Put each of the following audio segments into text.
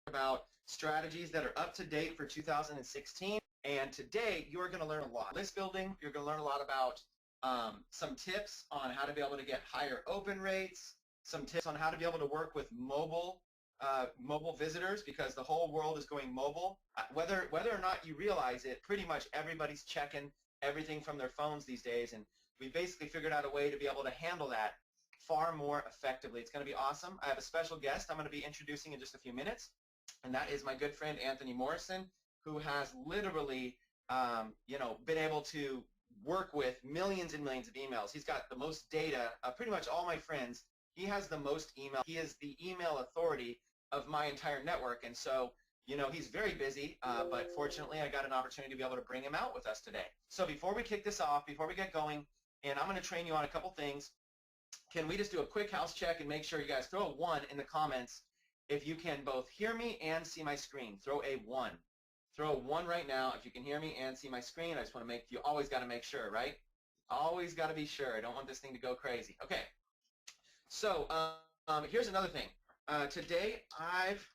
about strategies that are up to date for 2016. And today you're going to learn a lot. List building, you're going to learn a lot about some tips on how to be able to get higher open rates, some tips on how to be able to work with mobile visitors, because the whole world is going mobile. Whether or not you realize it, pretty much everybody's checking everything from their phones these days, and we basically figured out a way to be able to handle that far more effectively. It's going to be awesome. I have a special guest I'm going to be introducing in just a few minutes, and that is my good friend Anthony Morrison, who has literally been able to work with millions and millions of emails. He's got the most data of pretty much all my friends. He has the most email. He is the email authority of my entire network, and so he's very busy, but fortunately I got an opportunity to be able to bring him out with us today. So before we kick this off, before we get going, and I'm going to train you on a couple things, can we just do a quick house check and make sure you guys throw a 1 in the comments if you can both hear me and see my screen? Throw a 1. Throw a 1 right now if you can hear me and see my screen. I just want to you always got to make sure, right? Always got to be sure. I don't want this thing to go crazy. Okay. So here's another thing. Today I've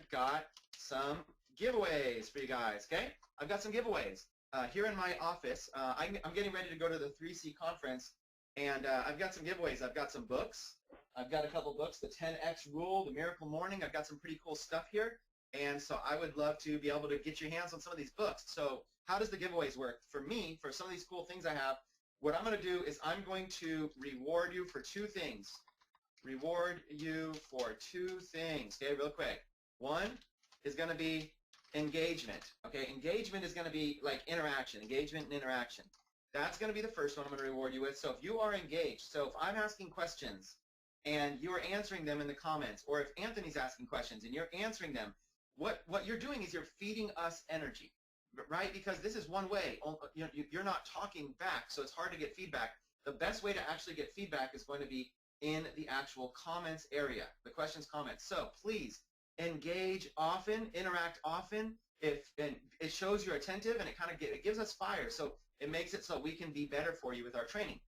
got some giveaways for you guys. Okay, I've got some giveaways here in my office. I'm getting ready to go to the 3C conference, and I've got some giveaways. I've got some books. I've got a couple books, the 10X Rule, the Miracle Morning. I've got some pretty cool stuff here, and so I would love to be able to get your hands on some of these books. So how does the giveaways work? For me, for some of these cool things I have, what I'm going to do is I'm going to reward you for 2 things. Reward you for 2 things. Okay, real quick. 1 is going to be engagement. Okay, engagement is going to be like interaction, engagement and interaction. That's going to be the first one I'm going to reward you with. So if you are engaged, so if I'm asking questions and you are answering them in the comments, or if Anthony's asking questions and you're answering them, what you're doing is you're feeding us energy, right? Because this is one way. You're not talking back, so it's hard to get feedback. The best way to actually get feedback is going to be in the actual comments area, the questions, comments. So please engage often, interact often. And it shows you're attentive, and it gives us fire. So it makes it so we can be better for you with our training.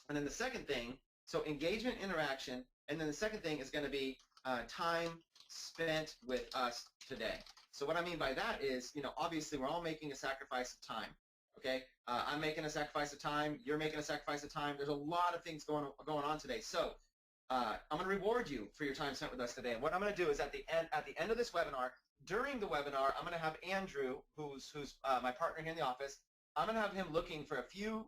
And then the second thing, so engagement, interaction, and then the second thing is going to be time spent with us today. So what I mean by that is, obviously we're all making a sacrifice of time. Okay, I'm making a sacrifice of time. You're making a sacrifice of time. There's a lot of things going on today. So I'm going to reward you for your time spent with us today. And what I'm going to do is at the end of this webinar, during the webinar, I'm going to have Andrew, who's my partner here in the office. I'm going to have him looking for a few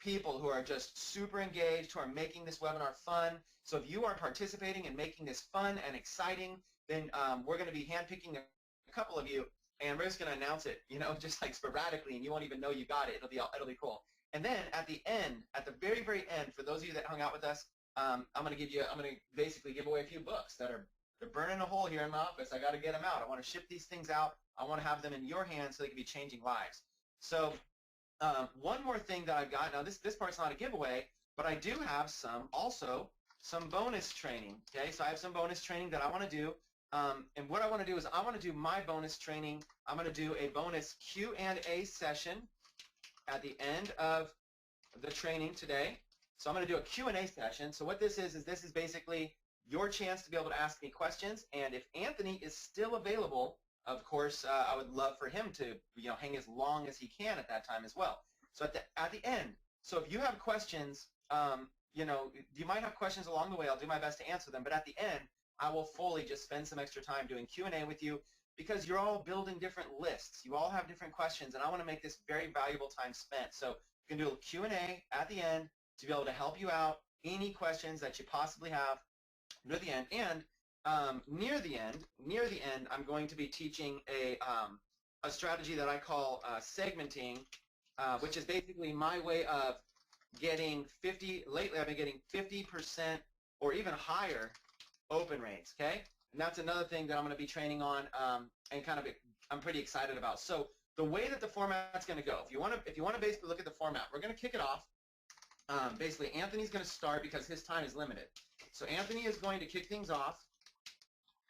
people who are just super engaged, who are making this webinar fun. So if you are participating and making this fun and exciting, then we're going to be handpicking a couple of you, and we're just going to announce it, just like sporadically, and you won't even know you got it. It'll be cool. And then at the end, at the very, very end, for those of you that hung out with us, I'm going to basically give away a few books they're burning a hole here in my office. I got to get them out. I want to ship these things out. I want to have them in your hands so they can be changing lives. So one more thing that I've got, now this part's not a giveaway, but I do have some bonus training. Okay, so I have some bonus training that I want to do. And what I want to do is I want to do my bonus training. I'm going to do a bonus Q&A session at the end of the training today. So I'm going to do a Q&A session. So what this is basically your chance to be able to ask me questions. And if Anthony is still available, of course, I would love for him to hang as long as he can at that time as well. So at the end, so if you have questions, you might have questions along the way. I'll do my best to answer them. But at the end, I will fully just spend some extra time doing Q&A with you, because you're all building different lists. You all have different questions, and I want to make this very valuable time spent. So you can do a Q&A at the end to be able to help you out, any questions that you possibly have near the end. And near the end, I'm going to be teaching a strategy that I call segmenting, which is basically my way of getting lately I've been getting 50% or even higher open rates, okay? And that's another thing that I'm going to be training on, and I'm pretty excited about. So the way that the format's going to go, if you want to basically look at the format, we're going to kick it off. Basically, Anthony's going to start because his time is limited. So Anthony is going to kick things off,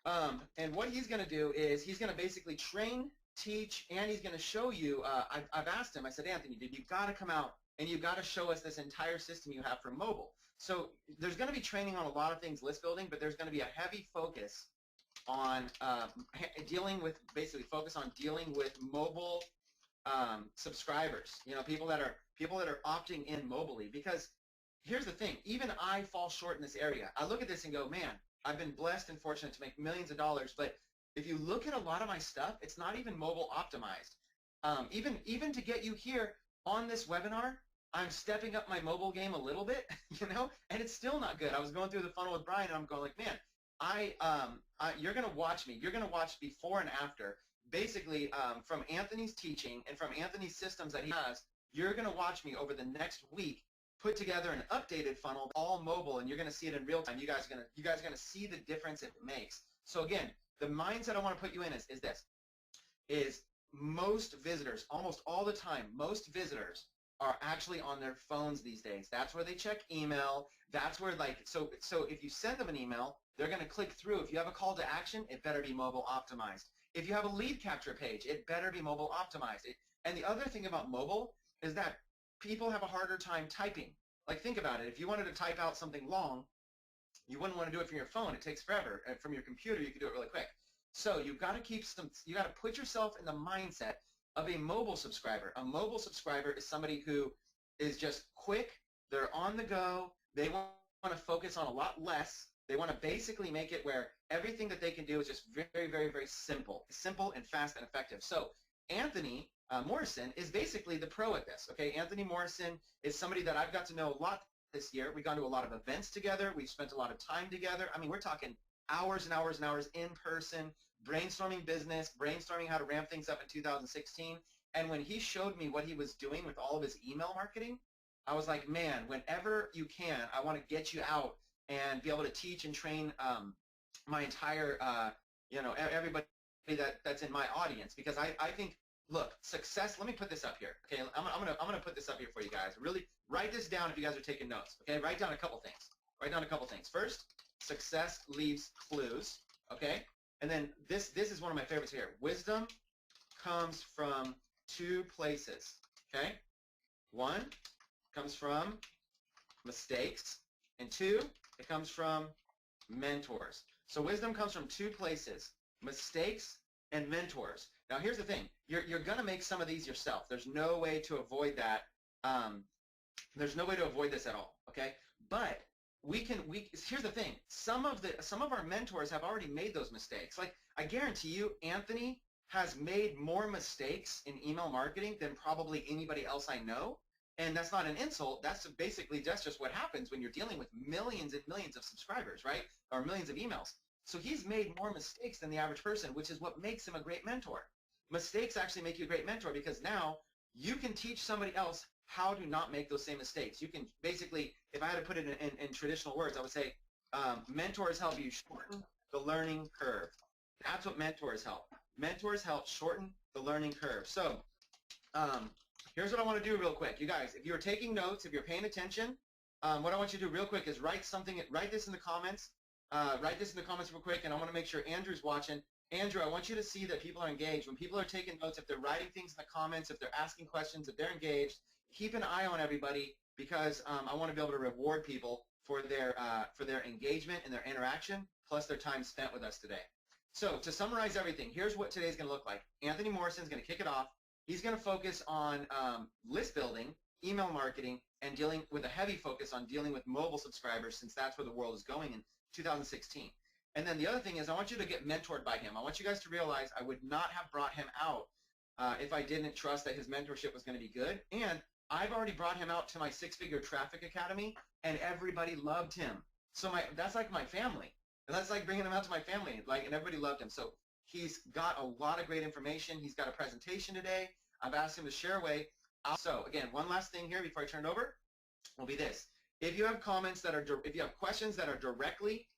and what he's going to do is he's going to basically train, teach, and he's going to show you. I've asked him. I said, Anthony, dude, you've got to come out and you've got to show us this entire system you have for mobile. So there's going to be training on a lot of things, list building, but there's going to be a heavy focus on basically focus on dealing with mobile subscribers. You know, people that are opting in mobily. Because here's the thing, even I fall short in this area. I look at this and go, man, I've been blessed and fortunate to make millions of dollars, but if you look at a lot of my stuff, it's not even mobile optimized. Even to get you here on this webinar, I'm stepping up my mobile game a little bit, you know, and it's still not good. I was going through the funnel with Brian, and I'm going like, man, you're going to watch me. You're going to watch before and after. Basically, from Anthony's teaching and from Anthony's systems that he has, you're going to watch me over the next week put together an updated funnel, all mobile, and you're going to see it in real time. You guys are going to see the difference it makes. So again, the mindset I want to put you in is this: most visitors, almost all the time, most visitors are actually on their phones these days. That's where they check email. That's where, like, so if you send them an email, they're going to click through. If you have a call to action, it better be mobile optimized. If you have a lead capture page, it better be mobile optimized. And the other thing about mobile is that people have a harder time typing. Like, think about it. If you wanted to type out something long, you wouldn't want to do it from your phone. It takes forever. And from your computer, you can do it really quick. So you've got to you got to put yourself in the mindset of a mobile subscriber. A mobile subscriber is somebody who is just quick. They're on the go. They want to focus on a lot less. They want to basically make it where everything that they can do is just very, very, very simple. Simple and fast and effective. So Anthony Morrison is basically the pro at this. Okay, Anthony Morrison is somebody that I've got to know a lot this year. We've gone to a lot of events together. We've spent a lot of time together. I mean, we're talking hours and hours and hours in person, brainstorming business, brainstorming how to ramp things up in 2016. And when he showed me what he was doing with all of his email marketing, I was like, man, whenever you can, I want to get you out and be able to teach and train my entire, everybody that's in my audience. Because I think, look, success, let me put this up here. Okay, I'm gonna put this up here for you guys. Really write this down if you guys are taking notes. Okay, write down a couple things. First, success leaves clues. Okay, and then this is one of my favorites here. Wisdom comes from two places. Okay, one comes from mistakes, and two, it comes from mentors. So wisdom comes from two places: mistakes and mentors. Now here's the thing: you're gonna make some of these yourself. There's no way to avoid that. There's no way to avoid this at all. Okay, but here's the thing: some of our mentors have already made those mistakes. Like, I guarantee you, Anthony has made more mistakes in email marketing than probably anybody else I know. And that's not an insult. That's just what happens when you're dealing with millions and millions of subscribers, right? Or millions of emails. So he's made more mistakes than the average person, which is what makes him a great mentor. Mistakes actually make you a great mentor, because now you can teach somebody else how to not make those same mistakes. You can basically, if I had to put it in traditional words, I would say mentors help you shorten the learning curve. That's what mentors help. Mentors help shorten the learning curve. So here's what I want to do real quick. You guys, if you're taking notes, if you're paying attention, what I want you to do real quick is write this in the comments. Write this in the comments real quick, and I want to make sure Andrew's watching. Andrew, I want you to see that people are engaged. When people are taking notes, if they're writing things in the comments, if they're asking questions, if they're engaged, keep an eye on everybody, because I want to be able to reward people for their engagement and their interaction, plus their time spent with us today. So to summarize everything, here's what today's going to look like. Anthony Morrison is going to kick it off. He's going to focus on list building, email marketing, and dealing with a heavy focus on dealing with mobile subscribers, since that's where the world is going in 2016. And then the other thing is, I want you to get mentored by him. I want you guys to realize I would not have brought him out if I didn't trust that his mentorship was going to be good. And I've already brought him out to my 6-Figure Traffic Academy, and everybody loved him. So that's like my family. And that's like bringing him out to my family, and everybody loved him. So he's got a lot of great information. He's got a presentation today. I've asked him to share away. So again, one last thing here before I turn it over will be this. If you have if you have questions that are directly,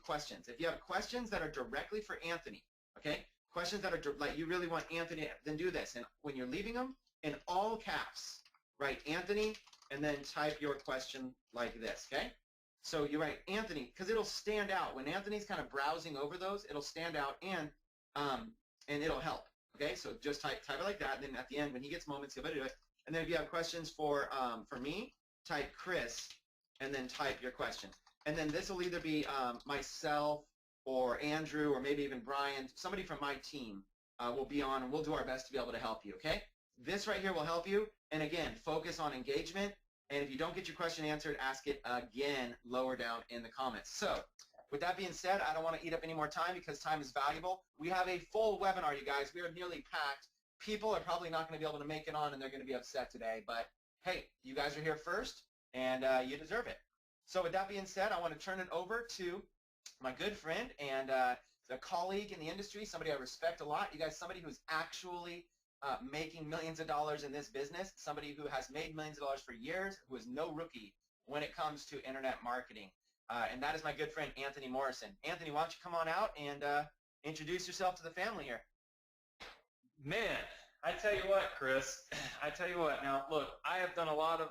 questions. If you have questions that are directly for Anthony, okay, questions that are like you really want Anthony, then do this. And when you're leaving them, in all caps, write Anthony, and then type your question like this, okay? So you write Anthony, because it'll stand out. When Anthony's kind of browsing over those, it'll stand out, and it'll help. Okay, so just type it like that, and then at the end, when he gets moments, he'll do it. And then if you have questions for me, type Chris, and then type your question. And then this will either be myself or Andrew, or maybe even Brian, somebody from my team will be on, and we'll do our best to be able to help you, okay? This right here will help you. And again, focus on engagement. And if you don't get your question answered, ask it again lower down in the comments. So with that being said, I don't want to eat up any more time because time is valuable. We have a full webinar, you guys. We are nearly packed. People are probably not going to be able to make it on, and they're going to be upset today. But hey, you guys are here first, and you deserve it. So with that being said, I want to turn it over to my good friend and a colleague in the industry, somebody I respect a lot. You guys, somebody who's actually making millions of dollars in this business, somebody who has made millions of dollars for years, who is no rookie when it comes to internet marketing. And that is my good friend, Anthony Morrison. Anthony, why don't you come on out and introduce yourself to the family here? Man, I tell you what, Chris. I tell you what. Now, look, I have done a lot of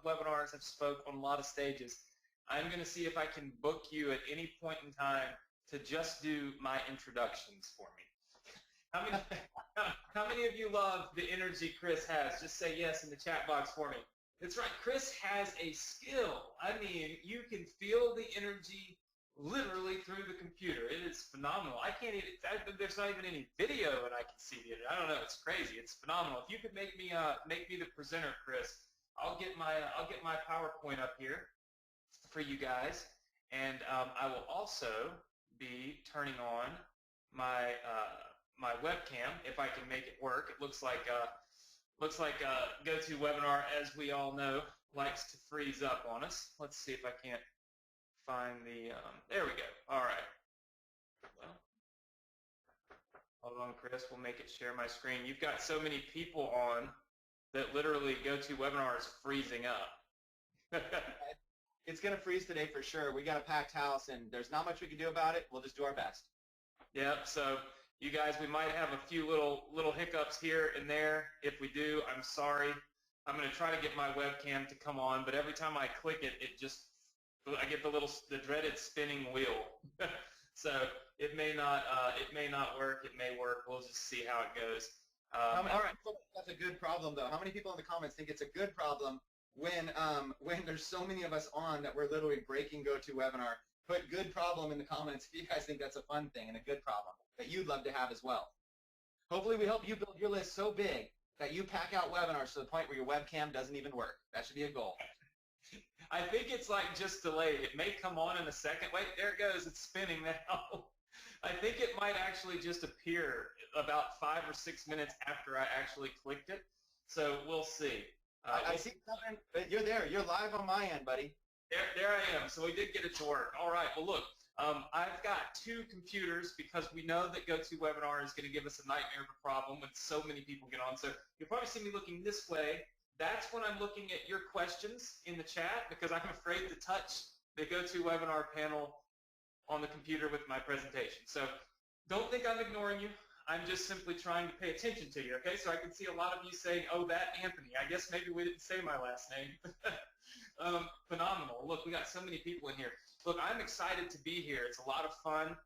webinars. I've spoke on a lot of stages. I'm going to see if I can book you at any point in time to just do my introductions for me. How many of you love the energy Chris has? Just say yes in the chat box for me. That's right. Chris has a skill. I mean, you can feel the energy literally through the computer. It is phenomenal. I can't even, there's not even any video and I can see it. I don't know. It's crazy. It's phenomenal. If you could make me the presenter, Chris, I'll get my PowerPoint up here for you guys, and I will also be turning on my my webcam if I can make it work. It looks like GoToWebinar, as we all know, likes to freeze up on us. Let's see if I can't find the there we go. All right. Well, hold on, Chris. We'll make it share my screen. You've got so many people on that literally GoToWebinar is freezing up. It's going to freeze today for sure. We got a packed house, and there's not much we can do about it. We'll just do our best. Yep. So you guys, we might have a few little hiccups here and there. If we do, I'm sorry. I'm going to try to get my webcam to come on, but every time I click it, I get the dreaded spinning wheel. So it may not work. It may work. We'll just see how it goes. All right. That's a good problem, though. How many people in the comments think it's a good problem when there's so many of us on that we're literally breaking GoToWebinar? Put good problem in the comments if you guys think that's a fun thing and a good problem that you'd love to have as well. Hopefully we help you build your list so big that you pack out webinars to the point where your webcam doesn't even work. That should be a goal. I think it's like just delayed. It may come on in a second. Wait, there it goes. It's spinning now. I think it might actually just appear about 5 or 6 minutes after I actually clicked it. So we'll see. I see something. You're there. You're live on my end, buddy. There I am. So we did get it to work. All right. Well, look, I've got 2 computers because we know that GoToWebinar is going to give us a nightmare of a problem when so many people get on. So you'll probably see me looking this way. That's when I'm looking at your questions in the chat because I'm afraid to touch the GoToWebinar panel on the computer with my presentation. So don't think I'm ignoring you. I'm just simply trying to pay attention to you, okay? So I can see a lot of you saying, oh, that Anthony. I guess maybe we didn't say my last name. Phenomenal. Look, we got so many people in here. Look, I'm excited to be here. It's a lot of fun.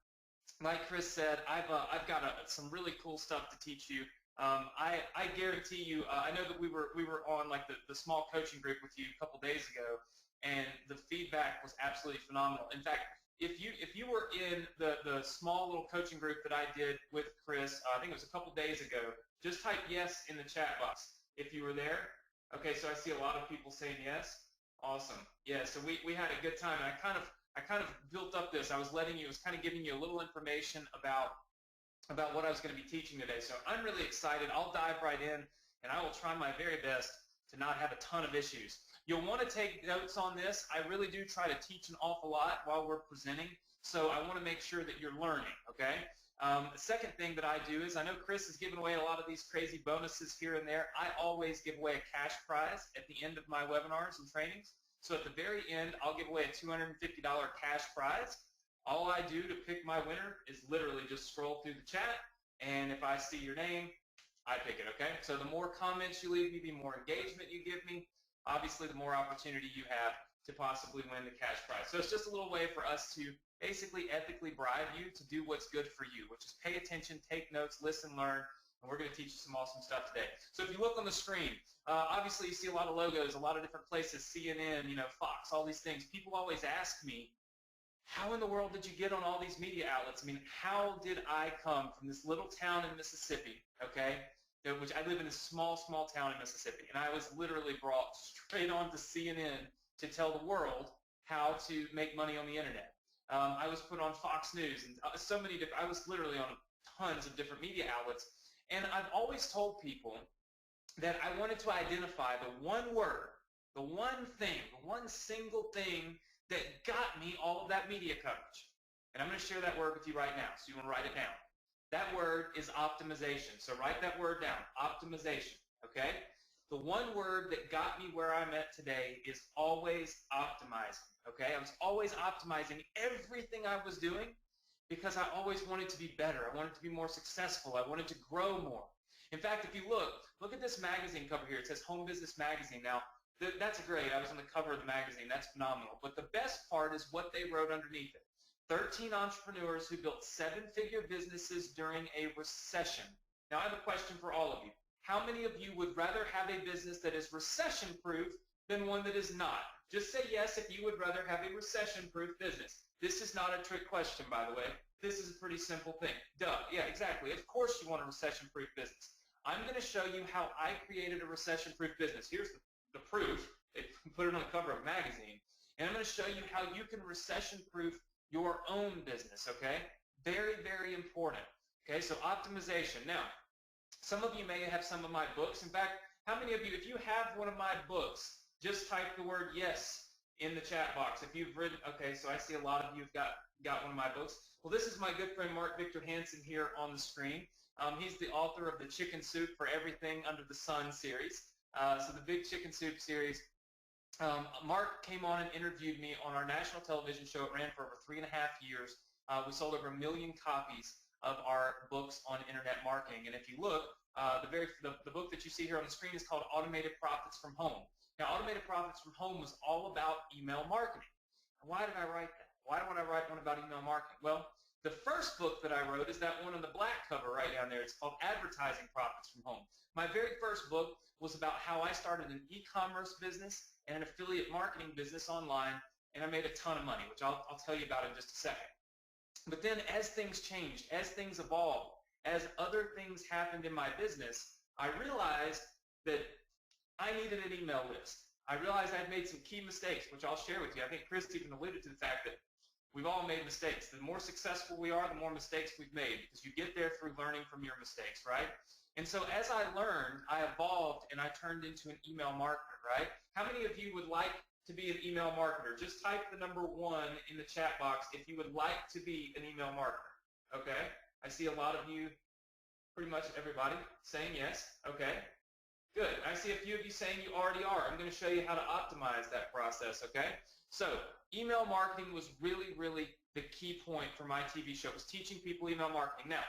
Like Chris said, I've got some really cool stuff to teach you. I guarantee you, I know that we were on like the small coaching group with you a couple days ago, and the feedback was absolutely phenomenal. In fact, if you were in the small little coaching group that I did with Chris, I think it was a couple days ago, just type yes in the chat box if you were there. Okay, so I see a lot of people saying yes. Awesome. Yeah, so we had a good time, and I kind of built up this. I was kind of giving you a little information about what I was going to be teaching today. So I'm really excited. I'll dive right in, and I will try my very best to not have a ton of issues. You'll want to take notes on this. I really do try to teach an awful lot while we're presenting, so I want to make sure that you're learning, okay? The second thing that I do is I know Chris has given away a lot of these crazy bonuses here and there. I always give away a cash prize at the end of my webinars and trainings. So at the very end, I'll give away a $250 cash prize. All I do to pick my winner is literally just scroll through the chat, and if I see your name, I pick it, okay? So the more comments you leave me, the more engagement you give me, obviously the more opportunity you have to possibly win the cash prize. So it's just a little way for us to basically ethically bribe you to do what's good for you, which is pay attention, take notes, listen, learn, and we're going to teach you some awesome stuff today. So if you look on the screen, obviously you see a lot of logos, a lot of different places, CNN, Fox, all these things. People always ask me, how in the world did you get on all these media outlets? I mean, how did I come from this little town in Mississippi, okay, which I live in a small, small town in Mississippi, and I was literally brought straight on to CNN to tell the world how to make money on the internet. I was put on Fox News and so many different, I was literally on tons of different media outlets, and I've always told people that I wanted to identify the one word, the one thing, the one single thing that got me all of that media coverage. And I'm going to share that word with you right now, so you want to write it down. That word is optimization. So write that word down, optimization, okay? The one word that got me where I'm at today is always optimizing, okay? I was always optimizing everything I was doing because I always wanted to be better. I wanted to be more successful. I wanted to grow more. In fact, if you look at this magazine cover here. It says Home Business Magazine. Now, that's great. I was on the cover of the magazine. That's phenomenal. But the best part is what they wrote underneath it. 13 entrepreneurs who built 7-figure businesses during a recession. Now, I have a question for all of you. How many of you would rather have a business that is recession-proof than one that is not? Just say yes if you would rather have a recession-proof business. This is not a trick question, by the way. This is a pretty simple thing. Duh. Yeah, exactly. Of course you want a recession-proof business. I'm going to show you how I created a recession-proof business. Here's the proof. They put it on the cover of a magazine. And I'm going to show you how you can recession-proof your own business, okay? Very, very important. Okay, so optimization. Now, some of you may have some of my books. In fact, how many of you, if you have one of my books, just type the word yes in the chat box. If you've written, okay, so I see a lot of you have got one of my books. Well, this is my good friend Mark Victor Hansen here on the screen. He's the author of the Chicken Soup for Everything Under the Sun series. So the Big Chicken Soup series. Mark came on and interviewed me on our national television show. It ran for over 3.5 years. We sold over 1 million copies of our books on internet marketing. And if you look, the book that you see here on the screen is called Automated Profits from Home. Now, Automated Profits from Home was all about email marketing. Why did I write that? Why would I write one about email marketing? Well, the first book that I wrote is that one on the black cover right down there. It's called Advertising Profits from Home. My very first book was about how I started an e-commerce business and an affiliate marketing business online, and I made a ton of money, which I'll tell you about in just a second. But then as things changed, as things evolved, as other things happened in my business, I realized that I needed an email list. I realized I'd made some key mistakes, which I'll share with you. I think Chris even alluded to the fact that we've all made mistakes. The more successful we are, the more mistakes we've made, because you get there through learning from your mistakes, right? And so as I learned, I evolved, and I turned into an email marketer, right? How many of you would like to be an email marketer? Just type the number 1 in the chat box if you would like to be an email marketer, okay? I see a lot of you, pretty much everybody, saying yes, okay? Good. I see a few of you saying you already are. I'm going to show you how to optimize that process, okay? So email marketing was really, really the key point for my TV show. It was teaching people email marketing. Now,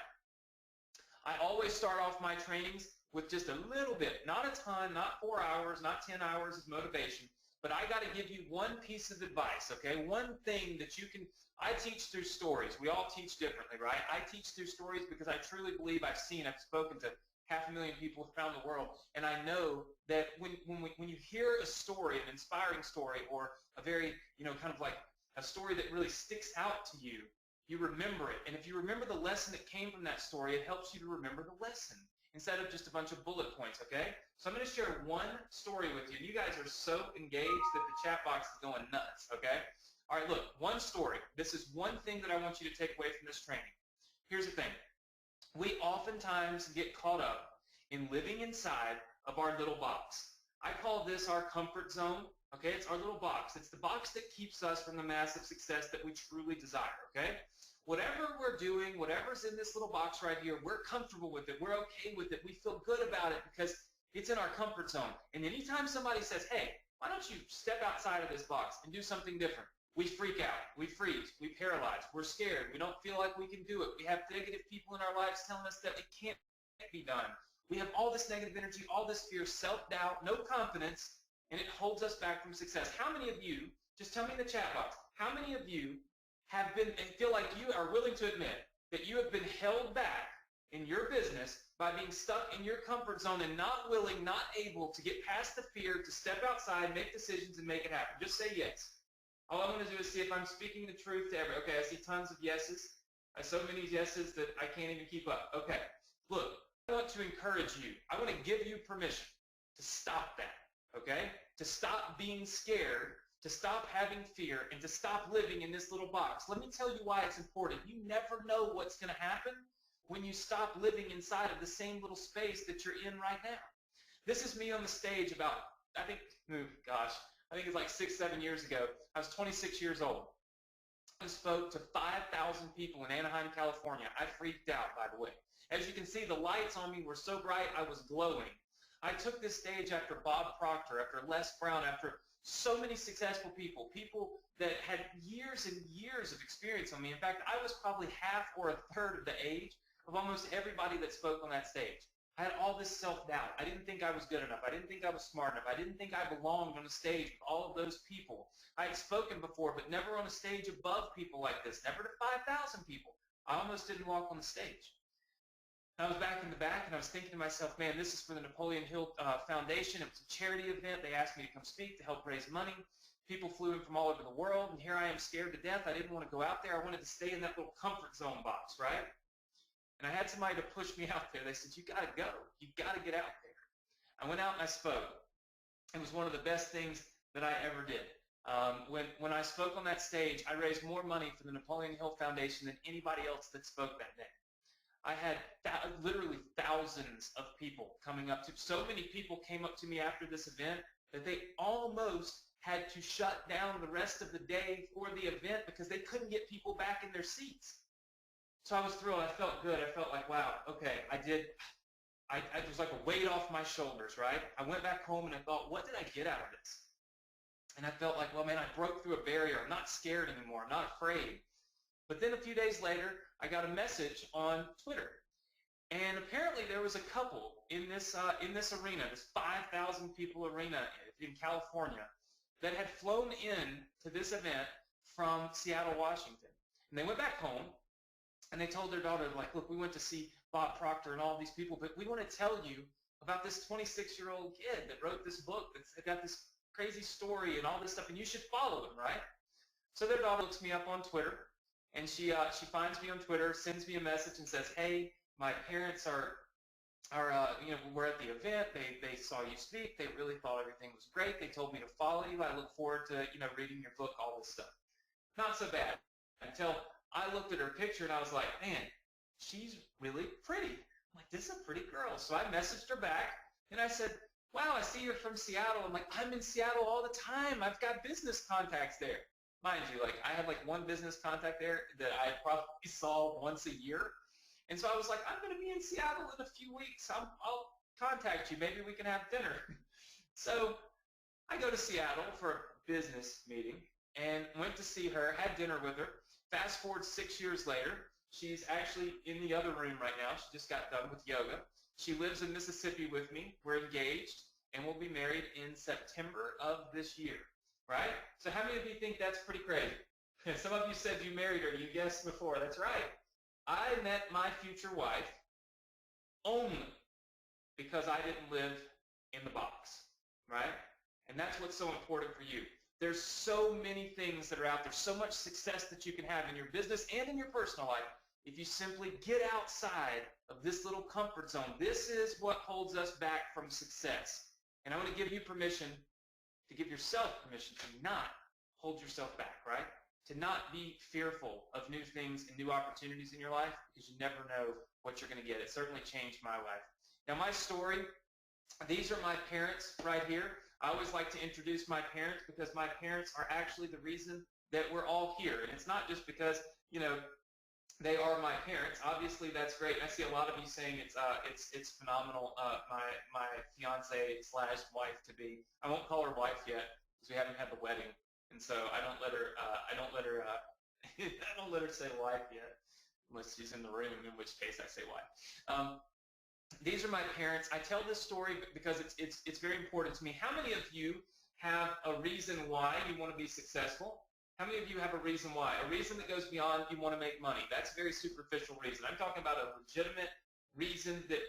I always start off my trainings with just a little bit, not a ton, not 4 hours, not 10 hours of motivation, but I got to give you one piece of advice, okay? One thing that you can, I teach through stories. We all teach differently, right? I teach through stories because I truly believe I've spoken to 500,000 people around the world, and I know that when you hear a story, an inspiring story, or a very, kind of like a story that really sticks out to you, you remember it. And if you remember the lesson that came from that story, it helps you to remember the lesson instead of just a bunch of bullet points, okay? So I'm going to share one story with you. You guys are so engaged that the chat box is going nuts, okay? All right, look, one story. This is one thing that I want you to take away from this training. Here's the thing. We oftentimes get caught up in living inside of our little box. I call this our comfort zone, okay? It's our little box. It's the box that keeps us from the massive success that we truly desire, okay? Whatever we're doing, whatever's in this little box right here, we're comfortable with it. We're okay with it. We feel good about it because it's in our comfort zone. And anytime somebody says, hey, why don't you step outside of this box and do something different? We freak out. We freeze. We paralyze. We're scared. We don't feel like we can do it. We have negative people in our lives telling us that it can't be done. We have all this negative energy, all this fear, self-doubt, no confidence, and it holds us back from success. How many of you, just tell me in the chat box, how many of you have been and feel like you are willing to admit that you have been held back in your business by being stuck in your comfort zone and not willing, not able to get past the fear, to step outside, make decisions, and make it happen? Just say yes. All I want to do is see if I'm speaking the truth to everybody. Okay, I see tons of yeses. I have so many yeses that I can't even keep up. Okay, look, I want to encourage you. I want to give you permission to stop that, okay? To stop being scared, to stop having fear, and to stop living in this little box. Let me tell you why it's important. You never know what's going to happen when you stop living inside of the same little space that you're in right now. This is me on the stage about, I think it's like 6-7 years ago. I was 26 years old. I spoke to 5,000 people in Anaheim, California. I freaked out, by the way. As you can see, the lights on me were so bright, I was glowing. I took this stage after Bob Proctor, after Les Brown, after so many successful people, people that had years and years of experience on me. In fact, I was probably half or a third of the age of almost everybody that spoke on that stage. I had all this self-doubt. I didn't think I was good enough. I didn't think I was smart enough. I didn't think I belonged on a stage with all of those people. I had spoken before, but never on a stage above people like this, never to 5,000 people. I almost didn't walk on the stage. I was back in the back, and I was thinking to myself, man, this is for the Napoleon Hill Foundation. It was a charity event. They asked me to come speak to help raise money. People flew in from all over the world, and here I am scared to death. I didn't want to go out there. I wanted to stay in that little comfort zone box, right? And I had somebody to push me out there. They said, you got to go. You got to get out there. I went out and I spoke. It was one of the best things that I ever did. When I spoke on that stage, I raised more money for the Napoleon Hill Foundation than anybody else that spoke that day. I had literally thousands of people coming up to me. So many people came up to me after this event that they almost had to shut down the rest of the day for the event because they couldn't get people back in their seats. So I was thrilled. I felt good. I felt like, wow, okay, it was like a weight off my shoulders, right? I went back home and I thought, what did I get out of this? And I felt like, well, man, I broke through a barrier. I'm not scared anymore. I'm not afraid. But then a few days later, I got a message on Twitter. And apparently there was a couple in this arena, this 5,000 people arena in California, that had flown in to this event from Seattle, Washington. And they went back home, and they told their daughter, like, look, we went to see Bob Proctor and all these people, but we want to tell you about this 26-year-old kid that wrote this book that's got this crazy story and all this stuff, and you should follow him, right? So their daughter looks me up on Twitter, and she finds me on Twitter, sends me a message and says, hey, my parents we're at the event. They saw you speak. They really thought everything was great. They told me to follow you. I look forward to, reading your book, all this stuff. Not so bad until I looked at her picture and I was like, man, she's really pretty. I'm like, this is a pretty girl. So I messaged her back and I said, wow, I see you're from Seattle. I'm like, I'm in Seattle all the time. I've got business contacts there. Mind you, like I had like one business contact there that I probably saw once a year. And so I was like, I'm going to be in Seattle in a few weeks. I'll contact you. Maybe we can have dinner. So I go to Seattle for a business meeting and went to see her, had dinner with her. Fast forward 6 years later, she's actually in the other room right now. She just got done with yoga. She lives in Mississippi with me. We're engaged, and we'll be married in September of this year, right? So how many of you think that's pretty crazy? Some of you said you married her. You guessed before. That's right. I met my future wife only because I didn't live in the box, right? And that's what's so important for you. There's so many things that are out there, so much success that you can have in your business and in your personal life if you simply get outside of this little comfort zone. This is what holds us back from success. And I want to give you permission to give yourself permission to not hold yourself back, right? To not be fearful of new things and new opportunities in your life because you never know what you're going to get. It certainly changed my life. Now, my story, these are my parents right here. I always like to introduce my parents because my parents are actually the reason that we're all here. And it's not just because, they are my parents. Obviously, that's great. I see a lot of you saying it's phenomenal. My fiance / wife to be. I won't call her wife yet because we haven't had the wedding. And so I don't let her say wife yet, unless she's in the room, in which case I say wife. These are my parents. I tell this story because it's very important to me. How many of you have a reason why you want to be successful? How many of you have a reason why? A reason that goes beyond you want to make money. That's a very superficial reason. I'm talking about a legitimate reason that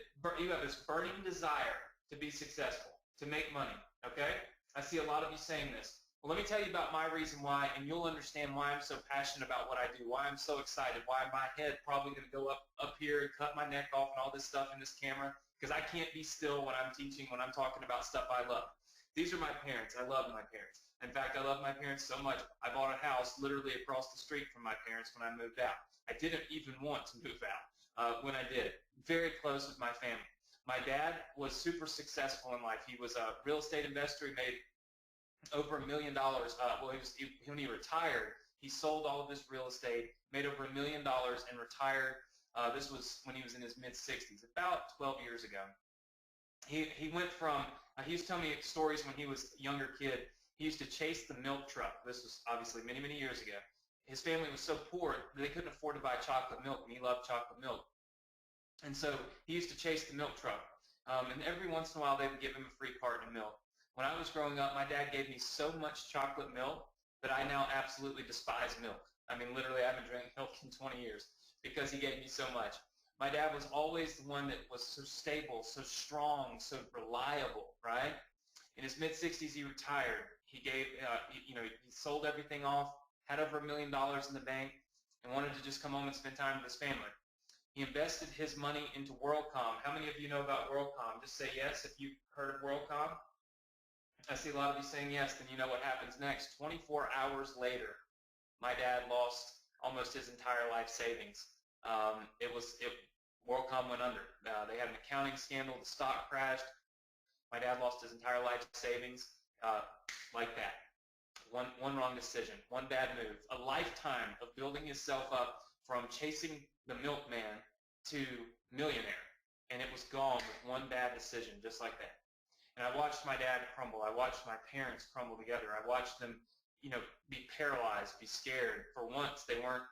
you have this burning desire to be successful, to make money, okay? I see a lot of you saying this. Well, let me tell you about my reason why, and you'll understand why I'm so passionate about what I do, why I'm so excited, why my head probably going to go up here and cut my neck off and all this stuff in this camera, because I can't be still when I'm teaching, when I'm talking about stuff I love. These are my parents. I love my parents. In fact, I love my parents so much, I bought a house literally across the street from my parents when I moved out. I didn't even want to move out when I did. Very close with my family. My dad was super successful in life. He was a real estate investor. He made over $1 million. When he retired, he sold all of his real estate, made over $1 million, and retired. This was when he was in his mid-60s, about 12 years ago. He went from, he used to tell me stories when he was a younger kid. He used to chase the milk truck. This was obviously many, many years ago. His family was so poor that they couldn't afford to buy chocolate milk, and he loved chocolate milk. And so he used to chase the milk truck. And every once in a while, they would give him a free carton of milk. When I was growing up, my dad gave me so much chocolate milk that I now absolutely despise milk. I mean, literally, I haven't drank milk in 20 years because he gave me so much. My dad was always the one that was so stable, so strong, so reliable, right? In his mid-60s, he retired. He gave, he sold everything off, had over $1 million in the bank, and wanted to just come home and spend time with his family. He invested his money into WorldCom. How many of you know about WorldCom? Just say yes if you've heard of WorldCom. I see a lot of you saying yes, then you know what happens next. 24 hours later, my dad lost almost his entire life savings. WorldCom went under. They had an accounting scandal. The stock crashed. My dad lost his entire life savings like that. One wrong decision, one bad move, a lifetime of building himself up from chasing the milkman to millionaire, and it was gone with one bad decision, just like that. And I watched my dad crumble. I watched my parents crumble together. I watched them, be paralyzed, be scared. For once, they weren't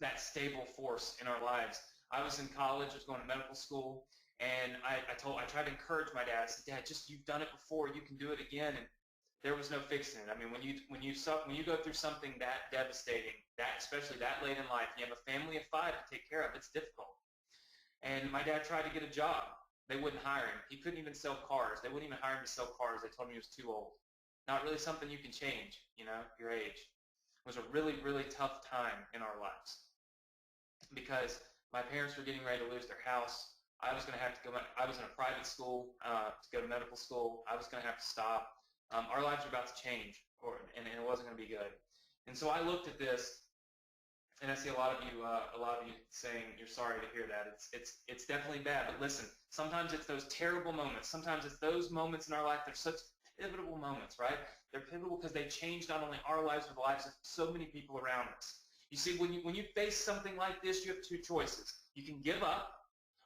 that stable force in our lives. I was in college. I was going to medical school, and I tried to encourage my dad. I said, Dad, you've done it before. You can do it again. And there was no fixing it. I mean, when you go through something that devastating, especially that late in life, you have a family of 5 to take care of. It's difficult. And my dad tried to get a job. They wouldn't hire him. He couldn't even sell cars. They wouldn't even hire him to sell cars. They told him he was too old. Not really something you can change, your age. It was a really, really tough time in our lives because my parents were getting ready to lose their house. I was going to have to go. I was in a private school to go to medical school. I was going to have to stop. Our lives were about to change, and it wasn't going to be good. And so I looked at this, and I see a lot of you saying you're sorry to hear that. It's definitely bad. But listen, sometimes it's those terrible moments. Sometimes it's those moments in our life. They're such pivotal moments, right? They're pivotal because they change not only our lives but the lives of so many people around us. You see, when you face something like this, you have 2 choices. You can give up,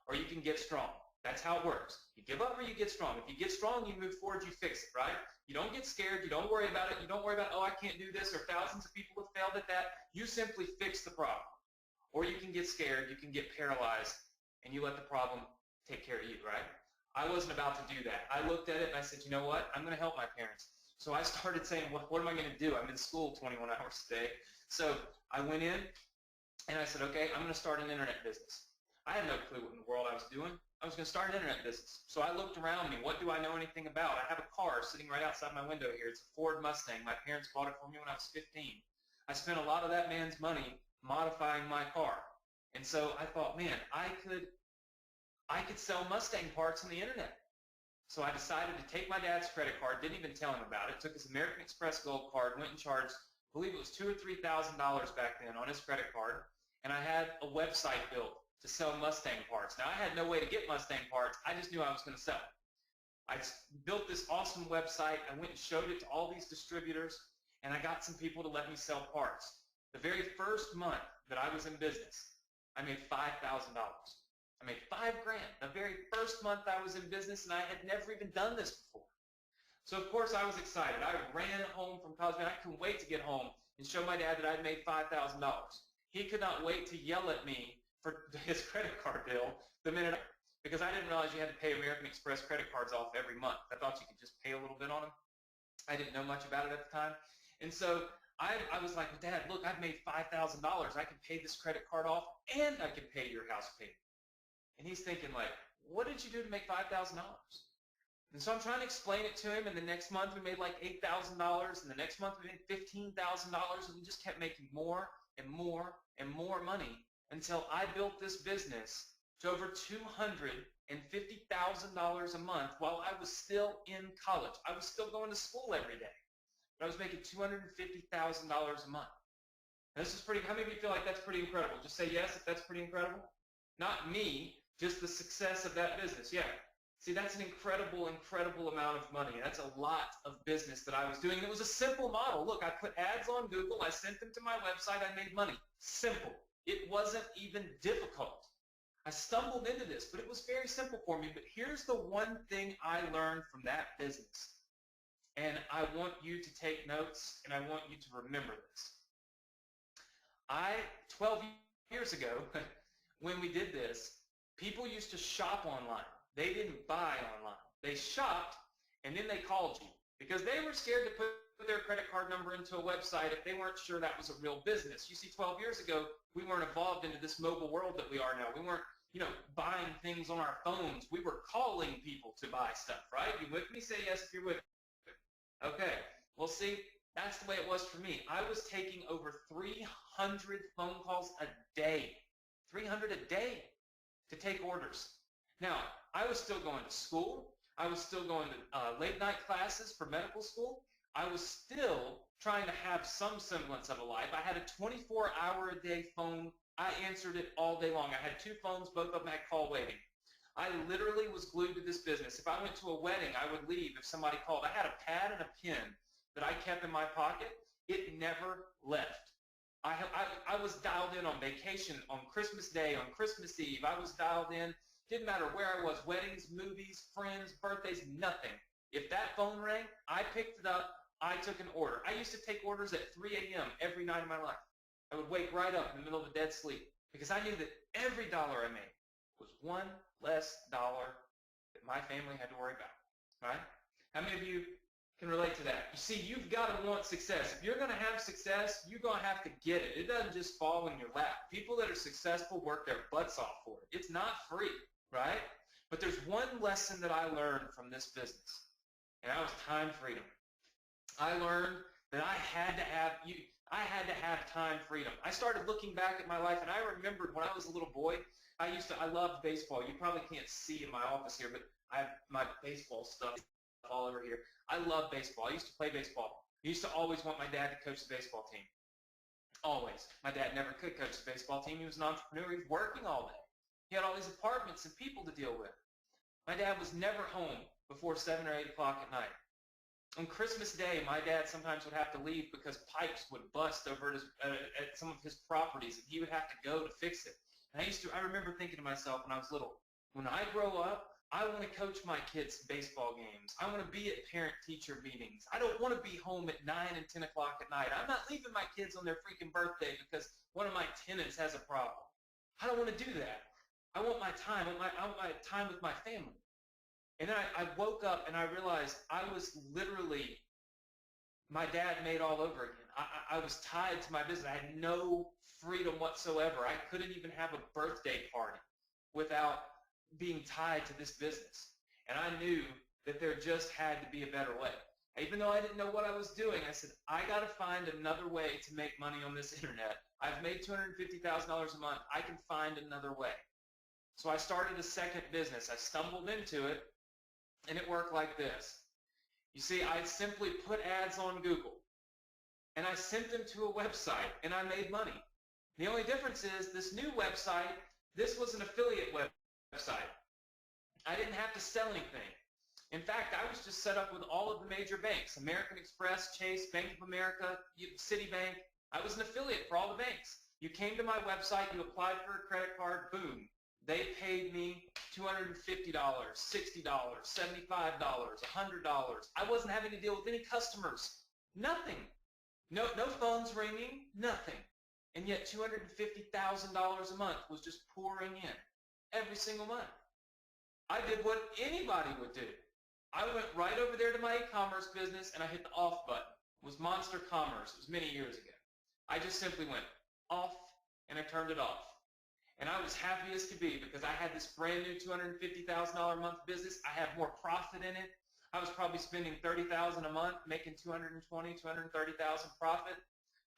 or you can get strong. That's how it works. You give up or you get strong. If you get strong, you move forward, you fix it, right? You don't get scared. You don't worry about it. You don't worry about, oh, I can't do this, or thousands of people have failed at that. You simply fix the problem. Or you can get scared. You can get paralyzed, and you let the problem take care of you, right? I wasn't about to do that. I looked at it, and I said, you know what? I'm going to help my parents. So I started saying, what am I going to do? I'm in school 21 hours a day. So I went in, and I said, okay, I'm going to start an internet business. I had no clue what in the world I was doing. I was going to start an internet business. So I looked around me. What do I know anything about? I have a car sitting right outside my window here. It's a Ford Mustang. My parents bought it for me when I was 15. I spent a lot of that man's money modifying my car. And so I thought, man, I could sell Mustang parts on the internet. So I decided to take my dad's credit card, didn't even tell him about it, took his American Express Gold card, went and charged, I believe it was $2,000 or $3,000 back then on his credit card, and I had a website built to sell Mustang parts. Now, I had no way to get Mustang parts. I just knew I was going to sell it. I built this awesome website. I went and showed it to all these distributors, and I got some people to let me sell parts. The very first month that I was in business, I made $5,000. I made $5,000 the very first month I was in business, and I had never even done this before. So, of course, I was excited. I ran home from college. Man, I couldn't wait to get home and show my dad that I'd made $5,000. He could not wait to yell at me for his credit card bill the minute because I didn't realize you had to pay American Express credit cards off every month. I thought you could just pay a little bit on them. I didn't know much about it at the time. And so I was like, well, Dad, look, I've made $5,000. I can pay this credit card off and I can pay your house payment. And he's thinking like, what did you do to make $5,000? And so I'm trying to explain it to him, and the next month we made like $8,000, and the next month we made $15,000, and we just kept making more and more and more money until I built this business to over $250,000 a month while I was still in college. I was still going to school every day, but I was making $250,000 a month. And this is pretty, how many of you feel like that's pretty incredible? Just say yes if that's pretty incredible. Not me, just the success of that business. Yeah. See, that's an incredible, incredible amount of money. That's a lot of business that I was doing. And it was a simple model. Look, I put ads on Google. I sent them to my website. I made money. Simple. It wasn't even difficult. I stumbled into this, but it was very simple for me. But here's the one thing I learned from that business. And I want you to take notes, and I want you to remember this. 12 years ago, when we did this, people used to shop online. They didn't buy online. They shopped, and then they called you because they were scared to put their credit card number into a website if they weren't sure that was a real business. You see, 12 years ago, we weren't evolved into this mobile world that we are now. We weren't, buying things on our phones. We were calling people to buy stuff, right? You with me? Say yes if you're with me. Okay. Well, see, that's the way it was for me. I was taking over 300 phone calls a day. 300 a day to take orders. Now, I was still going to school. I was still going to late night classes for medical school. I was still trying to have some semblance of a life. I had a 24-hour-a-day phone. I answered it all day long. I had 2 phones. Both of them had call waiting. I literally was glued to this business. If I went to a wedding, I would leave if somebody called. I had a pad and a pen that I kept in my pocket. It never left. I was dialed in on vacation, on Christmas Day, on Christmas Eve. I was dialed in. Didn't matter where I was, weddings, movies, friends, birthdays, nothing. If that phone rang, I picked it up. I took an order. I used to take orders at 3 a.m. every night of my life. I would wake right up in the middle of a dead sleep because I knew that every dollar I made was one less dollar that my family had to worry about, right? How many of you can relate to that? You see, you've got to want success. If you're going to have success, you're going to have to get it. It doesn't just fall in your lap. People that are successful work their butts off for it. It's not free, right? But there's one lesson that I learned from this business, and that was time freedom. I learned that I had to have time freedom. I started looking back at my life, and I remembered when I was a little boy, I loved baseball. You probably can't see in my office here, but I have my baseball stuff all over here. I love baseball. I used to play baseball. I used to always want my dad to coach the baseball team. Always. My dad never could coach the baseball team. He was an entrepreneur. He was working all day. He had all these apartments and people to deal with. My dad was never home before 7 or 8 o'clock at night. On Christmas Day, my dad sometimes would have to leave because pipes would bust over at some of his properties, and he would have to go to fix it. And I remember thinking to myself when I was little, when I grow up, I want to coach my kids' baseball games. I want to be at parent-teacher meetings. I don't want to be home at 9 and 10 o'clock at night. I'm not leaving my kids on their freaking birthday because one of my tenants has a problem. I don't want to do that. I want my time. I want my time with my family. And then I woke up and I realized I was literally, my dad made all over again. I was tied to my business. I had no freedom whatsoever. I couldn't even have a birthday party without being tied to this business. And I knew that there just had to be a better way. Even though I didn't know what I was doing, I said, I got to find another way to make money on this internet. I've made $250,000 a month. I can find another way. So I started a second business. I stumbled into it. And it worked like this. You see, I simply put ads on Google, and I sent them to a website, and I made money. The only difference is this new website, this was an affiliate website. I didn't have to sell anything. In fact, I was just set up with all of the major banks, American Express, Chase, Bank of America, Citibank. I was an affiliate for all the banks. You came to my website, you applied for a credit card, boom. They paid me $250, $60, $75, $100. I wasn't having to deal with any customers. Nothing. No phones ringing, nothing. And yet $250,000 a month was just pouring in every single month. I did what anybody would do. I went right over there to my e-commerce business and I hit the off button. It was Monster Commerce. It was many years ago. I just simply went off and I turned it off. And I was happy as could be because I had this brand new $250,000 a month business. I had more profit in it. I was probably spending $30,000 a month, making $220,000, $230,000 profit.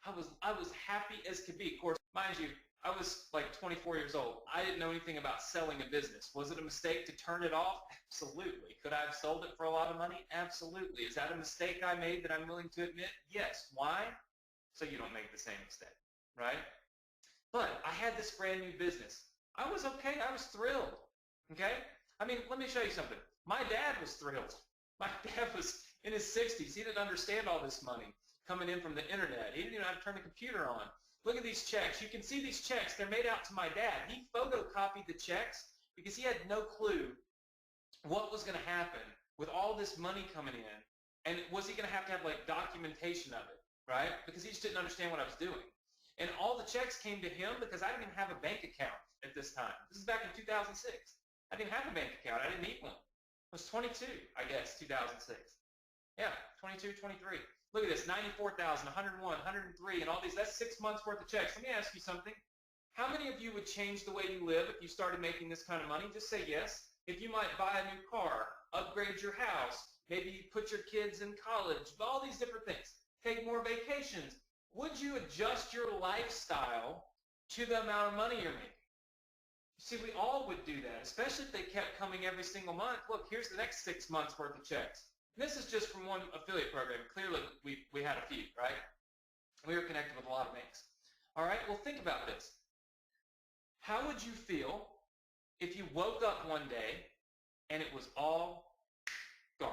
I was happy as could be. Of course, mind you, I was like 24 years old. I didn't know anything about selling a business. Was it a mistake to turn it off? Absolutely. Could I have sold it for a lot of money? Absolutely. Is that a mistake I made that I'm willing to admit? Yes. Why? So you don't make the same mistake, right? But I had this brand new business. I was okay. I was thrilled, okay? I mean, let me show you something. My dad was thrilled. My dad was in his 60s. He didn't understand all this money coming in from the internet. He didn't even have to turn the computer on. Look at these checks. You can see these checks. They're made out to my dad. He photocopied the checks because he had no clue what was going to happen with all this money coming in. And was he going to have like documentation of it, right? Because he just didn't understand what I was doing. And all the checks came to him because I didn't even have a bank account at this time. This is back in 2006. I didn't have a bank account. I didn't need one. I was 22, I guess, 2006. Yeah, 22, 23. Look at this, 94,000, 101, 103, and all these. That's 6 months worth of checks. Let me ask you something. How many of you would change the way you live if you started making this kind of money? Just say yes. If you might buy a new car, upgrade your house, maybe put your kids in college, all these different things, take more vacations. Would you adjust your lifestyle to the amount of money you're making? See, we all would do that, especially if they kept coming every single month. Look, here's the next 6 months worth of checks. And this is just from one affiliate program. Clearly, we had a few, right? We were connected with a lot of banks. All right, well, think about this. How would you feel if you woke up one day and it was all gone?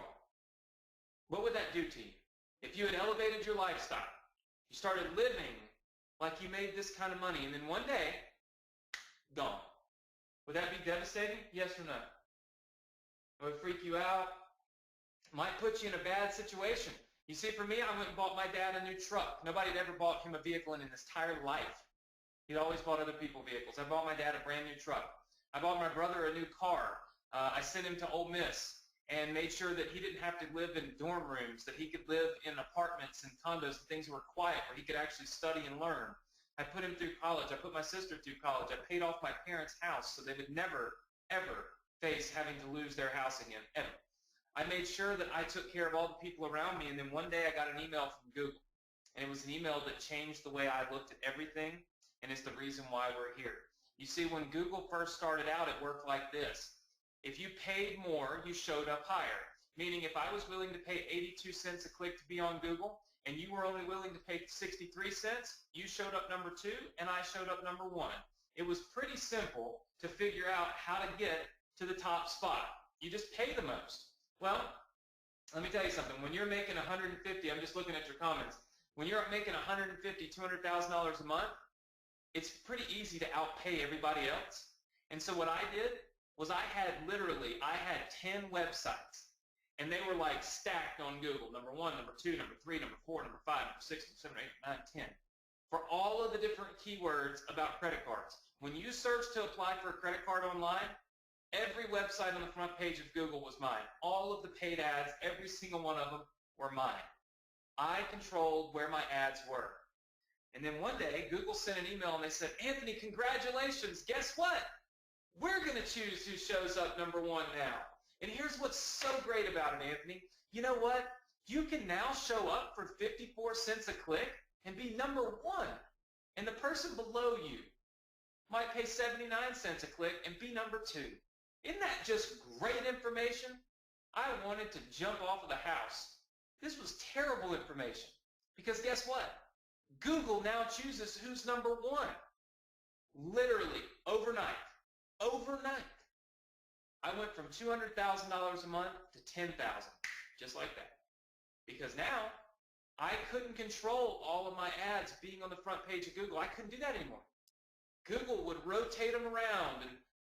What would that do to you? If you had elevated your lifestyle, you started living like you made this kind of money, and then one day, gone. Would that be devastating? Yes or no? Would it freak you out? Might put you in a bad situation. You see, for me, I went and bought my dad a new truck. Nobody had ever bought him a vehicle in his entire life. He'd always bought other people vehicles. I bought my dad a brand new truck. I bought my brother a new car. I sent him to Ole Miss and made sure that he didn't have to live in dorm rooms, that he could live in apartments and condos and things that were quiet where he could actually study and learn. I put him through college. I put my sister through college. I paid off my parents' house so they would never, ever face having to lose their house again, ever. I made sure that I took care of all the people around me, and then one day I got an email from Google, and it was an email that changed the way I looked at everything, and it's the reason why we're here. You see, when Google first started out, it worked like this. If you paid more, you showed up higher, meaning if I was willing to pay 82 cents a click to be on Google, and you were only willing to pay 63 cents, you showed up number 2, and I showed up number 1. It was pretty simple to figure out how to get to the top spot. You just pay the most. Well, let me tell you something. When you're making $150, I'm just looking at your comments. When you're making $150,000, $200,000 a month, it's pretty easy to outpay everybody else. And so what I did was I had 10 websites. And they were like stacked on Google. Number 1, number 2, number 3, number 4, number 5, number 6, number 7, 8, 9, 10. For all of the different keywords about credit cards. When you search to apply for a credit card online, every website on the front page of Google was mine. All of the paid ads, every single one of them were mine. I controlled where my ads were. And then one day, Google sent an email and they said, Anthony, congratulations. Guess what? We're going to choose who shows up number 1 now. And here's what's so great about it, Anthony. You know what? You can now show up for 54 cents a click and be number 1. And the person below you might pay 79 cents a click and be number 2. Isn't that just great information? I wanted to jump off of the house. This was terrible information. Because guess what? Google now chooses who's number 1. Literally, overnight. Overnight. I went from $200,000 a month to $10,000, just like that. Because now, I couldn't control all of my ads being on the front page of Google. I couldn't do that anymore. Google would rotate them around, and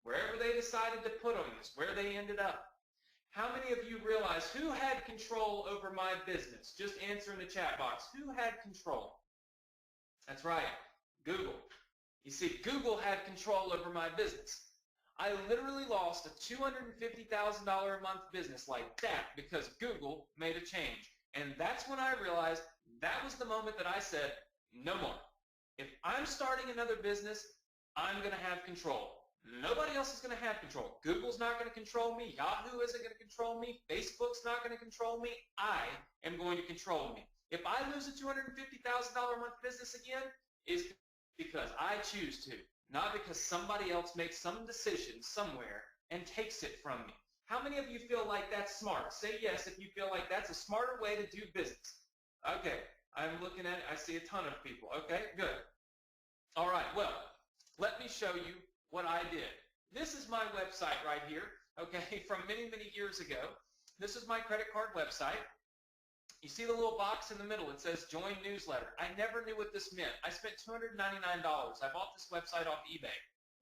wherever they decided to put them is where they ended up. How many of you realize who had control over my business? Just answer in the chat box. Who had control? That's right, Google. You see, Google had control over my business. I literally lost a $250,000 a month business like that because Google made a change. And that's when I realized that was the moment that I said, no more. If I'm starting another business, I'm going to have control. Nobody else is going to have control. Google's not going to control me. Yahoo isn't going to control me. Facebook's not going to control me. I am going to control me. If I lose a $250,000 a month business again, it's because I choose to, not because somebody else makes some decision somewhere and takes it from me. How many of you feel like that's smart? Say yes if you feel like that's a smarter way to do business. Okay, I'm looking at it. I see a ton of people. Okay, good. All right, well, let me show you what I did. This is my website right here, okay, from many, many years ago. This is my credit card website. You see the little box in the middle. It says join newsletter. I never knew what this meant. I spent $299. I bought this website off eBay.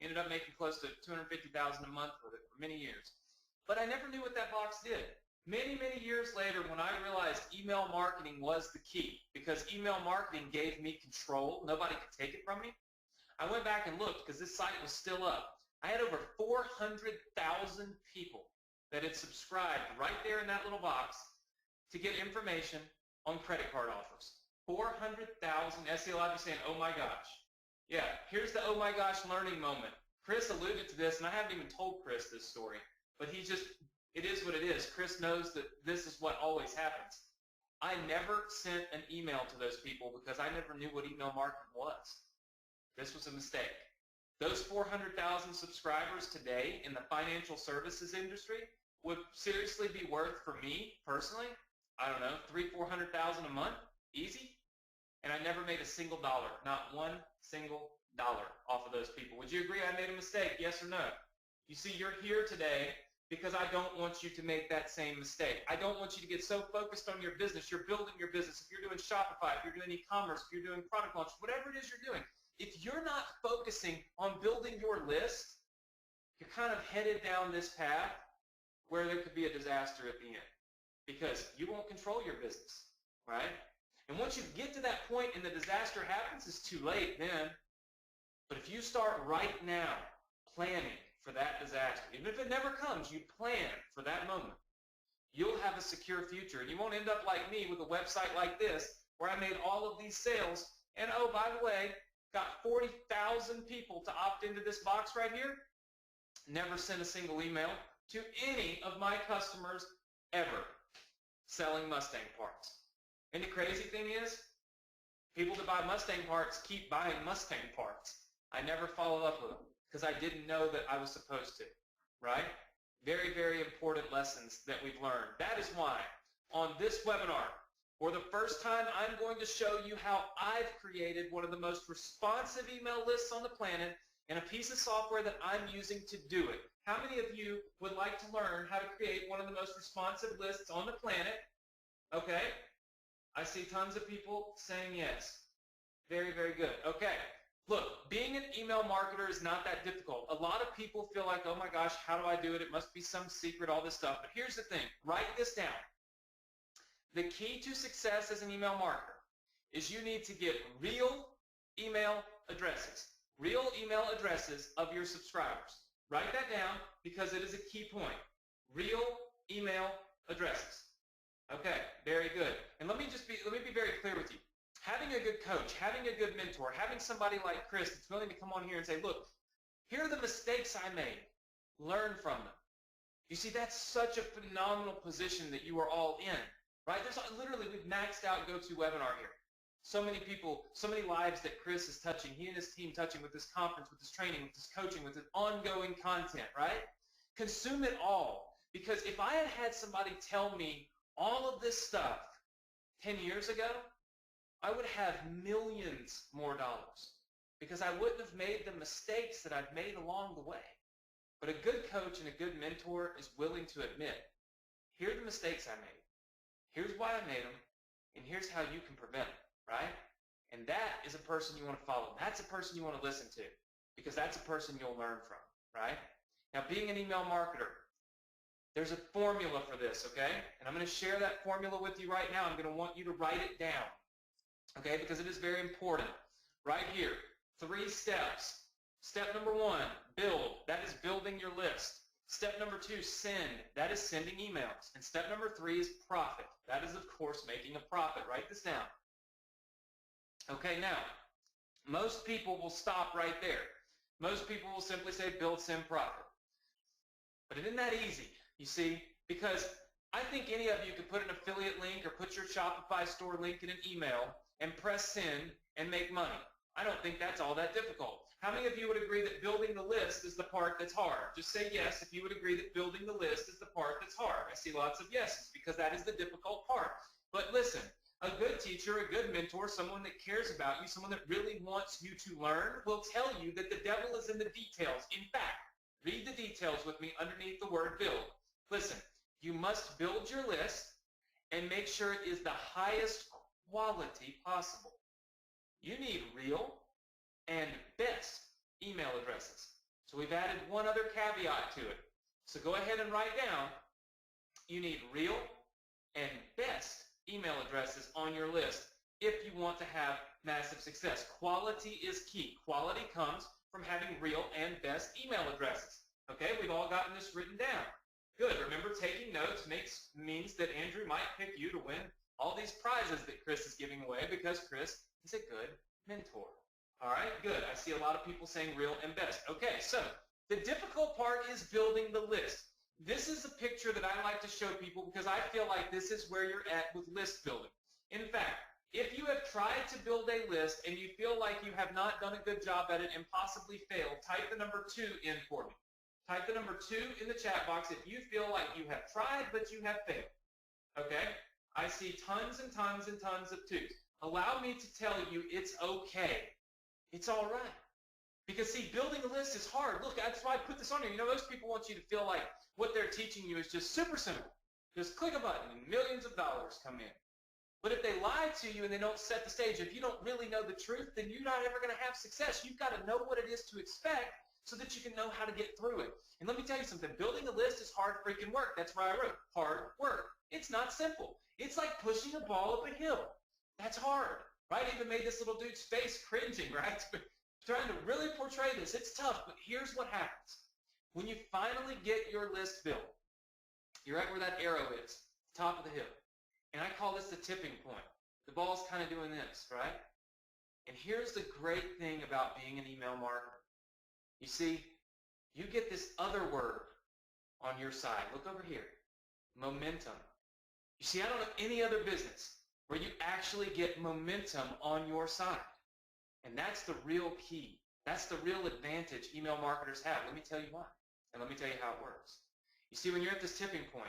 Ended up making close to $250,000 a month with it for many years. But I never knew what that box did. Many, many years later, when I realized email marketing was the key, because email marketing gave me control, nobody could take it from me, I went back and looked because this site was still up. I had over 400,000 people that had subscribed right there in that little box to get information on credit card offers. 400,000. SEL is saying, oh my gosh. Yeah, here's the oh my gosh learning moment. Chris alluded to this, and I haven't even told Chris this story, but it is what it is. Chris knows that this is what always happens. I never sent an email to those people because I never knew what email marketing was. This was a mistake. Those 400,000 subscribers today in the financial services industry would seriously be worth, for me personally, I don't know, $300,000-400,000 a month, easy. And I never made a single dollar, not one single dollar off of those people. Would you agree I made a mistake, yes or no? You see, you're here today because I don't want you to make that same mistake. I don't want you to get so focused on your business. You're building your business. If you're doing Shopify, if you're doing e-commerce, if you're doing product launch, whatever it is you're doing, if you're not focusing on building your list, you're kind of headed down this path where there could be a disaster at the end because you won't control your business, right? And once you get to that point and the disaster happens, it's too late then. But if you start right now planning for that disaster, even if it never comes, you plan for that moment, you'll have a secure future. And you won't end up like me with a website like this where I made all of these sales and, oh, by the way, got 40,000 people to opt into this box right here. Never sent a single email to any of my customers ever selling Mustang parts. And the crazy thing is, people that buy Mustang parts keep buying Mustang parts. I never follow up with them because I didn't know that I was supposed to, right? Very, very important lessons that we've learned. That is why on this webinar, for the first time, I'm going to show you how I've created one of the most responsive email lists on the planet and a piece of software that I'm using to do it. How many of you would like to learn how to create one of the most responsive lists on the planet? Okay. I see tons of people saying yes. Very, very good. Okay. Look, being an email marketer is not that difficult. A lot of people feel like, oh my gosh, how do I do it? It must be some secret, all this stuff. But here's the thing. Write this down. The key to success as an email marketer is you need to get real email addresses of your subscribers. Write that down because it is a key point. Real email addresses. Okay, very good. And let me be very clear with you. Having a good coach, having a good mentor, having somebody like Chris that's willing to come on here and say, look, here are the mistakes I made. Learn from them. You see, that's such a phenomenal position that you are all in. Right? There's literally, we've maxed out GoToWebinar here. So many people, so many lives that Chris is touching, he and his team touching with this conference, with this training, with this coaching, with this ongoing content, right? Consume it all. Because if I had had somebody tell me all of this stuff 10 years ago, I would have millions more dollars because I wouldn't have made the mistakes that I've made along the way. But a good coach and a good mentor is willing to admit, here are the mistakes I made. Here's why I made them, and here's how you can prevent them, right? And that is a person you want to follow. That's a person you want to listen to because that's a person you'll learn from, right? Now, being an email marketer, there's a formula for this, okay? And I'm going to share that formula with you right now. I'm going to want you to write it down, okay, because it is very important. Right here, 3 steps. Step number 1, build. That is building your list. Step number 2, send. That is sending emails. And step number 3 is profit. That is, of course, making a profit. Write this down. Okay, now, most people will stop right there. Most people will simply say build, send, profit. But it isn't that easy, you see, because I think any of you could put an affiliate link or put your Shopify store link in an email and press send and make money. I don't think that's all that difficult. How many of you would agree that building the list is the part that's hard? Just say yes if you would agree that building the list is the part that's hard. I see lots of yeses because that is the difficult part. But listen, a good teacher, a good mentor, someone that cares about you, someone that really wants you to learn will tell you that the devil is in the details. In fact, read the details with me underneath the word build. Listen, you must build your list and make sure it is the highest quality possible. You need real and best email addresses. So we've added one other caveat to it. So go ahead and write down, you need real and best email addresses on your list if you want to have massive success. Quality is key. Quality comes from having real and best email addresses. Okay, we've all gotten this written down. Good. Remember, taking notes means that Andrew might pick you to win all these prizes that Chris is giving away because Chris is a good mentor. All right, good. I see a lot of people saying real and best. Okay, so the difficult part is building the list. This is a picture that I like to show people because I feel like this is where you're at with list building. In fact, if you have tried to build a list and you feel like you have not done a good job at it and possibly failed, type the number 2 in for me. Type the number 2 in the chat box if you feel like you have tried but you have failed. Okay? I see tons and tons and tons of 2s. Allow me to tell you it's okay. It's all right. Because, see, building a list is hard. Look, that's why I put this on here. You know, most people want you to feel like what they're teaching you is just super simple. Just click a button and millions of dollars come in. But if they lie to you and they don't set the stage, if you don't really know the truth, then you're not ever going to have success. You've got to know what it is to expect so that you can know how to get through it. And let me tell you something. Building a list is hard freaking work. That's why I wrote hard work. It's not simple. It's like pushing a ball up a hill. That's hard, right? I even made this little dude's face cringing, right? Trying to really portray this. It's tough, but here's what happens. When you finally get your list built, you're at where that arrow is, top of the hill. And I call this the tipping point. The ball's kind of doing this, right? And here's the great thing about being an email marketer. You see, you get this other word on your side. Look over here. Momentum. You see, I don't know any other business where you actually get momentum on your side. And that's the real key. That's the real advantage email marketers have. Let me tell you why. And let me tell you how it works. You see, when you're at this tipping point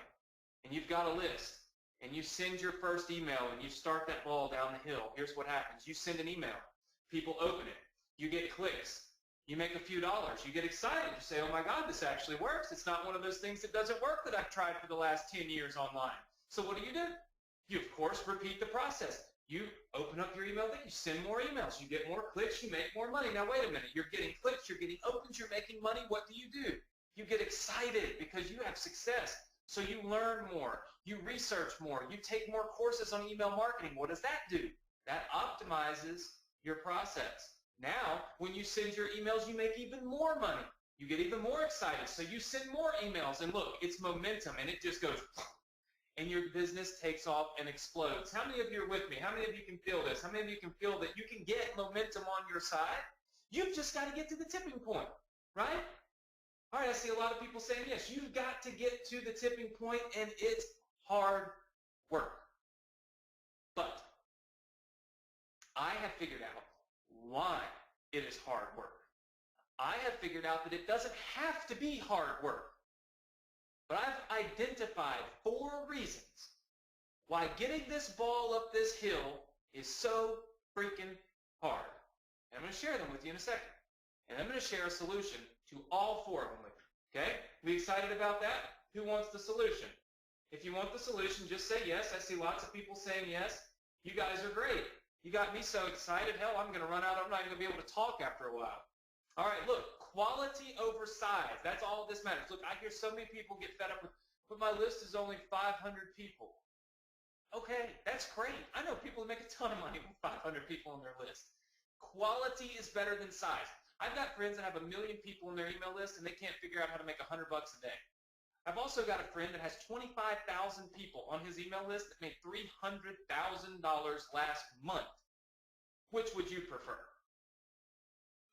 and you've got a list and you send your first email and you start that ball down the hill, here's what happens. You send an email. People open it. You get clicks. You make a few dollars. You get excited. You say, oh my God, this actually works. It's not one of those things that doesn't work that I've tried for the last 10 years online. So what do? You, of course, repeat the process. You open up your email thing, you send more emails, you get more clicks, you make more money. Now wait a minute, you're getting clicks, you're getting opens, you're making money. What do? You get excited because you have success. So you learn more, you research more, you take more courses on email marketing. What does that do? That optimizes your process. Now, when you send your emails, you make even more money. You get even more excited. So you send more emails, and look, it's momentum, and it just goes, and your business takes off and explodes. How many of you are with me? How many of you can feel this? How many of you can feel that you can get momentum on your side? You've just got to get to the tipping point, right? All right, I see a lot of people saying yes. You've got to get to the tipping point, and it's hard work. But I have figured out why it is hard work. I have figured out that it doesn't have to be hard work. But I've identified 4 reasons why getting this ball up this hill is so freaking hard. And I'm going to share them with you in a second. And I'm going to share a solution to all 4 of them with you. Okay? We excited about that? Who wants the solution? If you want the solution, just say yes. I see lots of people saying yes. You guys are great. You got me so excited. Hell, I'm going to run out. I'm not even going to be able to talk after a while. All right, look, quality over size. That's all this matters. Look, I hear so many people get fed up with, but my list is only 500 people. Okay, that's great. I know people who make a ton of money with 500 people on their list. Quality is better than size. I've got friends that have 1 million people on their email list, and they can't figure out how to make $100 a day. I've also got a friend that has 25,000 people on his email list that made $300,000 last month. Which would you prefer?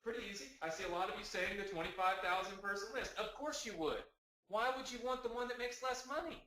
Pretty easy. I see a lot of you saying the 25,000 person list. Of course you would. Why would you want the one that makes less money?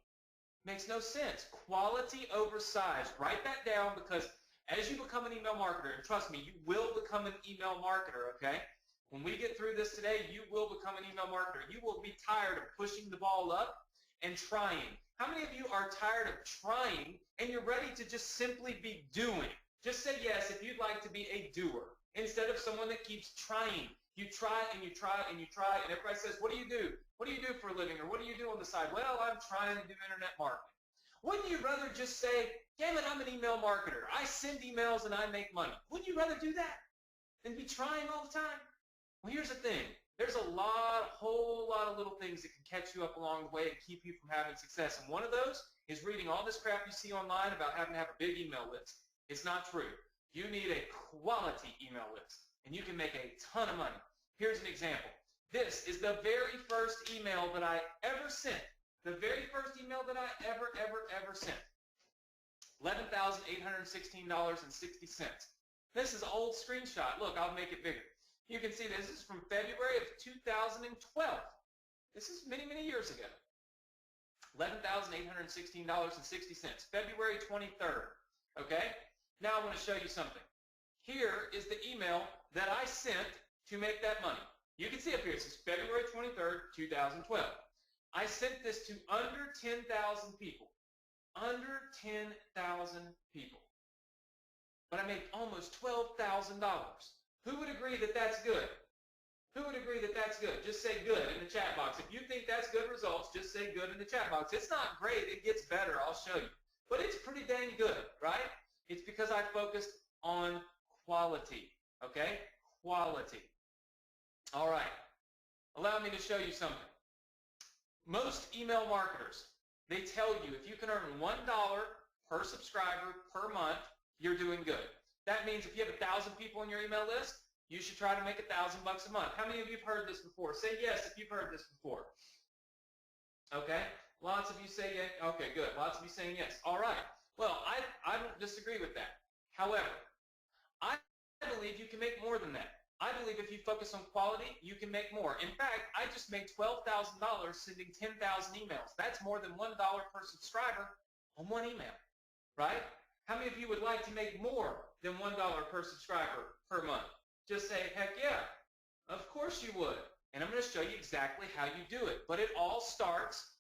Makes no sense. Quality over size. Write that down, because as you become an email marketer, and trust me, you will become an email marketer, okay? When we get through this today, you will become an email marketer. You will be tired of pushing the ball up and trying. How many of you are tired of trying and you're ready to just simply be doing? Just say yes if you'd like to be a doer instead of someone that keeps trying. You try and you try and you try, and everybody says, what do you do? What do you do for a living? Or what do you do on the side? Well, I'm trying to do internet marketing. Wouldn't you rather just say, damn it, I'm an email marketer. I send emails and I make money. Wouldn't you rather do that than be trying all the time? Well, here's the thing. There's a whole lot of little things that can catch you up along the way and keep you from having success. And one of those is reading all this crap you see online about having to have a big email list. It's not true. You need a quality email list, and you can make a ton of money. Here's an example. This is the very first email that I ever sent. The very first email that I ever sent. $11,816.60. This is an old screenshot. Look, I'll make it bigger. You can see this is from February of 2012. This is many, many years ago. $11,816.60. February 23rd. Okay? Now I want to show you something. Here is the email that I sent to make that money. You can see up here, it says February 23rd, 2012. I sent this to under 10,000 people. Under 10,000 people. But I made almost $12,000. Who would agree that that's good? Who would agree that that's good? Just say good in the chat box. If you think that's good results, just say good in the chat box. It's not great. It gets better. I'll show you. But it's pretty dang good, right? It's because I focused on quality, okay? Quality. All right. Allow me to show you something. Most email marketers, they tell you if you can earn $1 per subscriber per month, you're doing good. That means if you have 1,000 people on your email list, you should try to make $1,000 a month. How many of you have heard this before? Say yes if you've heard this before. Okay? Lots of you say yes. Okay, good. Lots of you saying yes. All right. Well, I don't disagree with that. However, I believe you can make more than that. I believe if you focus on quality, you can make more. In fact, I just made $12,000 sending 10,000 emails. That's more than $1 per subscriber on one email, right? How many of you would like to make more than $1 per subscriber per month? Just say, heck yeah, of course you would. And I'm going to show you exactly how you do it. But it all starts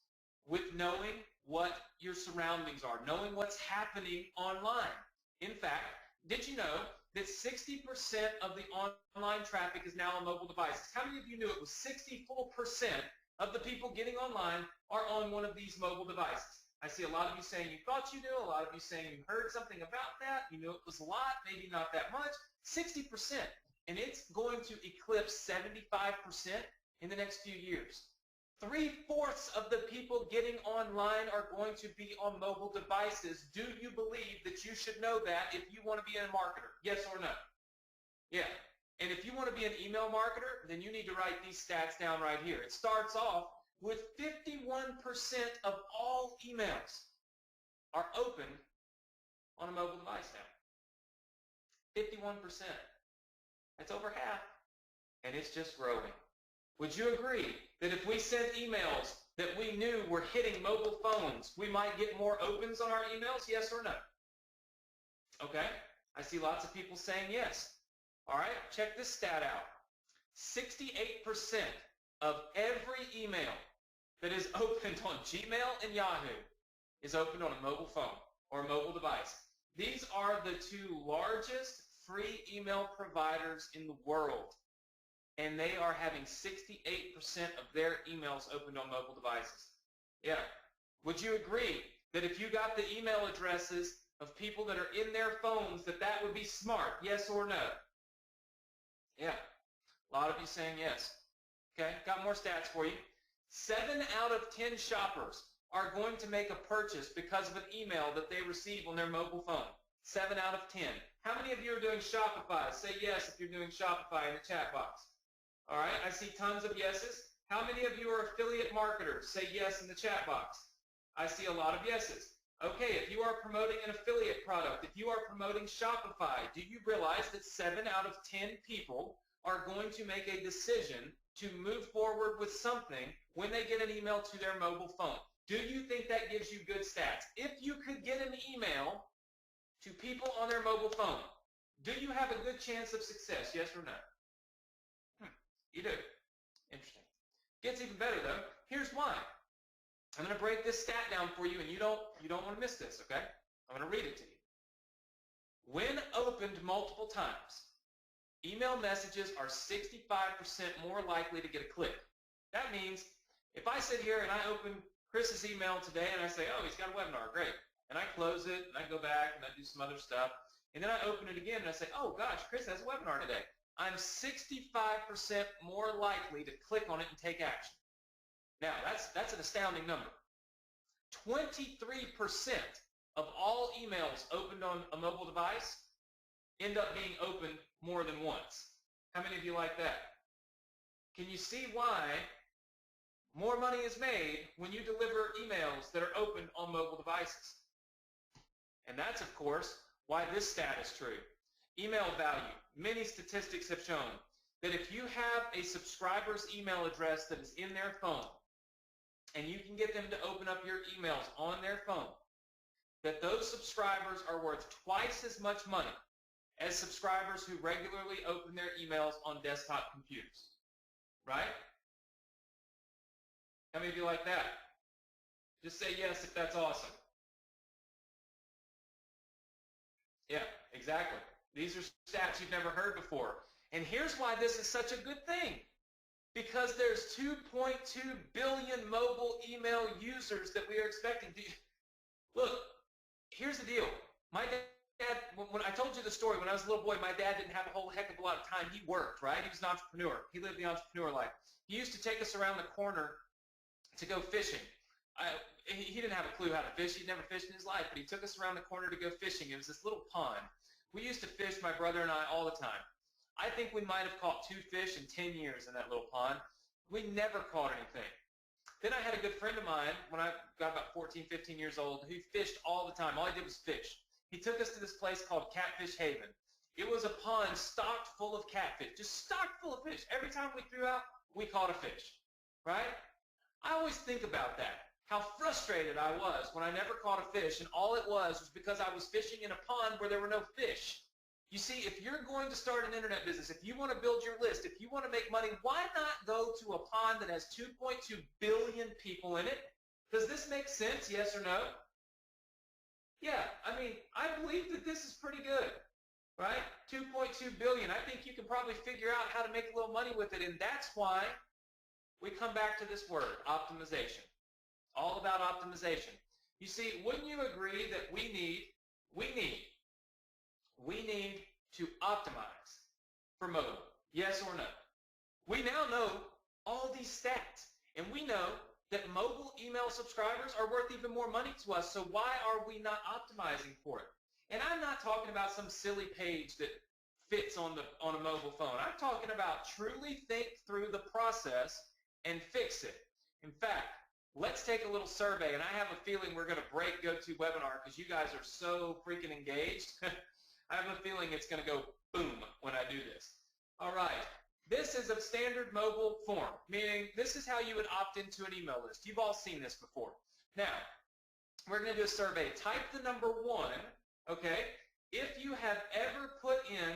with knowing what your surroundings are, knowing what's happening online. In fact, did you know that 60% of the online traffic is now on mobile devices? How many of you knew it was 64% of the people getting online are on one of these mobile devices? I see a lot of you saying you thought you knew, a lot of you saying you heard something about that, you knew it was a lot, maybe not that much. 60%. And it's going to eclipse 75% in the next few years. 3/4 of the people getting online are going to be on mobile devices. Do you believe that you should know that if you want to be a marketer? Yes or no? Yeah. And if you want to be an email marketer, then you need to write these stats down right here. It starts off with 51% of all emails are opened on a mobile device now. 51%. That's over half. And it's just growing. Would you agree that if we sent emails that we knew were hitting mobile phones, we might get more opens on our emails? Yes or no? Okay. I see lots of people saying yes. All right. Check this stat out. 68% of every email that is opened on Gmail and Yahoo is opened on a mobile phone or a mobile device. These are the two largest free email providers in the world, and they are having 68% of their emails opened on mobile devices. Yeah. Would you agree that if you got the email addresses of people that are in their phones, that would be smart? Yes or no? Yeah. A lot of you saying yes. Okay, got more stats for you. 7 out of 10 shoppers are going to make a purchase because of an email that they receive on their mobile phone. 7 out of 10. How many of you are doing Shopify? Say yes if you're doing Shopify in the chat box. All right, I see tons of yeses. How many of you are affiliate marketers? Say yes in the chat box. I see a lot of yeses. Okay, if you are promoting an affiliate product, if you are promoting Shopify, do you realize that 7 out of 10 people are going to make a decision to move forward with something when they get an email to their mobile phone? Do you think that gives you good stats? If you could get an email to people on their mobile phone, do you have a good chance of success, yes or no? You do. Interesting. Gets even better though. Here's why. I'm going to break this stat down for you, and you don't want to miss this, okay? I'm going to read it to you. When opened multiple times, email messages are 65% more likely to get a click. That means if I sit here and I open Chris's email today and I say, oh, he's got a webinar, great. And I close it and I go back and I do some other stuff. And then I open it again and I say, oh gosh, Chris has a webinar today. I'm 65% more likely to click on it and take action. Now, that's an astounding number. 23% of all emails opened on a mobile device end up being opened more than once. How many of you like that? Can you see why more money is made when you deliver emails that are opened on mobile devices? And that's, of course, why this stat is true. Email value. Many statistics have shown that if you have a subscriber's email address that is in their phone, and you can get them to open up your emails on their phone, that those subscribers are worth twice as much money as subscribers who regularly open their emails on desktop computers. Right? How many of you like that? Just say yes if that's awesome. Yeah, exactly. These are stats you've never heard before. And here's why this is such a good thing. Because there's 2.2 billion mobile email users that we are expecting. Look, here's the deal. My dad, when I told you the story, when I was a little boy, my dad didn't have a whole heck of a lot of time. He worked, right? He was an entrepreneur. He lived the entrepreneur life. He used to take us around the corner to go fishing. He didn't have a clue how to fish. He'd never fished in his life, but he took us around the corner to go fishing. It was this little pond. We used to fish, my brother and I, all the time. I think we might have caught 2 fish in 10 years in that little pond. We never caught anything. Then I had a good friend of mine when I got about 14, 15 years old who fished all the time. All he did was fish. He took us to this place called Catfish Haven. It was a pond stocked full of catfish, just stocked full of fish. Every time we threw out, we caught a fish, right? I always think about that, how frustrated I was when I never caught a fish, and all it was because I was fishing in a pond where there were no fish. You see, if you're going to start an internet business, if you want to build your list, if you want to make money, why not go to a pond that has 2.2 billion people in it? Does this make sense, yes or no? Yeah, I mean, I believe that this is pretty good, right? 2.2 billion. I think you can probably figure out how to make a little money with it, and that's why we come back to this word, optimization. All about optimization. You see, wouldn't you agree that we need to optimize for mobile? Yes or no? We now know all these stats, and we know that mobile email subscribers are worth even more money to us, so why are we not optimizing for it? And I'm not talking about some silly page that fits on a mobile phone. I'm talking about truly think through the process and fix it. In fact, let's take a little survey, and I have a feeling we're going to break GoToWebinar because you guys are so freaking engaged. I have a feeling it's going to go boom when I do this. All right. This is a standard mobile form, meaning this is how you would opt into an email list. You've all seen this before. Now, we're going to do a survey. Type the number 1, okay, if you have ever put in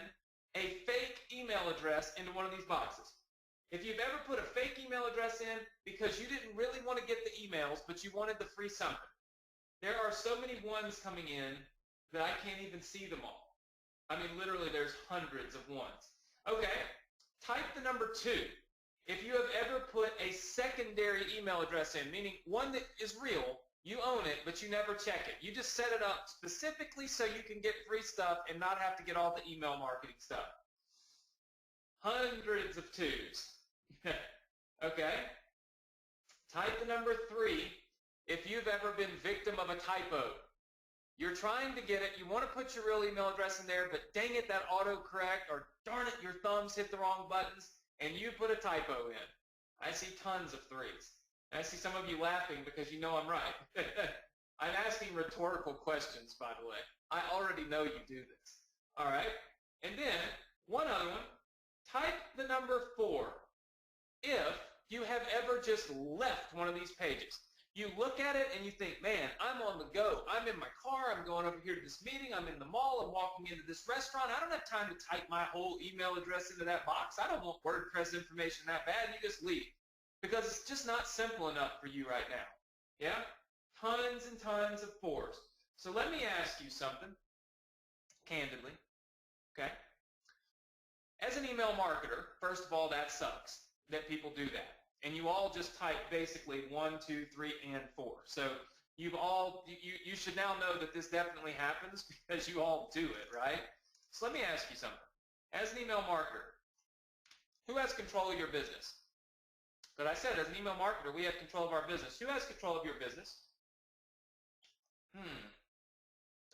a fake email address into one of these boxes. If you've ever put a fake email address in because you didn't really want to get the emails, but you wanted the free something. There are so many ones coming in that I can't even see them all. I mean, literally, there's hundreds of ones. Okay, type the number 2. If you have ever put a secondary email address in, meaning one that is real, you own it, but you never check it. You just set it up specifically so you can get free stuff and not have to get all the email marketing stuff. Hundreds of 2s. Okay? Type the number 3 if you've ever been victim of a typo. You're trying to get it, you want to put your real email address in there, but dang it, that autocorrect, or darn it, your thumbs hit the wrong buttons, and you put a typo in. I see tons of 3s. And I see some of you laughing because you know I'm right. I'm asking rhetorical questions, by the way. I already know you do this. All right? And then, one other one. Type the number 4 if you have ever just left one of these pages. You look at it and you think, man, I'm on the go. I'm in my car. I'm going over here to this meeting. I'm in the mall. I'm walking into this restaurant. I don't have time to type my whole email address into that box. I don't want WordPress information that bad. And you just leave because it's just not simple enough for you right now. Yeah? Tons and tons of 4s. So let me ask you something, candidly, okay? As an email marketer, first of all, that sucks that people do that. And you all just type basically 1, 2, 3, and 4. So you should now know that this definitely happens because you all do it, right? So let me ask you something. As an email marketer, who has control of your business? But I said, as an email marketer, we have control of our business. Who has control of your business?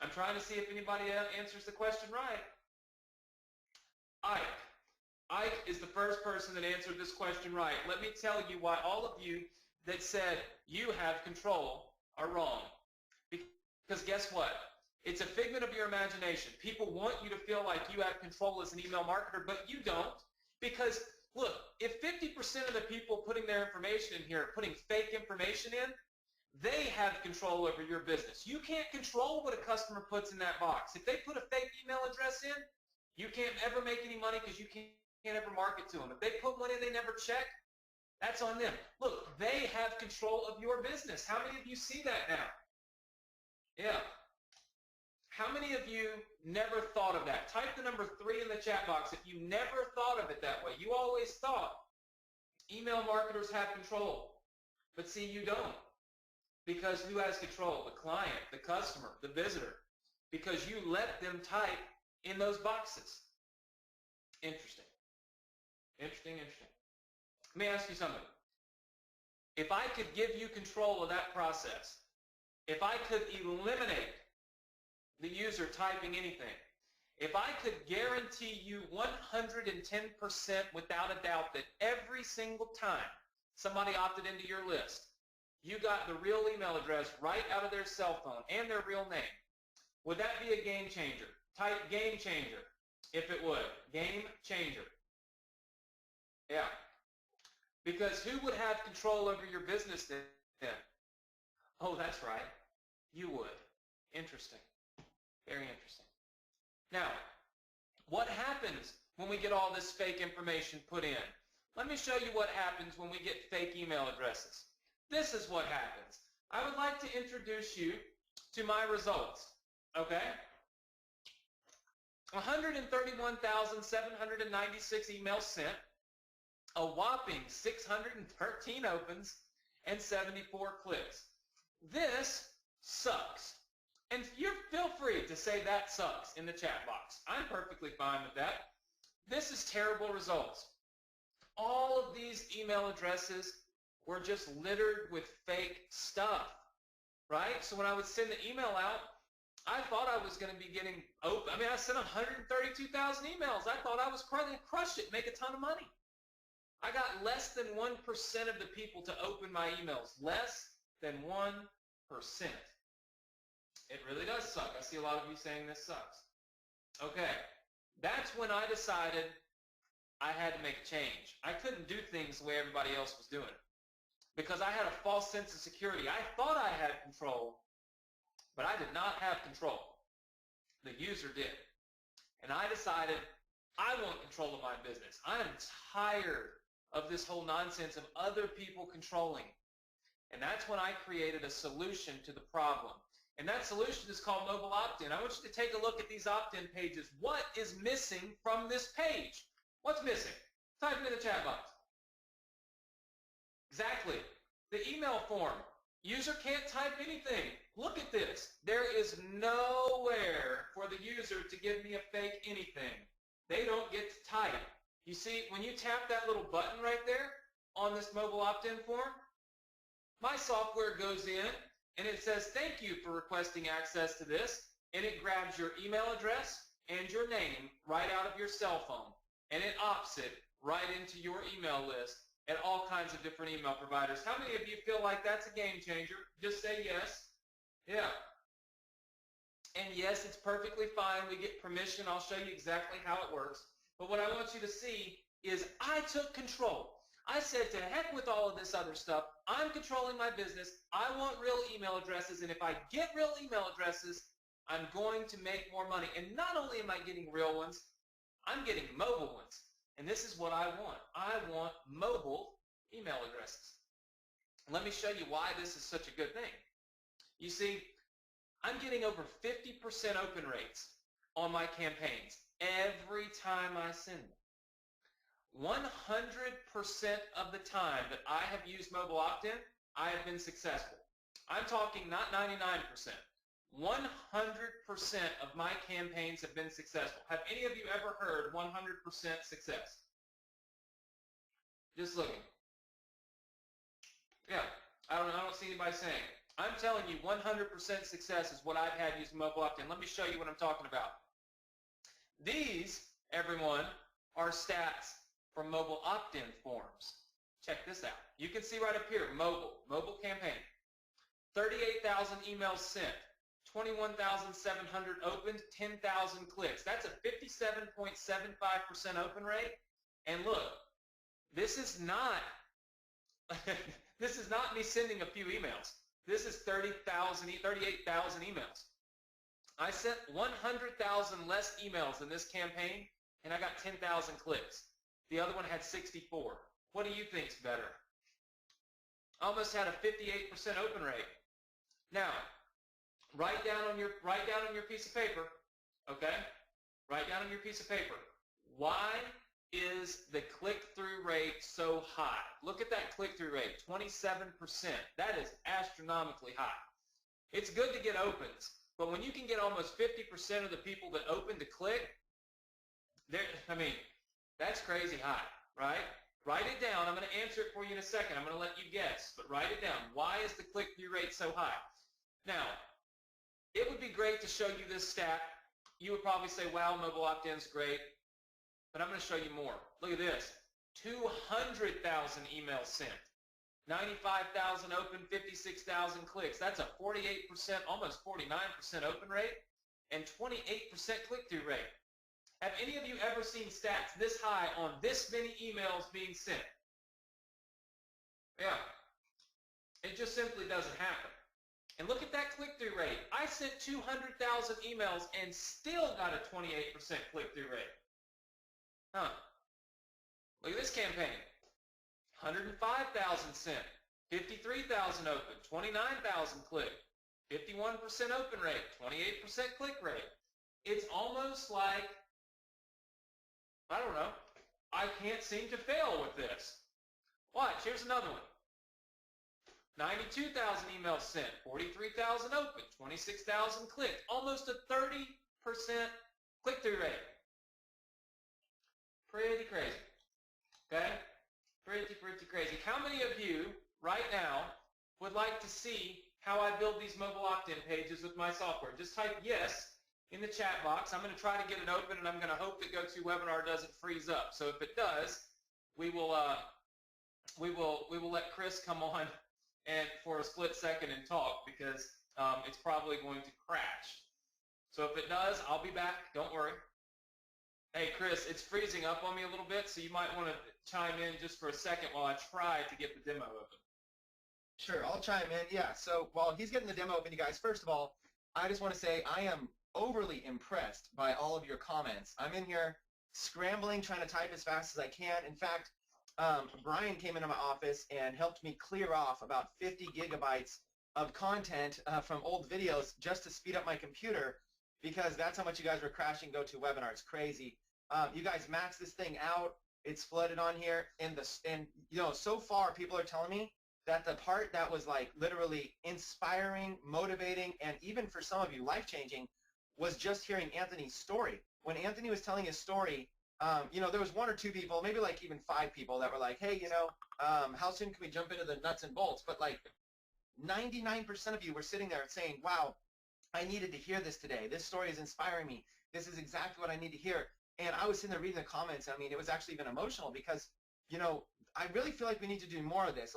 I'm trying to see if anybody answers the question right. Ike. Ike is the first person that answered this question right. Let me tell you why all of you that said you have control are wrong. Because guess what? It's a figment of your imagination. People want you to feel like you have control as an email marketer, but you don't. Because, look, if 50% of the people putting their information in here are putting fake information in, they have control over your business. You can't control what a customer puts in that box. If they put a fake email address in, you can't ever make any money because you can't ever market to them. If they put one in they never check, that's on them. Look, they have control of your business. How many of you see that now? Yeah. How many of you never thought of that? Type the number 3 in the chat box if you never thought of it that way. You always thought email marketers have control. But see, you don't. Because who has control? The client, the customer, the visitor. Because you let them type in those boxes. Interesting. Interesting. Let me ask you something. If I could give you control of that process, if I could eliminate the user typing anything, if I could guarantee you 110% without a doubt that every single time somebody opted into your list, you got the real email address right out of their cell phone and their real name, would that be a game changer? Type game changer if it would. Game changer. Yeah. Because who would have control over your business then? Oh, that's right. You would. Interesting. Very interesting. Now, what happens when we get all this fake information put in? Let me show you what happens when we get fake email addresses. This is what happens. I would like to introduce you to my results. Okay? 131,796 emails sent, a whopping 613 opens, and 74 clicks. This sucks. And you feel free to say that sucks in the chat box. I'm perfectly fine with that. This is terrible results. All of these email addresses were just littered with fake stuff, right? So when I would send the email out, I thought I was going to be getting open. I mean, I sent 132,000 emails. I thought I was probably going to crush it, make a ton of money. I got less than 1% of the people to open my emails. Less than 1%. It really does suck. I see a lot of you saying this sucks. Okay, that's when I decided I had to make a change. I couldn't do things the way everybody else was doing it because I had a false sense of security. I thought I had control, but I did not have control. The user did. And I decided I want control of my business. I am tired of this whole nonsense of other people controlling. And that's when I created a solution to the problem. And that solution is called Mobile Opt-in. I want you to take a look at these opt-in pages. What is missing from this page? What's missing? Type it in the chat box. Exactly. The email form. User can't type anything. Look at this. There is nowhere for the user to give me a fake anything. They don't get to type. You see, when you tap that little button right there on this mobile opt-in form, my software goes in and it says, thank you for requesting access to this, and it grabs your email address and your name right out of your cell phone, and it opts it right into your email list at all kinds of different email providers. How many of you feel like that's a game changer? Just say yes. Yeah. And yes, it's perfectly fine. We get permission. I'll show you exactly how it works. But what I want you to see is I took control. I said, to heck with all of this other stuff. I'm controlling my business. I want real email addresses, and if I get real email addresses, I'm going to make more money. And not only am I getting real ones, I'm getting mobile ones. And this is what I want. I want mobile email addresses. Let me show you why this is such a good thing. You see, I'm getting over 50% open rates on my campaigns every time I send them. 100% of the time that I have used mobile opt-in, I have been successful. I'm talking not 99%. 100% of my campaigns have been successful. Have any of you ever heard 100% success? Just looking. Yeah, I don't see anybody saying it. I'm telling you 100% success is what I've had using mobile opt-in. Let me show you what I'm talking about. These, everyone, are stats from mobile opt-in forms. Check this out. You can see right up here, mobile campaign. 38,000 emails sent, 21,700 opened, 10,000 clicks. That's a 57.75% open rate. And look, this is not this is not me sending a few emails. This is 38,000 emails. I sent 100,000 less emails in this campaign, and I got 10,000 clicks. The other one had 64. What do you think's better? Almost had a 58% open rate. Now, write down on your piece of paper, okay? Write down on your piece of paper. Why is the click-through rate so high? Look at that click-through rate, 27%. That is astronomically high. It's good to get opens, but when you can get almost 50% of the people that open to click, that's crazy high, right? Write it down. I'm going to answer it for you in a second. I'm going to let you guess, but write it down. Why is the click-through rate so high? Now, it would be great to show you this stat. You would probably say, wow, mobile opt-in's great, but I'm going to show you more. Look at this. 200,000 emails sent, 95,000 open, 56,000 clicks. That's a 48%, almost 49% open rate and 28% click-through rate. Have any of you ever seen stats this high on this many emails being sent? Yeah. It just simply doesn't happen. And look at that click-through rate. I sent 200,000 emails and still got a 28% click-through rate. Huh. Look at this campaign. 105,000 sent, 53,000 open, 29,000 click, 51% open rate, 28% click rate. It's almost like, I don't know, I can't seem to fail with this. Watch, here's another one. 92,000 emails sent, 43,000 open, 26,000 clicked, almost a 30% click-through rate. Pretty crazy, okay? Pretty crazy. How many of you right now would like to see how I build these mobile opt-in pages with my software? Just type yes in the chat box. I'm going to try to get it open, and I'm going to hope that GoToWebinar doesn't freeze up. So if it does, we will let Chris come on and for a split second and talk, because it's probably going to crash. So if it does, I'll be back. Don't worry. Hey, Chris, it's freezing up on me a little bit, so you might want to chime in just for a second while I try to get the demo open. Sure, I'll chime in. Yeah, so while he's getting the demo open, you guys, first of all, I just want to say I am overly impressed by all of your comments. I'm in here scrambling, trying to type as fast as I can. In fact, Brian came into my office and helped me clear off about 50 gigabytes of content from old videos just to speed up my computer, because that's how much you guys were crashing GoToWebinar. It's crazy. You guys maxed this thing out. It's flooded on here, and so far people are telling me that the part that was like literally inspiring, motivating, and even for some of you life-changing was just hearing Anthony's story. When Anthony was telling his story, there was 1 or 2 people, maybe like even 5 people that were like, hey, how soon can we jump into the nuts and bolts? But like 99% of you were sitting there saying, wow, I needed to hear this today. This story is inspiring me. This is exactly what I need to hear. And I was sitting there reading the comments. I mean, it was actually even emotional because, I really feel like we need to do more of this.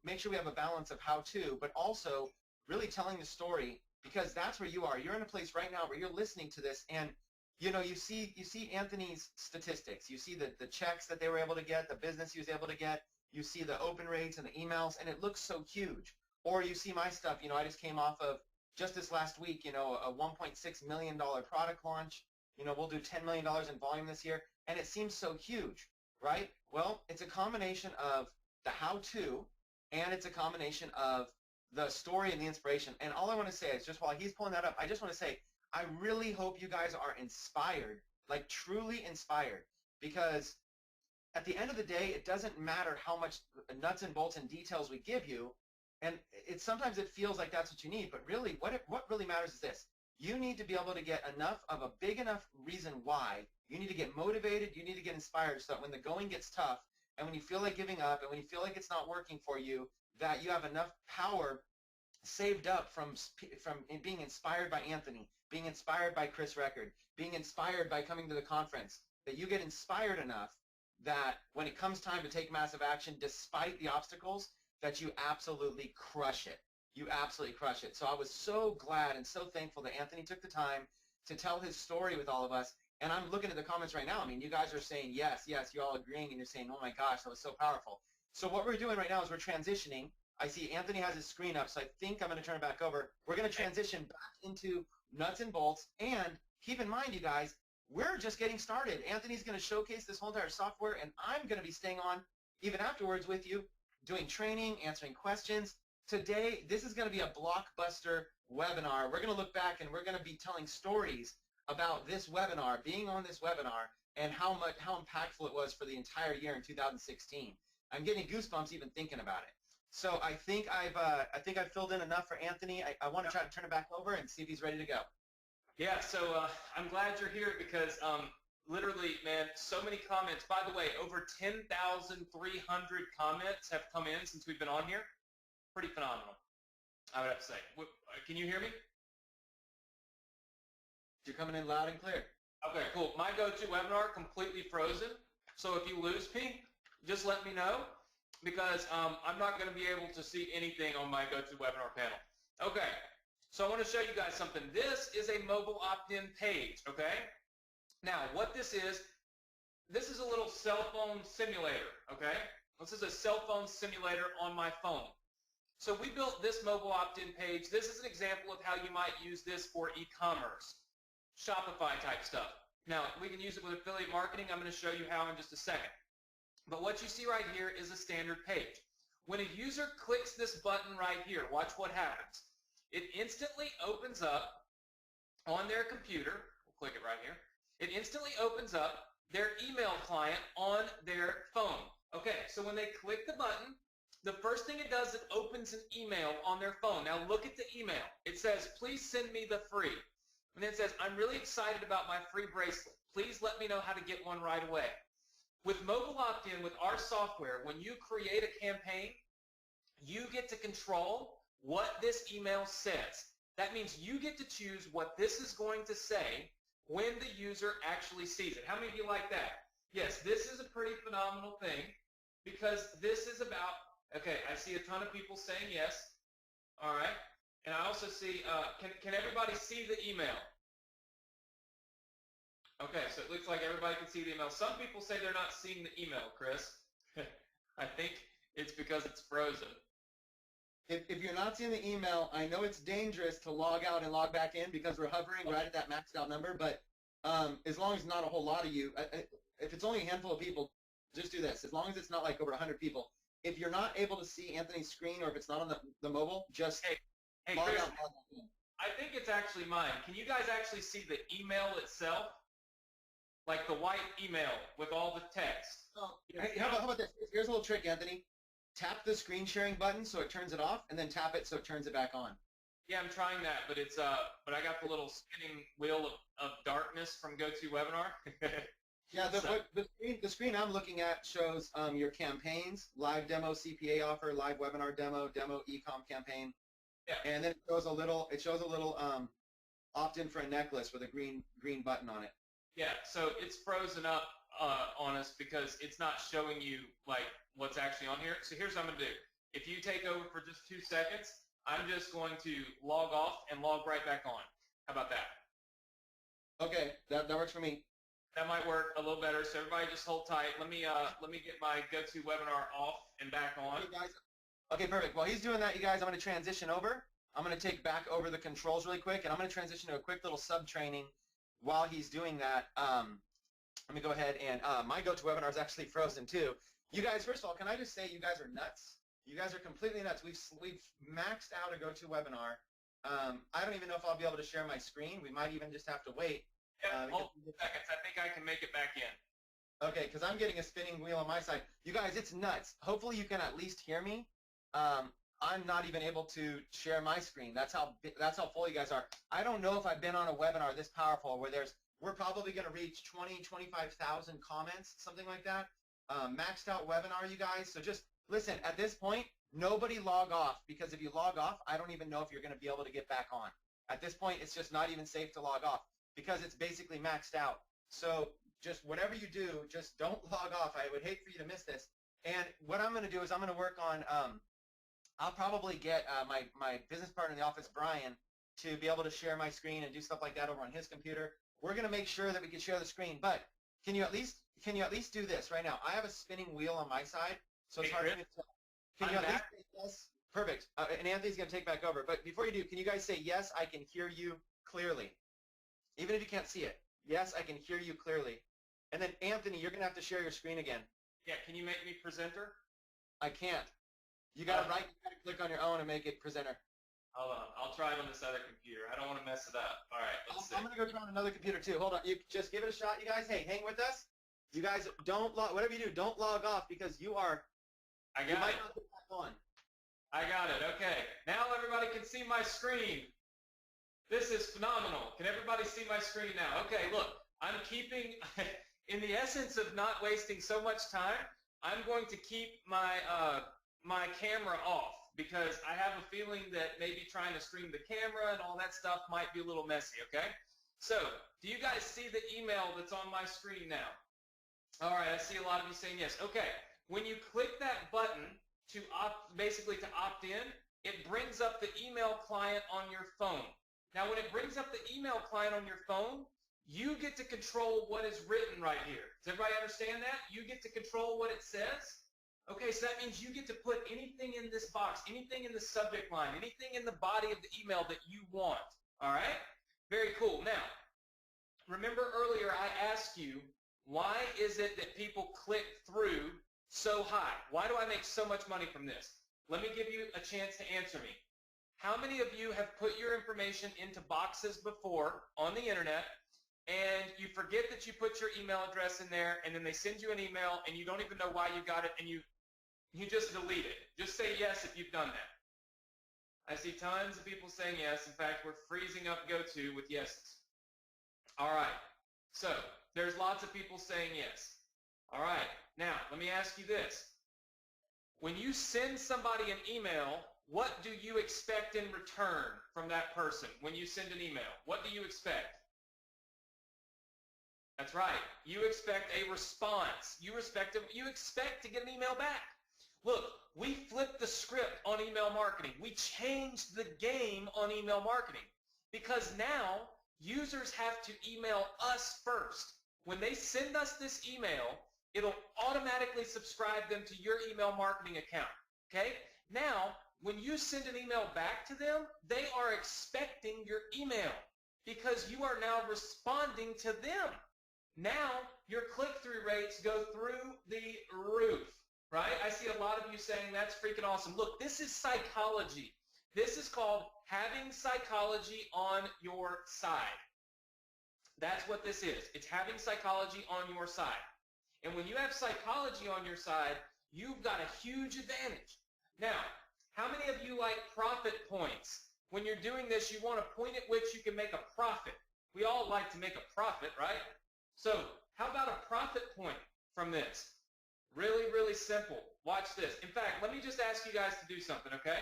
Make sure we have a balance of how to, but also really telling the story, because that's where you are. You're in a place right now where you're listening to this, and you see Anthony's statistics. You see the checks that they were able to get, the business he was able to get. You see the open rates and the emails, and it looks so huge. Or you see my stuff. I just came off of just this last week, a $1.6 million product launch. We'll do $10 million in volume this year, and it seems so huge, right? Well, it's a combination of the how-to, and it's a combination of the story and the inspiration. And all I want to say is, just while he's pulling that up, I just want to say, I really hope you guys are inspired, like truly inspired, because at the end of the day, it doesn't matter how much nuts and bolts and details we give you, and sometimes it feels like that's what you need, but really, what really matters is this. You need to be able to get enough of a big enough reason why. You need to get motivated, you need to get inspired, so that when the going gets tough, and when you feel like giving up, and when you feel like it's not working for you, that you have enough power saved up from being inspired by Anthony, being inspired by Chris Record, being inspired by coming to the conference, that you get inspired enough that when it comes time to take massive action, despite the obstacles, that you absolutely crush it. You absolutely crush it. So I was so glad and so thankful that Anthony took the time to tell his story with all of us. And I'm looking at the comments right now. I mean, you guys are saying yes, yes, you're all agreeing, and you're saying, oh my gosh, that was so powerful. So what we're doing right now is we're transitioning. I see Anthony has his screen up, so I think I'm going to turn it back over. We're going to transition back into nuts and bolts. And keep in mind, you guys, we're just getting started. Anthony's going to showcase this whole entire software, and I'm going to be staying on even afterwards with you, doing training, answering questions. Today, this is going to be a blockbuster webinar. We're going to look back, and we're going to be telling stories about this webinar, being on this webinar, and how impactful it was for the entire year in 2016. I'm getting goosebumps even thinking about it. So I think I've filled in enough for Anthony. I want to try to turn it back over and see if he's ready to go. Yeah, so I'm glad you're here because literally, man, so many comments. By the way, over 10,300 comments have come in since we've been on here. Pretty phenomenal, I would have to say. Can you hear me? You're coming in loud and clear. Okay, cool. My GoToWebinar completely frozen. So if you lose me, just let me know because I'm not going to be able to see anything on my GoToWebinar panel. Okay, so I want to show you guys something. This is a mobile opt-in page, okay? Now, what this is a little cell phone simulator, okay? This is a cell phone simulator on my phone. So we built this mobile opt-in page. This is an example of how you might use this for e-commerce, Shopify type stuff. Now, we can use it with affiliate marketing. I'm going to show you how in just a second. But what you see right here is a standard page. When a user clicks this button right here, watch what happens. It instantly opens up on their computer. We'll click it right here. It instantly opens up their email client on their phone. Okay, so when they click the button, the first thing it does is it opens an email on their phone. Now look at the email. It says, please send me the free. And then it says, I'm really excited about my free bracelet. Please let me know how to get one right away. With mobile opt-in, with our software, when you create a campaign, you get to control what this email says. That means you get to choose what this is going to say when the user actually sees it. How many of you like that? Yes, this is a pretty phenomenal thing because this is about, okay, I see a ton of people saying yes. All right. And I also see, can everybody see the email? Okay, so it looks like everybody can see the email. Some people say they're not seeing the email, Chris. I think it's because it's frozen. If you're not seeing the email, I know it's dangerous to log out and log back in because we're hovering right at that maxed out number, but as long as not a whole lot of you, if it's only a handful of people, just do this. As long as it's not like over 100 people. If you're not able to see Anthony's screen or if it's not on the mobile, just log Chris, out and log back in. I think it's actually mine. Can you guys actually see the email itself? Like the white email with all the text. Oh, hey, how about this? Here's a little trick, Anthony. Tap the screen sharing button so it turns it off, and then tap it so it turns it back on. Yeah, I'm trying that, but it's but I got the little spinning wheel of darkness from GoToWebinar. Yeah, the screen I'm looking at shows your campaigns, live demo CPA offer, live webinar demo e-com campaign. Yeah. And then it shows a little opt-in for a necklace with a green button on it. Yeah, so it's frozen up on us because it's not showing you like what's actually on here. So here's what I'm going to do. If you take over for just 2 seconds, I'm just going to log off and log right back on. How about that? Okay, that works for me. That might work a little better. So everybody just hold tight. Let me get my GoToWebinar off and back on. Okay, guys. Okay, perfect. While he's doing that, you guys, I'm going to transition over. I'm going to take back over the controls really quick, and I'm going to transition to a quick little sub-training while he's doing that. Let me go ahead and my GoToWebinar is actually frozen too. You guys, first of all, can I just say you guys are nuts? You guys are completely nuts. We've maxed out a GoToWebinar. I don't even know if I'll be able to share my screen. We might even just have to wait. Hold seconds. I think I can make it back in. Okay, because I'm getting a spinning wheel on my side. You guys, it's nuts. Hopefully you can at least hear me. I'm not even able to share my screen. That's how full you guys are. I don't know if I've been on a webinar this powerful where we're probably going to reach 20, 25,000 comments, something like that. Maxed out webinar, you guys. So just listen, at this point, nobody log off, because if you log off, I don't even know if you're going to be able to get back on. At this point, it's just not even safe to log off because it's basically maxed out. So just whatever you do, just don't log off. I would hate for you to miss this. And what I'm going to do is I'm going to work on, I'll probably get my business partner in the office, Brian, to be able to share my screen and do stuff like that over on his computer. We're going to make sure that we can share the screen, but can you at least do this right now? I have a spinning wheel on my side, so it's hard for me to tell. Can you at least say yes? Perfect. And Anthony's going to take back over. But before you do, can you guys say, yes, I can hear you clearly? Even if you can't see it. Yes, I can hear you clearly. And then, Anthony, you're going to have to share your screen again. Yeah, can you make me presenter? I can't. You got to click on your own and make it presenter. Hold on. I'll try it on this other computer. I don't want to mess it up. All right, let's see. I'm going to go try on another computer, too. Hold on. You just give it a shot, you guys. Hey, hang with us. You guys, whatever you do, don't log off, because you might not get back on. I got it. Okay. Now everybody can see my screen. This is phenomenal. Can everybody see my screen now? Okay, look. I'm keeping, in the essence of not wasting so much time, I'm going to keep my my camera off, because I have a feeling that maybe trying to stream the camera and all that stuff might be a little messy, okay? So, do you guys see the email that's on my screen now? All right, I see a lot of you saying yes. Okay, when you click that button to basically to opt in, it brings up the email client on your phone. Now, when it brings up the email client on your phone, you get to control what is written right here. Does everybody understand that? You get to control what it says. Okay, so that means you get to put anything in this box, anything in the subject line, anything in the body of the email that you want. All right? Very cool. Now, remember earlier I asked you, why is it that people click through so high? Why do I make so much money from this? Let me give you a chance to answer me. How many of you have put your information into boxes before on the internet, and you forget that you put your email address in there, and then they send you an email, and you don't even know why you got it, and you just delete it? Just say yes if you've done that. I see tons of people saying yes. In fact, we're freezing up GoTo with yeses. All right. So there's lots of people saying yes. All right. Now, let me ask you this. When you send somebody an email, what do you expect in return from that person when you send an email? What do you expect? That's right. You expect a response. You expect to get an email back. Look, we flipped the script on email marketing. We changed the game on email marketing, because now users have to email us first. When they send us this email, it'll automatically subscribe them to your email marketing account. Okay? Now, when you send an email back to them, they are expecting your email, because you are now responding to them. Now, your click-through rates go through the roof, right? I see a lot of you saying that's freaking awesome. Look, this is psychology. This is called having psychology on your side. That's what this is. It's having psychology on your side. And when you have psychology on your side, you've got a huge advantage. Now, how many of you like profit points? When you're doing this, you want a point at which you can make a profit. We all like to make a profit, right? So how about a profit point from this? Really, really simple. Watch this. In fact, let me just ask you guys to do something, okay?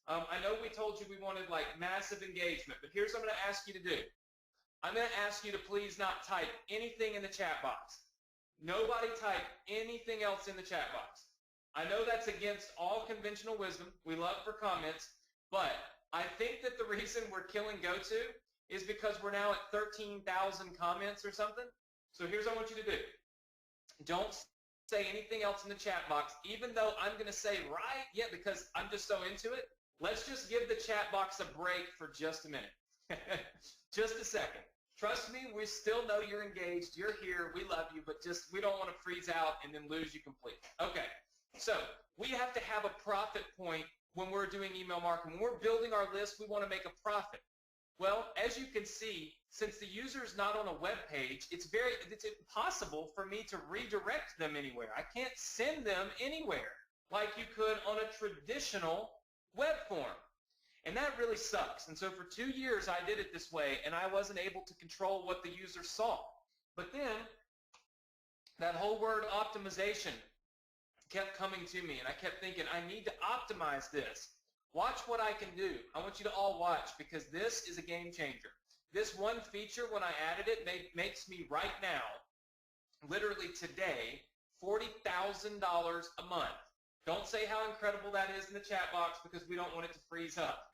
I know we told you we wanted like massive engagement, but here's what I'm going to ask you to do. I'm going to ask you to please not type anything in the chat box. Nobody type anything else in the chat box. I know that's against all conventional wisdom. We love for comments, but I think that the reason we're killing GoTo is because we're now at 13,000 comments or something. So here's what I want you to do. Don't say anything else in the chat box, even though I'm going to say right, yeah, because I'm just so into it. Let's just give the chat box a break for just a minute. Just a second. Trust me, we still know you're engaged. You're here. We love you, but we don't want to freeze out and then lose you completely. Okay. So we have to have a profit point when we're doing email marketing. When we're building our list, we want to make a profit. Well, as you can see, since the user is not on a web page, it's impossible for me to redirect them anywhere. I can't send them anywhere like you could on a traditional web form. And that really sucks. And so for 2 years, I did it this way, and I wasn't able to control what the user saw. But then that whole word optimization kept coming to me, and I kept thinking, I need to optimize this. Watch what I can do. I want you to all watch, because this is a game changer. This one feature, when I added it, makes me right now, literally today, $40,000 a month. Don't say how incredible that is in the chat box because we don't want it to freeze up.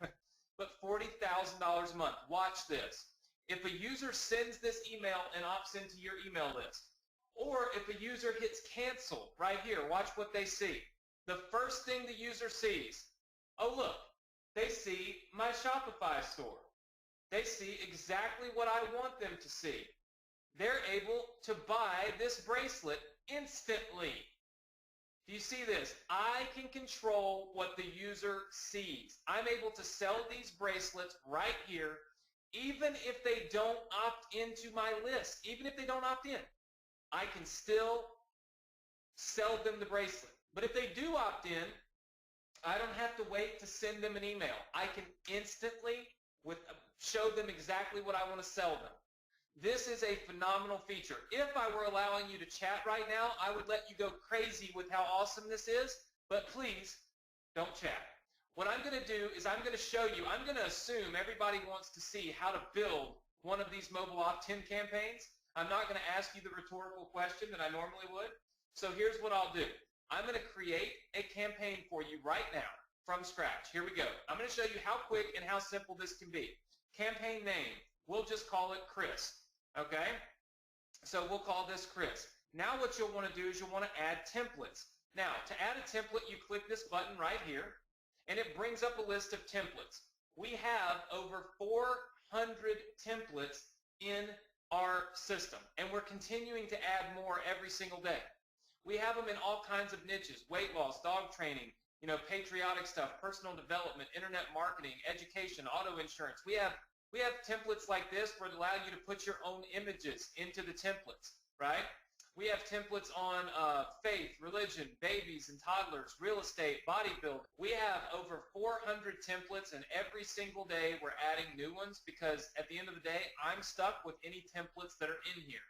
But $40,000 a month. Watch this. If a user sends this email and opts into your email list, or if a user hits cancel right here, watch what they see. The first thing the user sees, oh look, they see my Shopify store. They see exactly what I want them to see. They're able to buy this bracelet instantly. Do you see this? I can control what the user sees. I'm able to sell these bracelets right here, even if they don't opt into my list. Even if they don't opt in, I can still sell them the bracelet. But if they do opt in, I don't have to wait to send them an email. I can instantly show them exactly what I want to sell them. This is a phenomenal feature. If I were allowing you to chat right now, I would let you go crazy with how awesome this is, but please don't chat. What I'm going to do is I'm going to show you, I'm going to assume everybody wants to see how to build one of these mobile opt-in campaigns. I'm not going to ask you the rhetorical question that I normally would. So here's what I'll do. I'm going to create a campaign for you right now from scratch. Here we go. I'm going to show you how quick and how simple this can be. Campaign name, we'll just call it Chris. Okay, so we'll call this Chris. Now what you'll want to do is you'll want to add templates. Now, to add a template, you click this button right here, and it brings up a list of templates. We have over 400 templates in our system, and we're continuing to add more every single day. We have them in all kinds of niches: weight loss, dog training, patriotic stuff, personal development, internet marketing, education, auto insurance. We have templates like this where it allows you to put your own images into the templates, right? We have templates on faith, religion, babies and toddlers, real estate, bodybuilding. We have over 400 templates, and every single day we're adding new ones because at the end of the day, I'm stuck with any templates that are in here.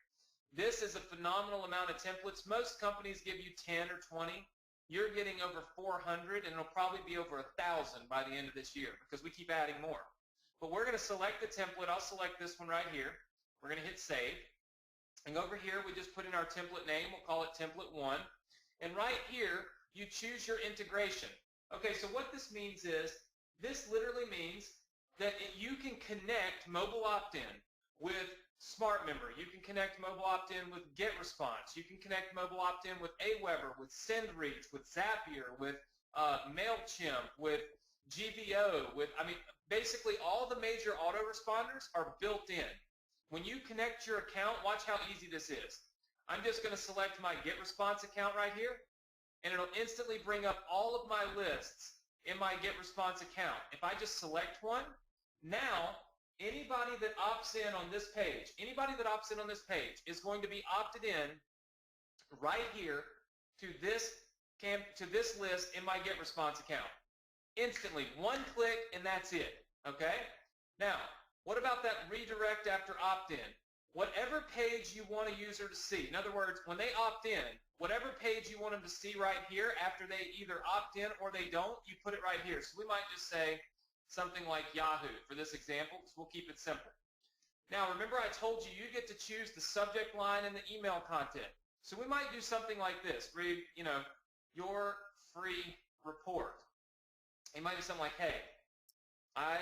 This is a phenomenal amount of templates. Most companies give you 10 or 20. You're getting over 400, and it'll probably be over 1,000 by the end of this year because we keep adding more. But we're going to select the template. I'll select this one right here. We're going to hit save. And over here, we just put in our template name. We'll call it template 1. And right here, you choose your integration. Okay, so what this means is, this literally means that you can connect mobile opt-in with SmartMember. You can connect mobile opt-in with GetResponse. You can connect mobile opt-in with Aweber, with SendReach, with Zapier, with MailChimp, with GVO, basically all the major autoresponders are built in. When you connect your account, watch how easy this is. I'm just going to select my GetResponse account right here, and it'll instantly bring up all of my lists in my GetResponse account. If I just select one, now anybody that opts in on this page, is going to be opted in right here to this list in my GetResponse account. Instantly, one click, and that's it, okay? Now, what about that redirect after opt-in? Whatever page you want a user to see, in other words, when they opt in, whatever page you want them to see right here after they either opt in or they don't, you put it right here. So we might just say something like Yahoo for this example, because we'll keep it simple. Now, remember I told you get to choose the subject line and the email content. So we might do something like this, read, your free report. It might be something like, hey, I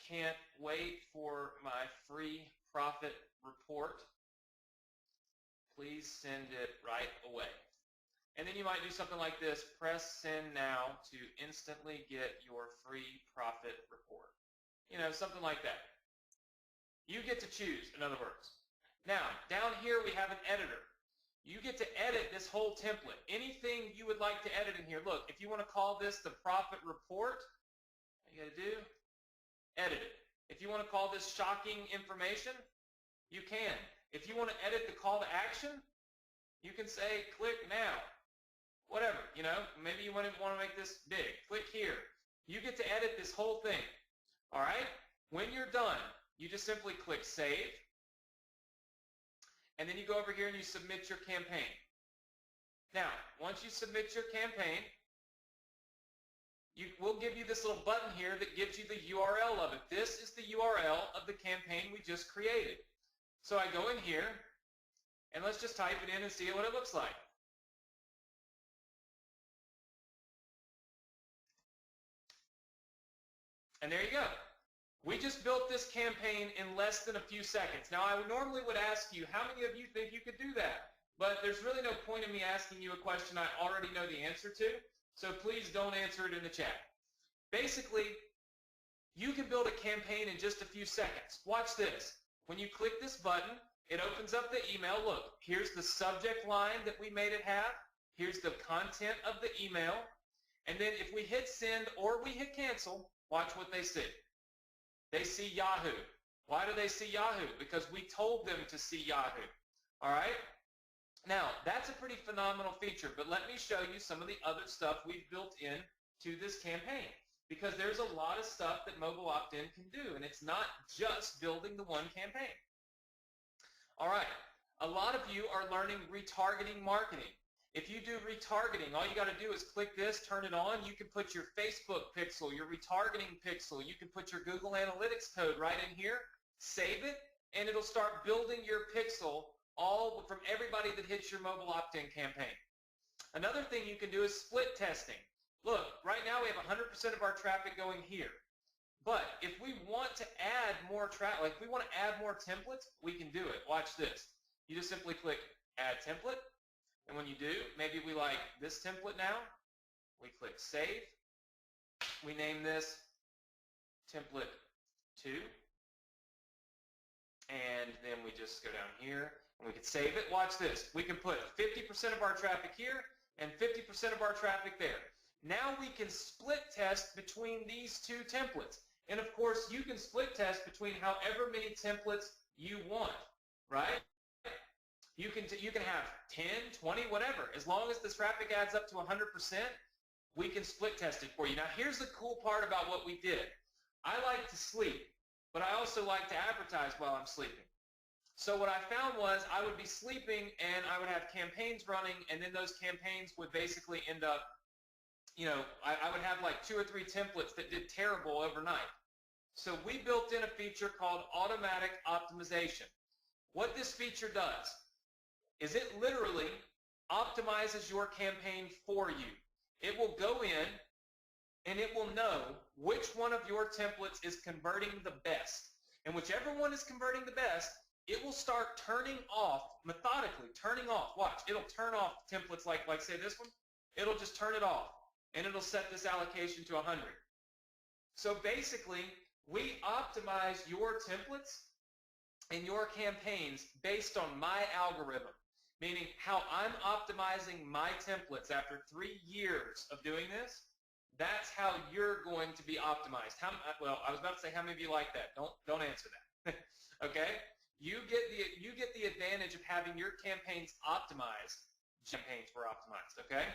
can't wait for my free profit report. Please send it right away. And then you might do something like this. Press send now to instantly get your free profit report. You know, something like that. You get to choose, in other words. Now, down here we have an editor. You get to edit this whole template. Anything you would like to edit in here. Look, if you want to call this the profit report, what you got to do? Edit it. If you want to call this shocking information, you can. If you want to edit the call to action, you can say click now. Whatever, you know, maybe you want to make this big. Click here. You get to edit this whole thing. All right? When you're done, you just simply click save. And then you go over here and you submit your campaign. Now, once you submit your campaign, we'll give you this little button here that gives you the URL of it. This is the URL of the campaign we just created. So I go in here, and let's just type it in and see what it looks like. And there you go. We just built this campaign in less than a few seconds. Now, I normally would ask you, how many of you think you could do that? But there's really no point in me asking you a question I already know the answer to, so please don't answer it in the chat. Basically, you can build a campaign in just a few seconds. Watch this. When you click this button, it opens up the email. Look, here's the subject line that we made it have. Here's the content of the email. And then if we hit send or we hit cancel, watch what they see. They see Yahoo. Why do they see Yahoo? Because we told them to see Yahoo. All right? Now, that's a pretty phenomenal feature, but let me show you some of the other stuff we've built in to this campaign, because there's a lot of stuff that mobile opt-in can do, and it's not just building the one campaign. All right. A lot of you are learning retargeting marketing. If you do retargeting, all you got to do is click this, turn it on. You can put your Facebook pixel, your retargeting pixel. You can put your Google Analytics code right in here, save it, and it'll start building your pixel all from everybody that hits your mobile opt-in campaign. Another thing you can do is split testing. Look, right now we have 100% of our traffic going here. But if we want to add more traffic, like if we want to add more templates, we can do it. Watch this. You just simply click Add Template. And when you do, maybe we like this template now. We click Save. We name this Template 2. And then we just go down here and we can save it. Watch this. We can put 50% of our traffic here and 50% of our traffic there. Now we can split test between these two templates. And of course, you can split test between however many templates you want, right? You can have 10, 20, whatever. As long as the traffic adds up to 100%, we can split test it for you. Now, here's the cool part about what we did. I like to sleep, but I also like to advertise while I'm sleeping. So what I found was I would be sleeping and I would have campaigns running, and then those campaigns would basically end up, you know, I would have like 2 or 3 templates that did terrible overnight. So we built in a feature called automatic optimization. What this feature does is it literally optimizes your campaign for you. It will go in and it will know which one of your templates is converting the best. And whichever one is converting the best, it will start turning off, methodically turning off. Watch, it'll turn off templates like say this one. It'll just turn it off and it'll set this allocation to 100. So basically, we optimize your templates and your campaigns based on my algorithm. Meaning how I'm optimizing my templates after 3 years of doing this, that's how you're going to be optimized. Well, I was about to say how many of you like that. Don't answer that. Okay? You get the advantage of having your campaigns optimized. Campaigns were optimized, okay?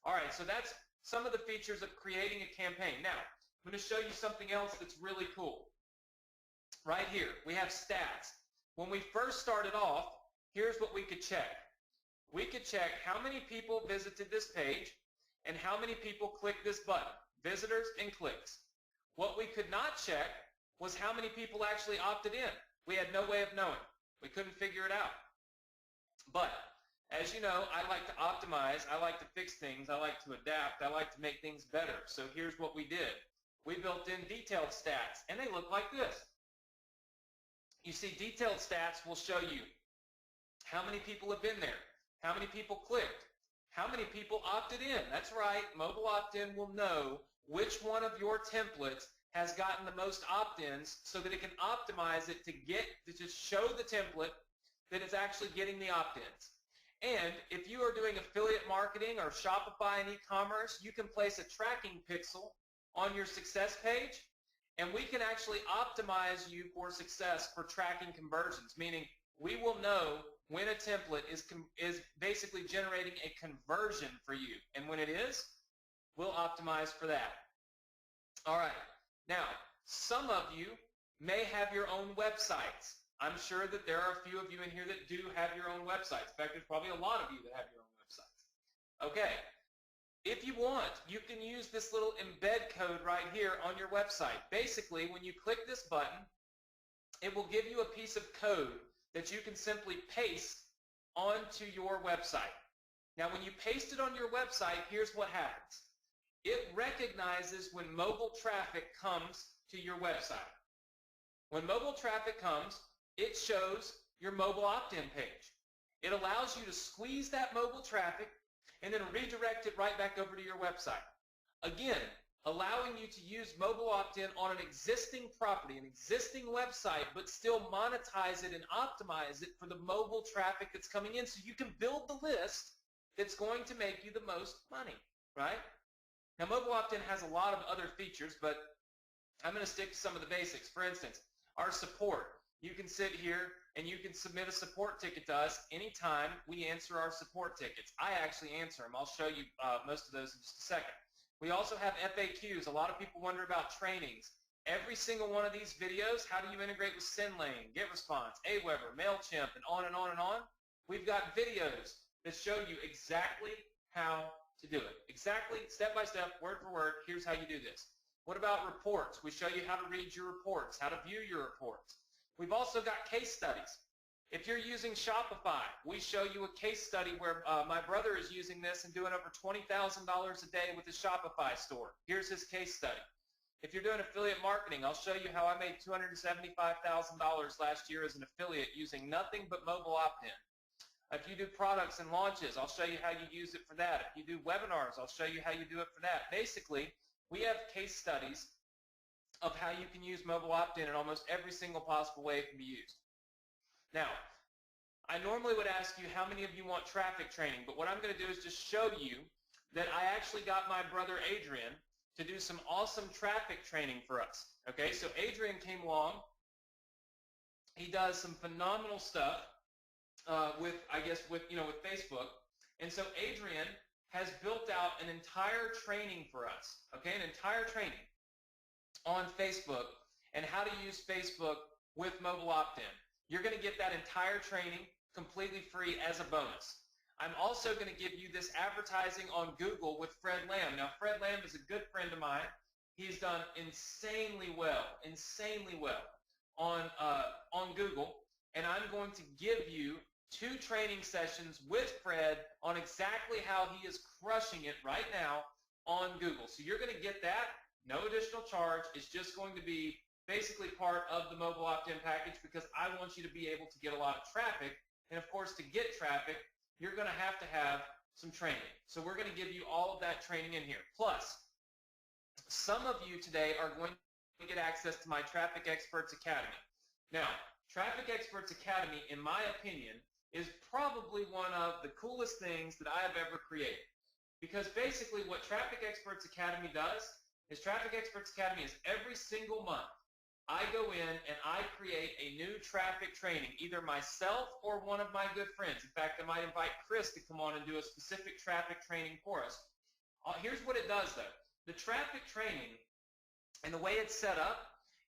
All right, so that's some of the features of creating a campaign. Now, I'm going to show you something else that's really cool. Right here, we have stats. When we first started off, here's what we could check. We could check how many people visited this page and how many people clicked this button, visitors and clicks. What we could not check was how many people actually opted in. We had no way of knowing. We couldn't figure it out. But as you know, I like to optimize, I like to fix things, I like to adapt, I like to make things better. So here's what we did. we built in detailed stats, and they look like this. You see, detailed stats will show you how many people have been there, how many people clicked, how many people opted in. That's right, mobile opt-in will know which one of your templates has gotten the most opt-ins so that it can optimize it to just show the template that it's actually getting the opt-ins. And if you are doing affiliate marketing or Shopify and e-commerce, you can place a tracking pixel on your success page, and we can actually optimize you for success for tracking conversions, meaning we will know when a template is basically generating a conversion for you. And when it is, we'll optimize for that. All right. Now, some of you may have your own websites. I'm sure that there are a few of you in here that do have your own websites. In fact, there's probably a lot of you that have your own websites. Okay. If you want, you can use this little embed code right here on your website. Basically, when you click this button, it will give you a piece of code that you can simply paste onto your website. Now, when you paste it on your website, here's what happens. It recognizes when mobile traffic comes to your website. When mobile traffic comes, it shows your mobile opt-in page. It allows you to squeeze that mobile traffic and then redirect it right back over to your website. Again, allowing you to use mobile opt-in on an existing property, an existing website, but still monetize it and optimize it for the mobile traffic that's coming in so you can build the list that's going to make you the most money, right? Now, mobile opt-in has a lot of other features, but I'm going to stick to some of the basics. For instance, our support. You can sit here and you can submit a support ticket to us anytime we answer our support tickets. I actually answer them. I'll show you most of those in just a second. We also have FAQs. A lot of people wonder about trainings. Every single one of these videos, how do you integrate with SendLane, GetResponse, Aweber, MailChimp, and on and on and on. We've got videos that show you exactly how to do it. Exactly, step by step, word for word, here's how you do this. What about reports? We show you how to read your reports, how to view your reports. We've also got case studies. If you're using Shopify, we show you a case study where my brother is using this and doing over $20,000 a day with his Shopify store. Here's his case study. If you're doing affiliate marketing, I'll show you how I made $275,000 last year as an affiliate using nothing but mobile opt-in. If you do products and launches, I'll show you how you use it for that. If you do webinars, I'll show you how you do it for that. Basically, we have case studies of how you can use mobile opt-in in almost every single possible way it can be used. Now, I normally would ask you how many of you want traffic training, but what I'm going to do is just show you that I actually got my brother Adrian to do some awesome traffic training for us. Okay, so Adrian came along. He does some phenomenal stuff with Facebook. And so Adrian has built out an entire training for us, okay, an entire training on Facebook and how to use Facebook with mobile opt-in. You're going to get that entire training completely free as a bonus. I'm also going to give you this advertising on Google with Fred Lamb. Now, Fred Lamb is a good friend of mine. He's done insanely well on Google, and I'm going to give you 2 training sessions with Fred on exactly how he is crushing it right now on Google. So you're going to get that, no additional charge. It's just going to be basically part of the mobile opt-in package because I want you to be able to get a lot of traffic. And of course, to get traffic, you're going to have some training. So we're going to give you all of that training in here. Plus, some of you today are going to get access to my Traffic Experts Academy. Now, Traffic Experts Academy, in my opinion, is probably one of the coolest things that I have ever created. Because basically what Traffic Experts Academy does is Traffic Experts Academy is every single month I go in and I create a new traffic training, either myself or one of my good friends. In fact, I might invite Chris to come on and do a specific traffic training for us. Here's what it does though. The traffic training and the way it's set up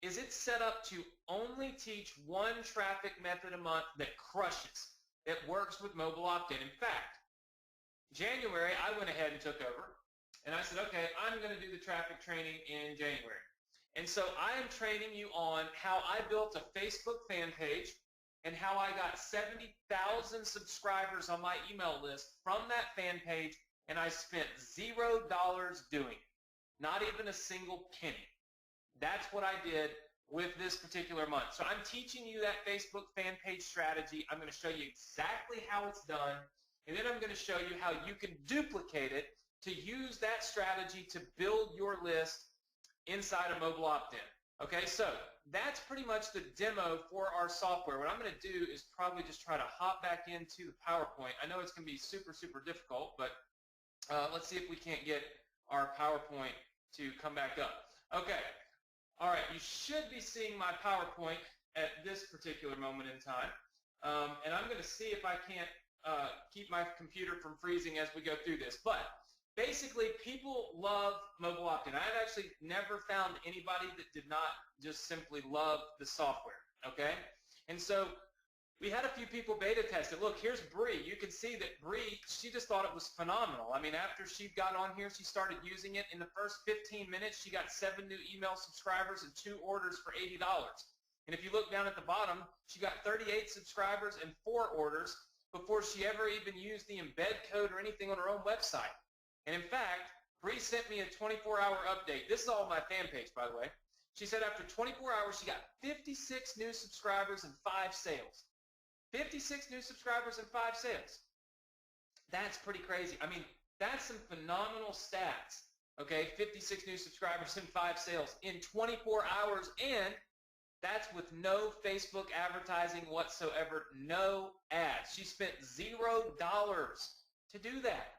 is it's set up to only teach one traffic method a month that crushes. It works with mobile opt-in. In fact, January, I went ahead and took over, and I said, okay, I'm going to do the traffic training in January. And so I am training you on how I built a Facebook fan page and how I got 70,000 subscribers on my email list from that fan page, and I spent $0 doing it, not even a single penny. That's what I did with this particular month. So I'm teaching you that Facebook fan page strategy. I'm going to show you exactly how it's done, and then I'm going to show you how you can duplicate it to use that strategy to build your list inside of Mobile Opt-in. Okay, so that's pretty much the demo for our software. What I'm going to do is probably just try to hop back into the PowerPoint. I know it's going to be super, super difficult, but let's see if we can't get our PowerPoint to come back up. Okay. All right, you should be seeing my PowerPoint at this particular moment in time, and I'm going to see if I can't keep my computer from freezing as we go through this. But basically, people love Mobile Opt-in. I've actually never found anybody that did not just simply love the software, okay? And so we had a few people beta test it. Look, here's Bree. You can see that Bree, she just thought it was phenomenal. I mean, after she got on here, she started using it. In the first 15 minutes, she got 7 new email subscribers and 2 orders for $80. And if you look down at the bottom, she got 38 subscribers and 4 orders before she ever even used the embed code or anything on her own website. And in fact, Bree sent me a 24-hour update. This is all my fan page, by the way. She said after 24 hours, she got 56 new subscribers and 5 sales. 56 new subscribers and 5 sales. That's pretty crazy. I mean, that's some phenomenal stats, okay? 56 new subscribers and 5 sales in 24 hours, and that's with no Facebook advertising whatsoever, no ads. She spent $0 to do that.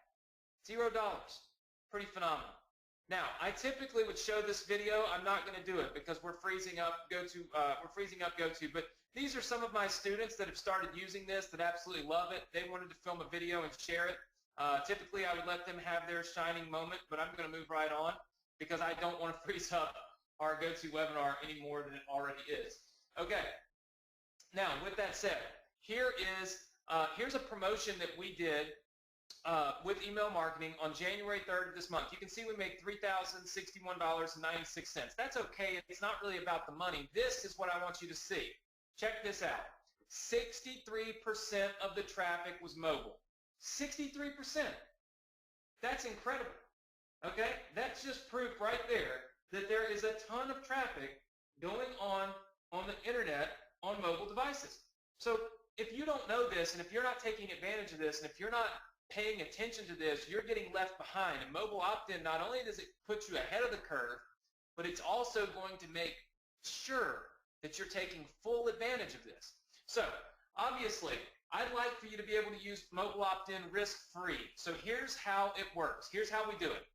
$0. Pretty phenomenal. Now, I typically would show this video. I'm not going to do it because we're freezing up GoTo, but these are some of my students that have started using this that absolutely love it. They wanted to film a video and share it. Typically, I would let them have their shining moment, but I'm going to move right on because I don't want to freeze up our GoToWebinar any more than it already is. Okay. Now, with that said, here's a promotion that we did with email marketing on January 3rd of this month. You can see we made $3,061.96. That's okay. It's not really about the money. This is what I want you to see. Check this out. 63% of the traffic was mobile. 63%. That's incredible. Okay? That's just proof right there that there is a ton of traffic going on the internet on mobile devices. So if you don't know this, and if you're not taking advantage of this, and if you're not paying attention to this, you're getting left behind. And Mobile Opt-in, not only does it put you ahead of the curve, but it's also going to make sure that you're taking full advantage of this. So obviously, I'd like for you to be able to use Mobile Opt-in risk-free. So here's how it works. Here's how we do it.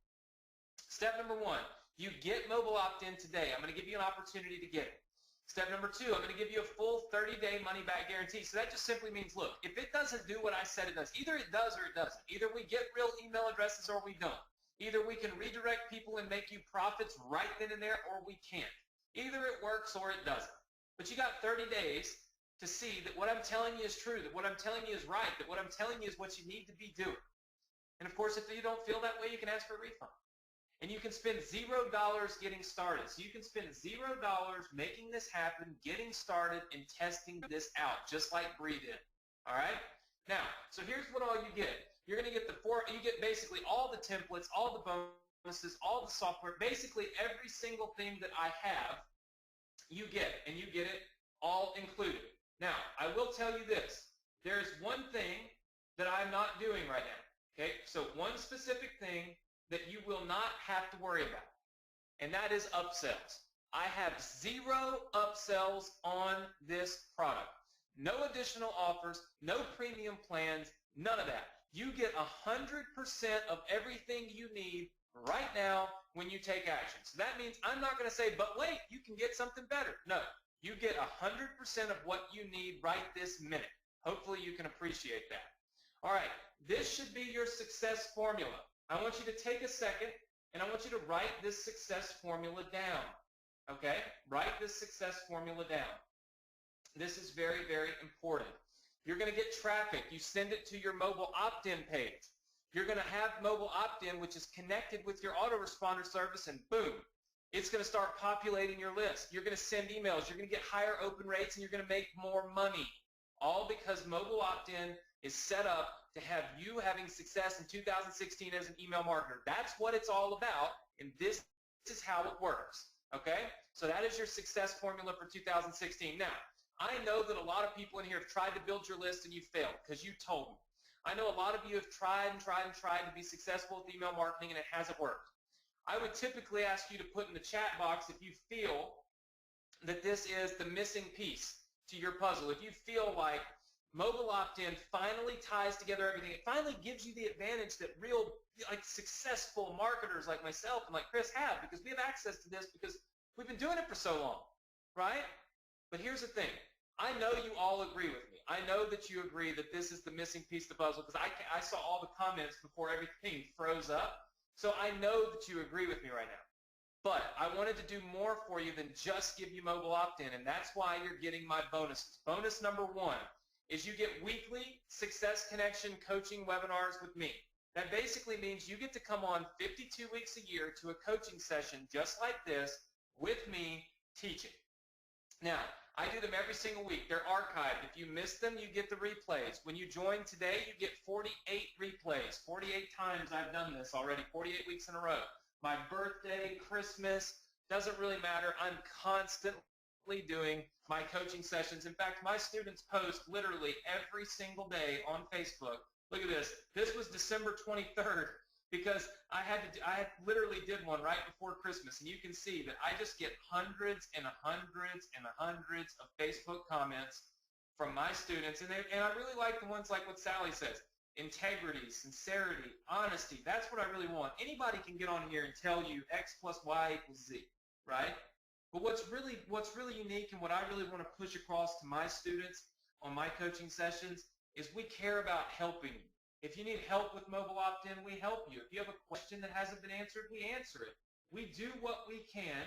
Step number 1, you get Mobile Opt-in today. I'm going to give you an opportunity to get it. Step number 2, I'm going to give you a full 30-day money-back guarantee. So that just simply means, look, if it doesn't do what I said it does, either it does or it doesn't. Either we get real email addresses or we don't. Either we can redirect people and make you profits right then and there, or we can't. Either it works or it doesn't. But you got 30 days to see that what I'm telling you is true, that what I'm telling you is right, that what I'm telling you is what you need to be doing. And of course, if you don't feel that way, you can ask for a refund. And you can spend $0 getting started. So you can spend $0 making this happen, getting started, and testing this out, just like Bree did. All right? Now, so here's what all you get. You're going to get you get basically all the templates, all the bonuses, all the software, basically every single thing that I have, you get, and you get it all included. Now, I will tell you this. There's one thing that I'm not doing right now. Okay? So one specific thing that you will not have to worry about, and that is upsells. I have 0 upsells on this product. No additional offers, no premium plans, none of that. You get 100% of everything you need right now when you take action. So that means I'm not going to say, but wait, you can get something better. No, you get 100% of what you need right this minute. Hopefully you can appreciate that. All right, this should be your success formula. I want you to take a second, and I want you to write this success formula down, okay? Write this success formula down. This is very, very important. You're going to get traffic. You send it to your mobile opt-in page. You're going to have mobile opt-in, which is connected with your autoresponder service, and boom, it's going to start populating your list. You're going to send emails. You're going to get higher open rates, and you're going to make more money, all because mobile opt-in is set up to have you having success in 2016 as an email marketer. That's what it's all about, and this is how it works, okay? So that is your success formula for 2016. Now, I know that a lot of people in here have tried to build your list and you failed because you told me. I know a lot of you have tried to be successful with email marketing and it hasn't worked. I would typically ask you to put in the chat box if you feel that this is the missing piece to your puzzle. If you feel like mobile opt-in finally ties together everything, it finally gives you the advantage that real successful marketers like myself and like Chris have, because we have access to this because we've been doing it for so long, right? But here's the thing. I know you all agree with me. I know that you agree that this is the missing piece of the puzzle because I saw all the comments before everything froze up. So I know that you agree with me right now. But I wanted to do more for you than just give you mobile opt-in, and that's why you're getting my bonuses. Bonus number 1 is you get weekly Success Connection coaching webinars with me. That basically means you get to come on 52 weeks a year to a coaching session just like this with me teaching. Now, I do them every single week. They're archived. If you miss them, you get the replays. When you join today, you get 48 replays. 48 times I've done this already, 48 weeks in a row. My birthday, Christmas, doesn't really matter. I'm constantly doing my coaching sessions. In fact, my students post literally every single day on Facebook. Look at this. This was December 23rd because I literally did one right before Christmas, and you can see that I just get hundreds and hundreds and hundreds of Facebook comments from my students, and I really like the ones like what Sally says. Integrity, sincerity, honesty. That's what I really want. Anybody can get on here and tell you X plus Y equals Z, right? But what's really unique and what I really want to push across to my students on my coaching sessions is we care about helping you. If you need help with mobile opt-in, we help you. If you have a question that hasn't been answered, we answer it. We do what we can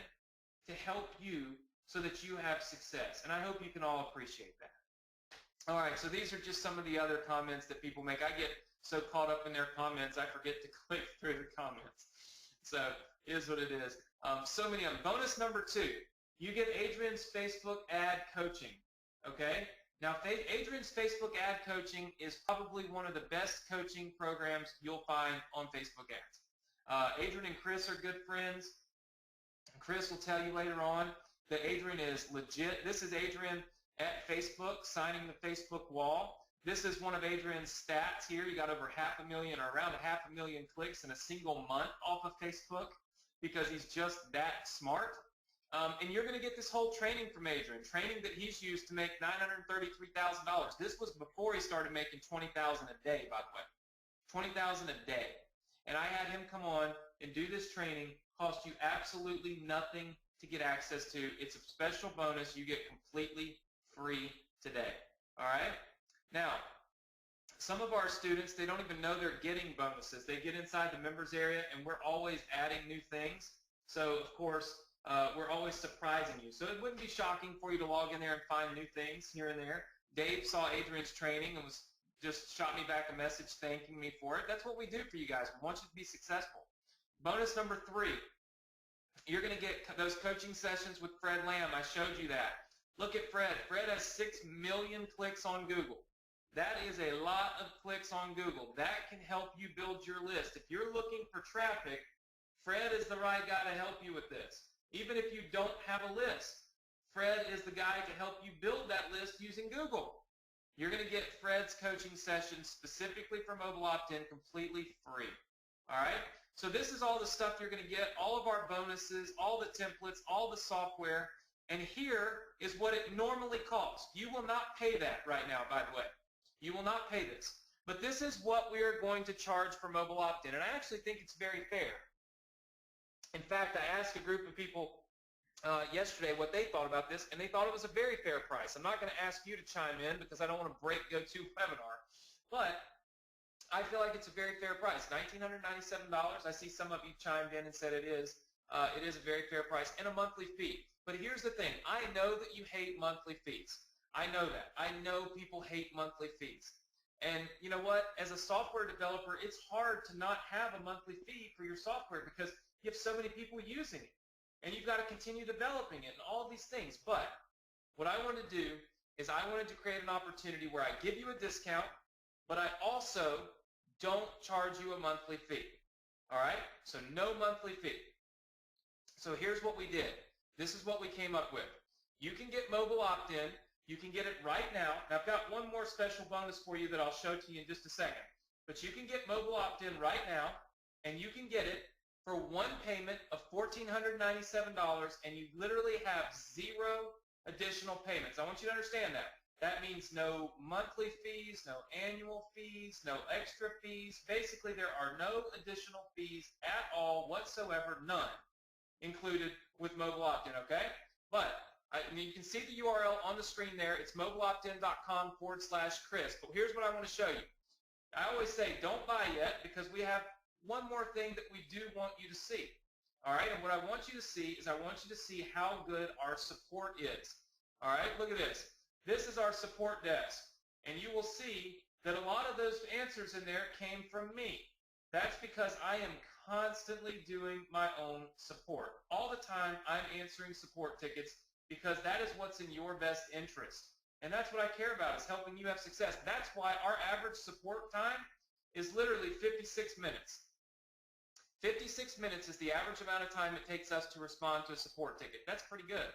to help you so that you have success. And I hope you can all appreciate that. All right, so these are just some of the other comments that people make. I get so caught up in their comments, I forget to click through the comments. So it is what it is. So many of them. Bonus number 2, you get Adrian's Facebook ad coaching, okay? Now, Adrian's Facebook ad coaching is probably one of the best coaching programs you'll find on Facebook ads. Adrian and Chris are good friends. Chris will tell you later on that Adrian is legit. This is Adrian at Facebook, signing the Facebook wall. This is one of Adrian's stats here. He got over 500,000 or around 500,000 clicks in a single month off of Facebook because he's just that smart. And you're going to get this whole training from Adrian, training that he's used to make $933,000. This was before he started making $20,000 a day, by the way. $20,000 a day. And I had him come on and do this training, cost you absolutely nothing to get access to. It's a special bonus you get completely free today. All right? Now, some of our students, they don't even know they're getting bonuses. They get inside the members area, and we're always adding new things. So, of course, we're always surprising you. So it wouldn't be shocking for you to log in there and find new things here and there. Dave saw Adrian's training and just shot me back a message thanking me for it. That's what we do for you guys. We want you to be successful. Bonus number 3, you're going to get those coaching sessions with Fred Lamb. I showed you that. Look at Fred. Fred has 6 million clicks on Google. That is a lot of clicks on Google. That can help you build your list. If you're looking for traffic, Fred is the right guy to help you with this. Even if you don't have a list, Fred is the guy to help you build that list using Google. You're going to get Fred's coaching session specifically for mobile opt-in completely free. All right? So this is all the stuff you're going to get, all of our bonuses, all the templates, all the software. And here is what it normally costs. You will not pay that right now, by the way. You will not pay this. But this is what we are going to charge for mobile opt-in. And I actually think it's very fair. In fact, I asked a group of people yesterday what they thought about this, and they thought it was a very fair price. I'm not going to ask you to chime in because I don't want to break GoToWebinar, but I feel like it's a very fair price. $1,997. I see some of you chimed in and said it is. It is a very fair price and a monthly fee. But here's the thing. I know that you hate monthly fees. I know that. I know people hate monthly fees. And you know what? As a software developer, it's hard to not have a monthly fee for your software because you have so many people using it. And you've got to continue developing it and all these things. But what I want to do is I wanted to create an opportunity where I give you a discount, but I also don't charge you a monthly fee. All right? So no monthly fee. So here's what we did. this is what we came up with. You can get mobile opt-in. You can get it right now. And I've got one more special bonus for you that I'll show to you in just a second. But you can get mobile opt-in right now, and you can get it for one payment of $1,497, and you literally have 0 additional payments. I want you to understand that. That means no monthly fees, no annual fees, no extra fees. Basically, there are no additional fees at all whatsoever, none, included with mobile opt-in, okay? But you can see the URL on the screen there. It's mobileoptin.com/Chris. But here's what I want to show you. I always say don't buy yet because we have one more thing that we do want you to see. All right, and what I want you to see is I want you to see how good our support is. All right, look at this. This is our support desk, and you will see that a lot of those answers in there came from me. That's because I am constantly doing my own support. All the time I'm answering support tickets because that is what's in your best interest. And that's what I care about, is helping you have success. That's why our average support time is literally 56 minutes. 56 minutes is the average amount of time it takes us to respond to a support ticket. That's pretty good,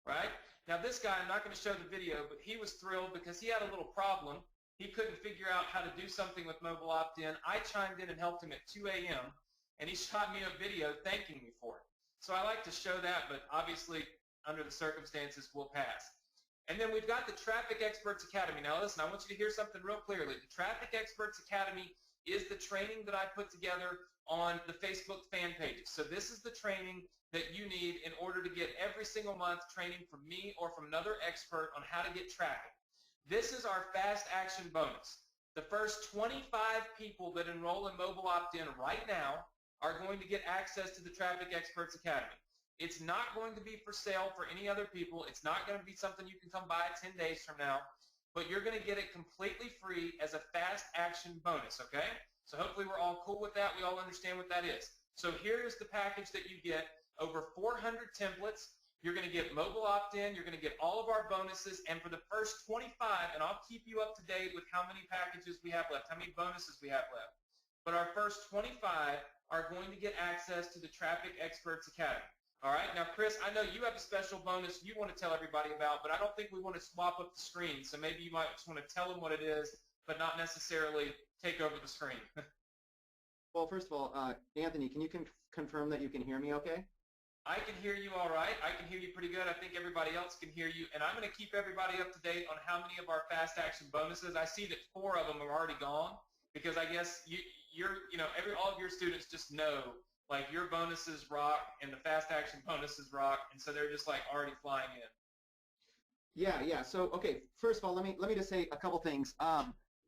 right? Now this guy, I'm not going to show the video, but he was thrilled because he had a little problem. He couldn't figure out how to do something with mobile opt-in. I chimed in and helped him at 2 a.m., and he shot me a video thanking me for it. So I like to show that, but obviously under the circumstances, we'll pass. And then we've got the Traffic Experts Academy. Now listen, I want you to hear something real clearly. The Traffic Experts Academy is the training that I put together on the Facebook fan pages. So this is the training that you need in order to get every single month training from me or from another expert on how to get traffic. This is our fast action bonus. The first 25 people that enroll in mobile opt-in right now are going to get access to the Traffic Experts Academy. It's not going to be for sale for any other people. It's not going to be something you can come buy 10 days from now, but you're going to get it completely free as a fast action bonus, okay? So hopefully we're all cool with that. We all understand what that is. So here's the package that you get. Over 400 templates. You're going to get mobile opt-in. You're going to get all of our bonuses. And for the first 25, and I'll keep you up to date with how many packages we have left, how many bonuses we have left. But our first 25 are going to get access to the Traffic Experts Academy. All right? Now, Chris, I know you have a special bonus you want to tell everybody about, but I don't think we want to swap up the screen. So maybe you might just want to tell them what it is, but not necessarily take over the screen. Well, first of all, Anthony, can you confirm that you can hear me okay? I can hear you all right. I can hear you pretty good. I think everybody else can hear you. And I'm going to keep everybody up to date on how many of our fast action bonuses. I see that 4 of them are already gone because I guess all of your students just know, like, your bonuses rock and the fast action bonuses rock, and so they're just like already flying in. Yeah. So, okay, first of all, let me just say a couple things.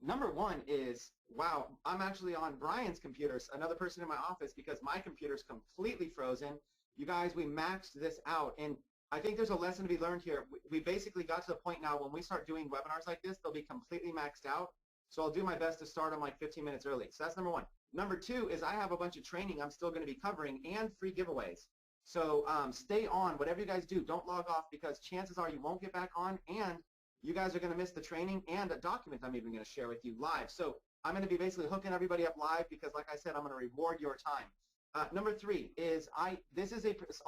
Number one is, wow, I'm actually on Brian's computer, another person in my office, because my computer's completely frozen. You guys, we maxed this out, and I think there's a lesson to be learned here. We basically got to the point now when we start doing webinars like this, they'll be completely maxed out. So I'll do my best to start them like 15 minutes early. So that's number one. Number two is I have a bunch of training I'm still going to be covering and free giveaways. So stay on. Whatever you guys do, don't log off, because chances are you won't get back on, and you guys are going to miss the training and a document I'm even going to share with you live. So I'm going to be basically hooking everybody up live because, like I said, I'm going to reward your time. Number three is a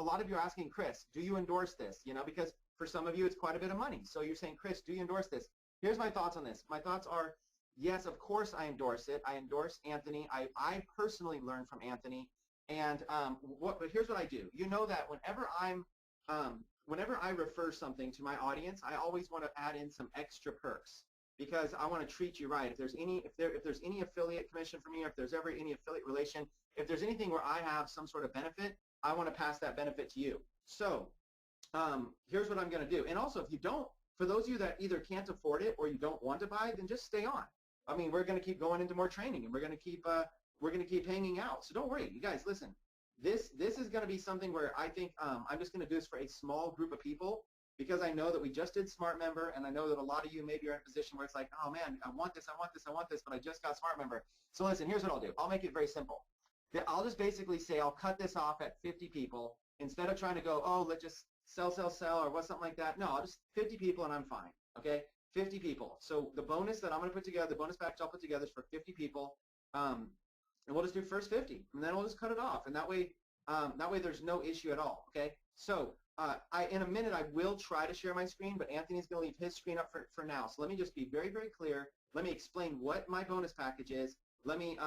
lot of you are asking, Chris, do you endorse this? Because for some of you it's quite a bit of money. So you're saying, Chris, do you endorse this? Here's my thoughts on this. My thoughts are, yes, of course I endorse it. I endorse Anthony. I personally learned from Anthony. And but here's what I do. You know that whenever I refer something to my audience, I always want to add in some extra perks, because I want to treat you right. If there's any affiliate commission for me, or if there's ever any affiliate relation, if there's anything where I have some sort of benefit, I want to pass that benefit to you. So here's what I'm going to do. And also, if you don't, for those of you that either can't afford it or you don't want to buy, then just stay on. I mean, we're going to keep going into more training, and we're going to keep hanging out. So don't worry, you guys. Listen, this is going to be something where I think I'm just going to do this for a small group of people, because I know that we just did Smart Member, and I know that a lot of you maybe are in a position where it's like, oh man, I want this, but I just got Smart Member. So listen, here's what I'll do. I'll make it very simple. I'll just basically say I'll cut this off at 50 people instead of trying to go, oh, let's just sell, or what, something like that. No, I'll just 50 people and I'm fine, okay? 50 people. So the bonus that I'm going to put together, the bonus package I'll put together is for 50 people, and we'll just do first 50, and then we'll just cut it off, and that way there's no issue at all, okay? So in a minute, I will try to share my screen, but Anthony's going to leave his screen up for now. So let me just be very, very clear. Let me explain what my bonus package is. Let me,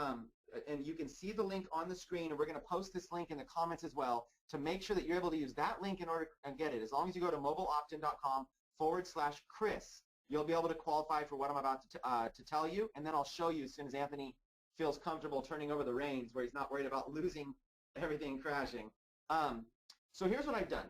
and you can see the link on the screen, and we're going to post this link in the comments as well to make sure that you're able to use that link in order and get it. As long as you go to mobileoptin.com/Chris, you'll be able to qualify for what I'm about to tell you, and then I'll show you as soon as Anthony feels comfortable turning over the reins where he's not worried about losing everything crashing. So here's what I've done.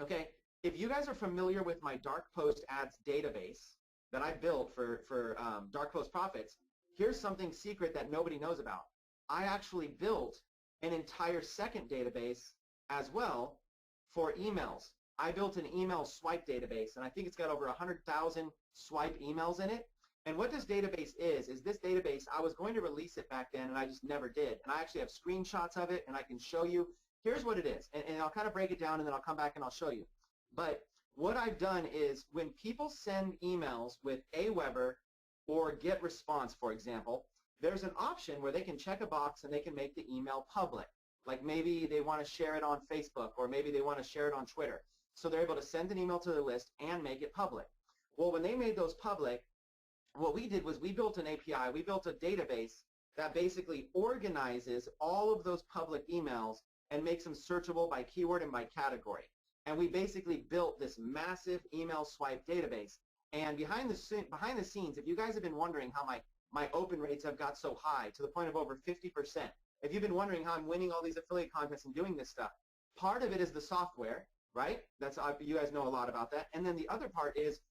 Okay, if you guys are familiar with my Dark Post Ads database that I built for Dark Post Profits, here's something secret that nobody knows about. I actually built an entire second database as well for emails. I built an email swipe database, and I think it's got over 100,000 swipe emails in it. And what this database is this database, I was going to release it back then, and I just never did. And I actually have screenshots of it, and I can show you. Here's what it is, and I'll kind of break it down, and then I'll come back and I'll show you. But what I've done is when people send emails with Aweber or GetResponse, for example, there's an option where they can check a box and they can make the email public. Like maybe they want to share it on Facebook, or maybe they want to share it on Twitter. So they're able to send an email to their list and make it public. Well, when they made those public, what we did was we built an API, we built a database that basically organizes all of those public emails and makes them searchable by keyword and by category. And we basically built this massive email swipe database. And behind the scenes, if you guys have been wondering how my open rates have got so high to the point of over 50%, if you've been wondering how I'm winning all these affiliate contests and doing this stuff, part of it is the software, right? You guys know a lot about that. And then the other part is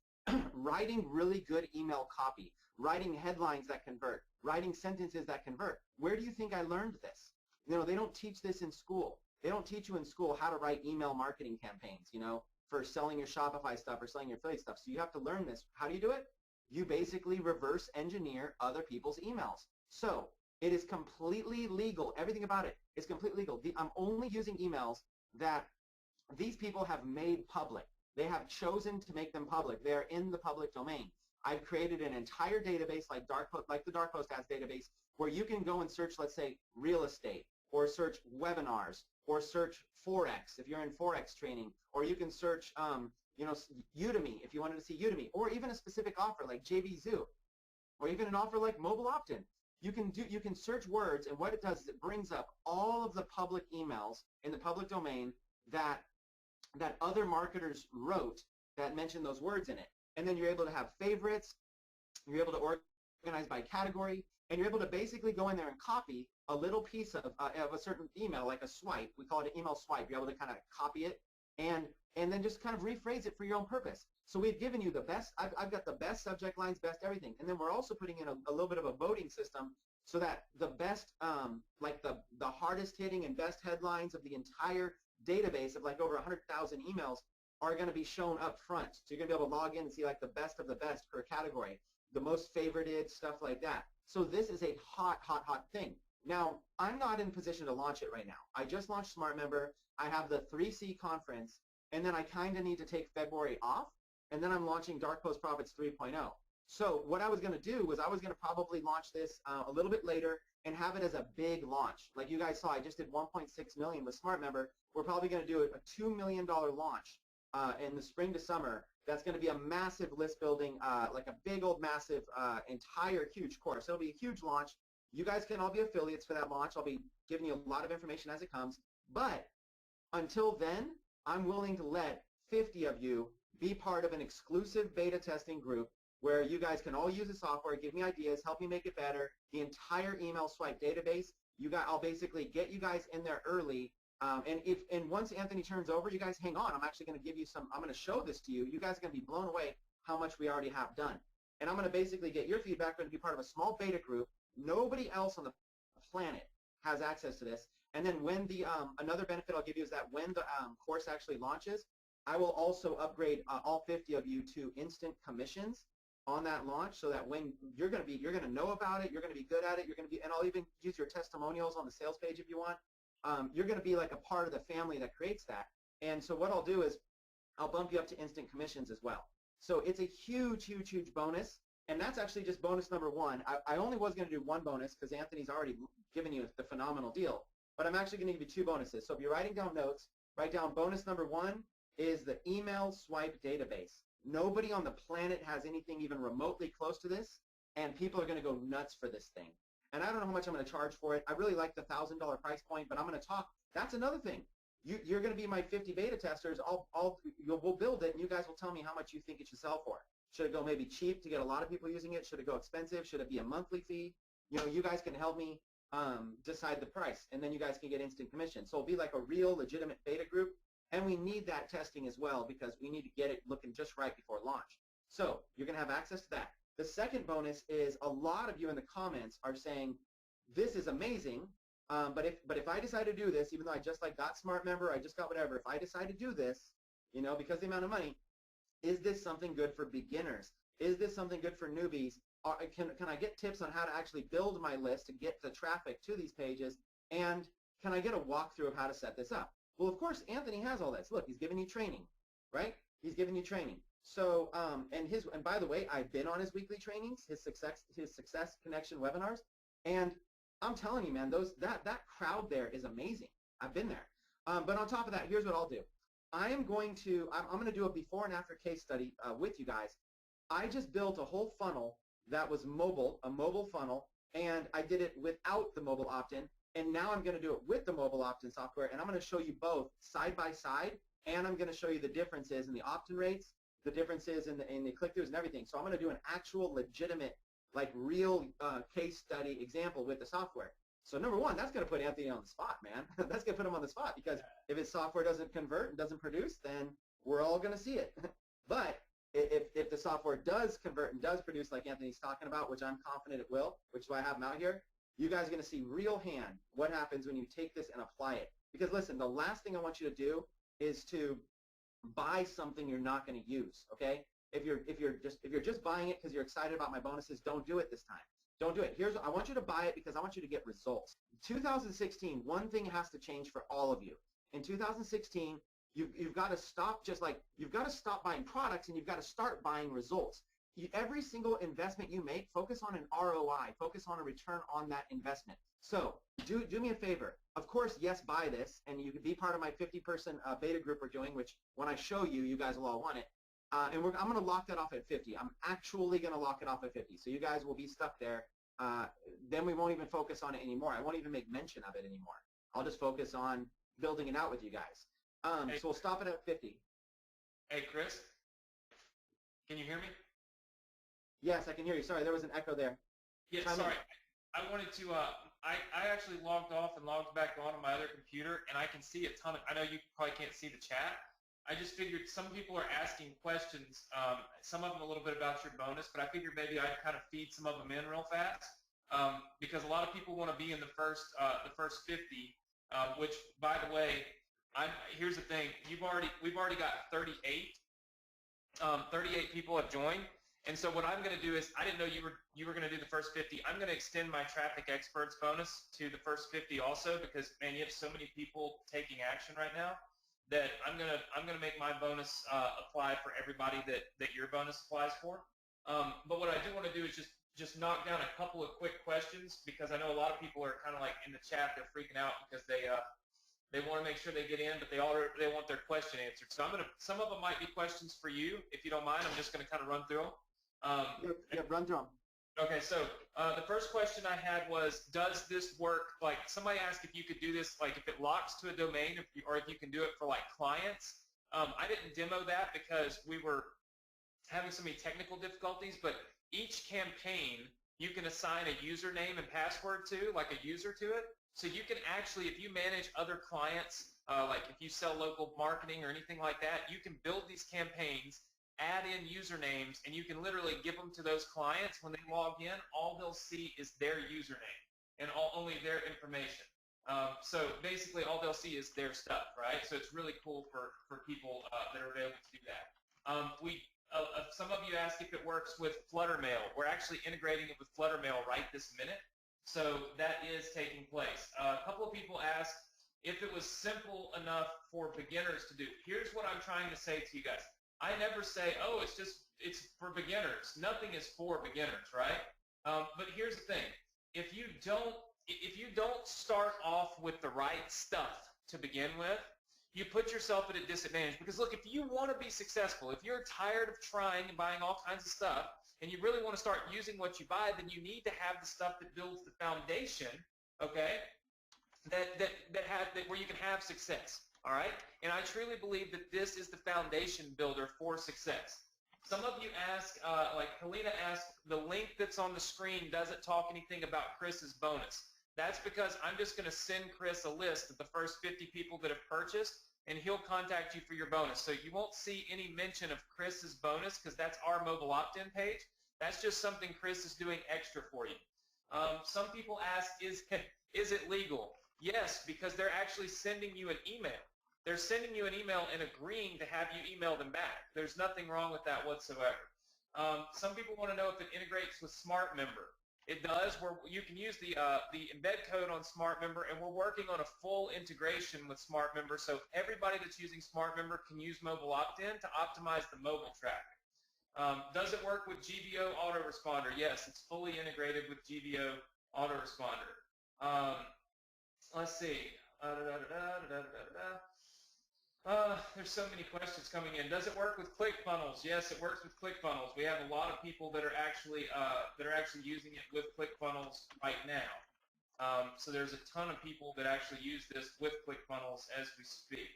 writing really good email copy, writing headlines that convert, writing sentences that convert. Where do you think I learned this? You know, they don't teach this in school. They don't teach you in school how to write email marketing campaigns, you know, for selling your Shopify stuff or selling your affiliate stuff. So you have to learn this. How do you do it? You basically reverse engineer other people's emails. So it is completely legal. Everything about it is completely legal. I'm only using emails that these people have made public. They have chosen to make them public. They're in the public domain. I've created an entire database like the Dark Post Ads database where you can go and search, let's say, real estate, or search webinars, or search Forex if you're in Forex training, or you can search you know, Udemy if you wanted to see Udemy, or even a specific offer like JVZoo, or even an offer like Mobile Opt-in. You can search words, and what it does is it brings up all of the public emails in the public domain that other marketers wrote that mention those words in it. And then you're able to have favorites, you're able to organize by category, and you're able to basically go in there and copy a little piece of a certain email, like a swipe. We call it an email swipe. You're able to kind of copy it and then just kind of rephrase it for your own purpose. So we've given you the best. I've got the best subject lines, best everything. And then we're also putting in a little bit of a voting system so that the best, like the hardest hitting and best headlines of the entire database of like over 100,000 emails are going to be shown up front. So you're going to be able to log in and see like the best of the best per category, the most favorited, stuff like that. So this is a hot, hot, hot thing. Now, I'm not in position to launch it right now. I just launched Smart Member. I have the 3C conference, and then I kind of need to take February off, and then I'm launching Dark Post Profits 3.0. So what I was going to do was I was going to probably launch this a little bit later and have it as a big launch. Like you guys saw, I just did 1.6 million with Smart Member. We're probably going to do a $2 million launch in the spring to summer. That's going to be a massive list building, like a big old massive entire huge course. It'll be a huge launch. You guys can all be affiliates for that launch. I'll be giving you a lot of information as it comes. But until then, I'm willing to let 50 of you be part of an exclusive beta testing group where you guys can all use the software, give me ideas, help me make it better. The entire email swipe database, I'll basically get you guys in there early. And once Anthony turns over, you guys hang on. I'm actually going to give you I'm going to show this to you. You guys are going to be blown away how much we already have done. And I'm going to basically get your feedback. I'm going to be part of a small beta group. Nobody else on the planet has access to this. And then when another benefit I'll give you is that when the course actually launches, I will also upgrade all 50 of you to instant commissions on that launch, so that when you're going to know about it, you're going to be good at it, and I'll even use your testimonials on the sales page if you want. You're going to be like a part of the family that creates that. And so what I'll do is I'll bump you up to instant commissions as well. So it's a huge, huge, huge bonus. And that's actually just bonus number one. I only was going to do one bonus because Anthony's already given you the phenomenal deal. But I'm actually going to give you two bonuses. So if you're writing down notes, write down bonus number one is the email swipe database. Nobody on the planet has anything even remotely close to this, and people are going to go nuts for this thing. And I don't know how much I'm going to charge for it. I really like the $1,000 price point, but I'm going to talk. That's another thing. You're going to be my 50 beta testers. We'll build it, and you guys will tell me how much you think it should sell for. Should it go maybe cheap to get a lot of people using it? Should it go expensive? Should it be a monthly fee? You guys can help me decide the price, and then you guys can get instant commission. So it'll be like a real legitimate beta group, and we need that testing as well because we need to get it looking just right before launch. So you're going to have access to that. The second bonus is a lot of you in the comments are saying, this is amazing, but if I decide to do this, even though I just got Smart Member, I just got whatever, if I decide to do this, because of the amount of money, is this something good for beginners? Is this something good for newbies? Can I get tips on how to actually build my list to get the traffic to these pages? And can I get a walkthrough of how to set this up? Well, of course, Anthony has all this. Look, he's giving you training, right? He's giving you training. So, and by the way, I've been on his weekly trainings, his success connection webinars, and I'm telling you, man, that crowd there is amazing. I've been there. But on top of that, here's what I'll do. I'm going to do a before and after case study with you guys. I just built a whole funnel that was mobile, a mobile funnel, and I did it without the mobile opt-in, and now I'm going to do it with the mobile opt-in software, and I'm going to show you both side by side, and I'm going to show you the differences in the opt-in rates, the differences in the click-throughs and everything. So I'm going to do an actual legitimate, real case study example with the software. So number one, that's going to put Anthony on the spot, man. That's going to put him on the spot because if his software doesn't convert and doesn't produce, then we're all going to see it. But if the software does convert and does produce like Anthony's talking about, which I'm confident it will, which is why I have him out here, you guys are going to see real hand what happens when you take this and apply it. Because listen, the last thing I want you to do is to buy something you're not going to use, okay? If you're just buying it because you're excited about my bonuses, don't do it this time. Don't do it. I want you to buy it because I want you to get results. 2016, one thing has to change for all of you. In 2016, you've got to stop you've got to stop buying products and you've got to start buying results. Every single investment you make, focus on an ROI, focus on a return on that investment. So do me a favor. Of course, yes, buy this, and you can be part of my 50-person beta group we're doing, which when I show you, you guys will all want it. And I'm going to lock that off at 50. I'm actually going to lock it off at 50. So you guys will be stuck there. Then we won't even focus on it anymore. I won't even make mention of it anymore. I'll just focus on building it out with you guys. So we'll stop it at 50. Hey, Chris, can you hear me? Yes, I can hear you. Sorry, there was an echo there. Yeah, sorry. I wanted to, I actually logged off and logged back on my other computer, and I can see a ton of, I know you probably can't see the chat. I just figured some people are asking questions, some of them a little bit about your bonus, but I figured maybe I'd kind of feed some of them in real fast because a lot of people want to be in the first 50, which, by the way, here's the thing. We've already got 38 people have joined. And so what I'm going to do is, I didn't know you were going to do the first 50. I'm going to extend my Traffic Experts bonus to the first 50 also because, man, you have so many people taking action right now that I'm gonna make my bonus apply for everybody that your bonus applies for. But what I do want to do is just knock down a couple of quick questions because I know a lot of people are kind of like in the chat, they're freaking out because they want to make sure they get in, but they want their question answered. So some of them might be questions for you. If you don't mind, I'm just going to kind of run through them. Yeah, run through them. Okay, so the first question I had was, does this work? Like somebody asked if you could do this, like if it locks to a domain, or if you can do it for like clients. I didn't demo that because we were having so many technical difficulties, but each campaign you can assign a username and password to, like a user to it. So you can actually, if you manage other clients, like if you sell local marketing or anything like that, you can build these campaigns, add in usernames, and you can literally give them to those clients. When they log in, all they'll see is their username and only their information. So basically all they'll see is their stuff, right? So it's really cool for people that are able to do that. Some of you asked if it works with Fluttermail. We're actually integrating it with Fluttermail right this minute. So that is taking place. A couple of people asked if it was simple enough for beginners to do. Here's what I'm trying to say to you guys. I never say, oh, it's for beginners. Nothing is for beginners, right? But here's the thing. If you don't start off with the right stuff to begin with, you put yourself at a disadvantage. Because look, if you want to be successful, if you're tired of trying and buying all kinds of stuff, and you really want to start using what you buy, then you need to have the stuff that builds the foundation, okay, that where you can have success, all right? And I truly believe that this is the foundation builder for success. Some of you ask, like Helena asked, the link that's on the screen doesn't talk anything about Chris's bonus. That's because I'm just going to send Chris a list of the first 50 people that have purchased, and he'll contact you for your bonus. So you won't see any mention of Chris's bonus because that's our mobile opt-in page. That's just something Chris is doing extra for you. Some people ask, is it legal? Yes, because they're actually sending you an email. They're sending you an email and agreeing to have you email them back. There's nothing wrong with that whatsoever. Some people want to know if it integrates with SmartMember. It does, where you can use the embed code on SmartMember, and we're working on a full integration with SmartMember, so everybody that's using SmartMember can use mobile opt-in to optimize the mobile traffic. Does it work with GVO Autoresponder? Yes, it's fully integrated with GVO Autoresponder. Let's see. There's so many questions coming in. Does it work with ClickFunnels? Yes, it works with ClickFunnels. We have a lot of people that are actually using it with ClickFunnels right now. So there's a ton of people that actually use this with ClickFunnels as we speak.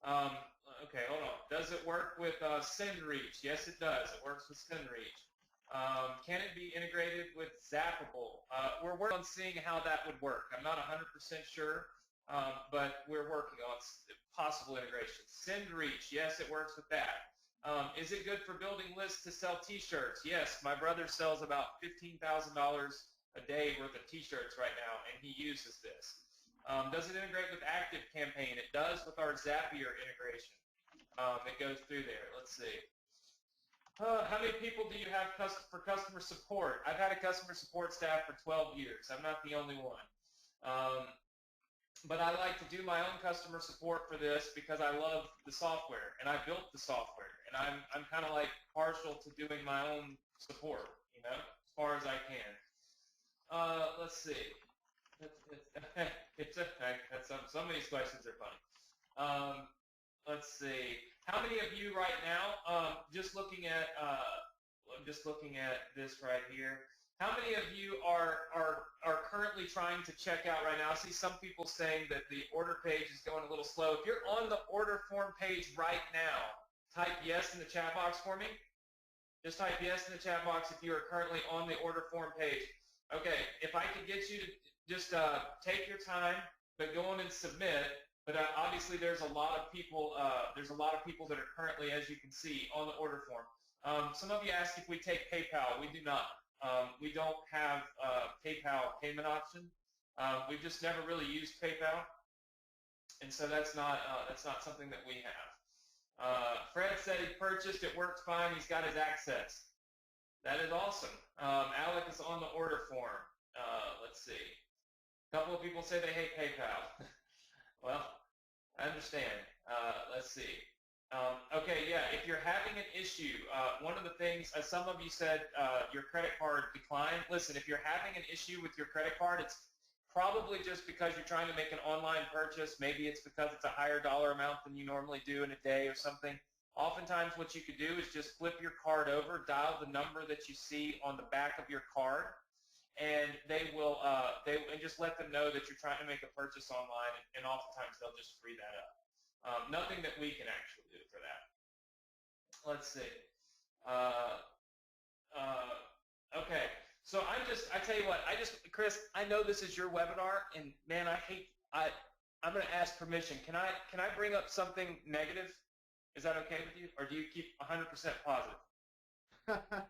Okay, hold on. Does it work with SendReach? Yes, it does. It works with SendReach. Can it be integrated with Zappable? We're working on seeing how that would work. I'm not 100% sure. But we're working on possible integration. SendReach, yes, it works with that. Is it good for building lists to sell T-shirts? Yes, my brother sells about $15,000 a day worth of T-shirts right now, and he uses this. Does it integrate with ActiveCampaign? It does with our Zapier integration. It goes through there. Let's see. How many people do you have for customer support? I've had a customer support staff for 12 years. I'm not the only one. But I like to do my own customer support for this because I love the software, and I built the software, and I'm kind of like partial to doing my own support, you know, as far as I can. Let's see. Some of these questions are funny. Let's see. How many of you right now, just looking at this right here, how many of you are currently trying to check out right now? I see some people saying that the order page is going a little slow. If you're on the order form page right now, type yes in the chat box for me. Just type yes in the chat box if you are currently on the order form page. Okay, if I could get you to just take your time, but go on and submit. But obviously, there's a lot of people. That are currently, as you can see, on the order form. Some of you asked if we take PayPal. We do not. We don't have a PayPal payment option. We've just never really used PayPal, and so that's not something that we have. Fred said he purchased. It worked fine. He's got his access. That is awesome. Alec is on the order form. Let's see. A couple of people say they hate PayPal. Well, I understand. Let's see. Okay, yeah, if you're having an issue, one of the things, some of you said your credit card declined. Listen, if you're having an issue with your credit card, it's probably just because you're trying to make an online purchase. Maybe it's because it's a higher dollar amount than you normally do in a day or something. Oftentimes what you could do is just flip your card over, dial the number that you see on the back of your card, and they will and just let them know that you're trying to make a purchase online, and oftentimes they'll just free that up. Nothing that we can actually do for that. Let's see. Okay, so I tell you what, Chris, I know this is your webinar, and man, I'm going to ask permission. Can I bring up something negative? Is that okay with you, or do you keep 100% positive?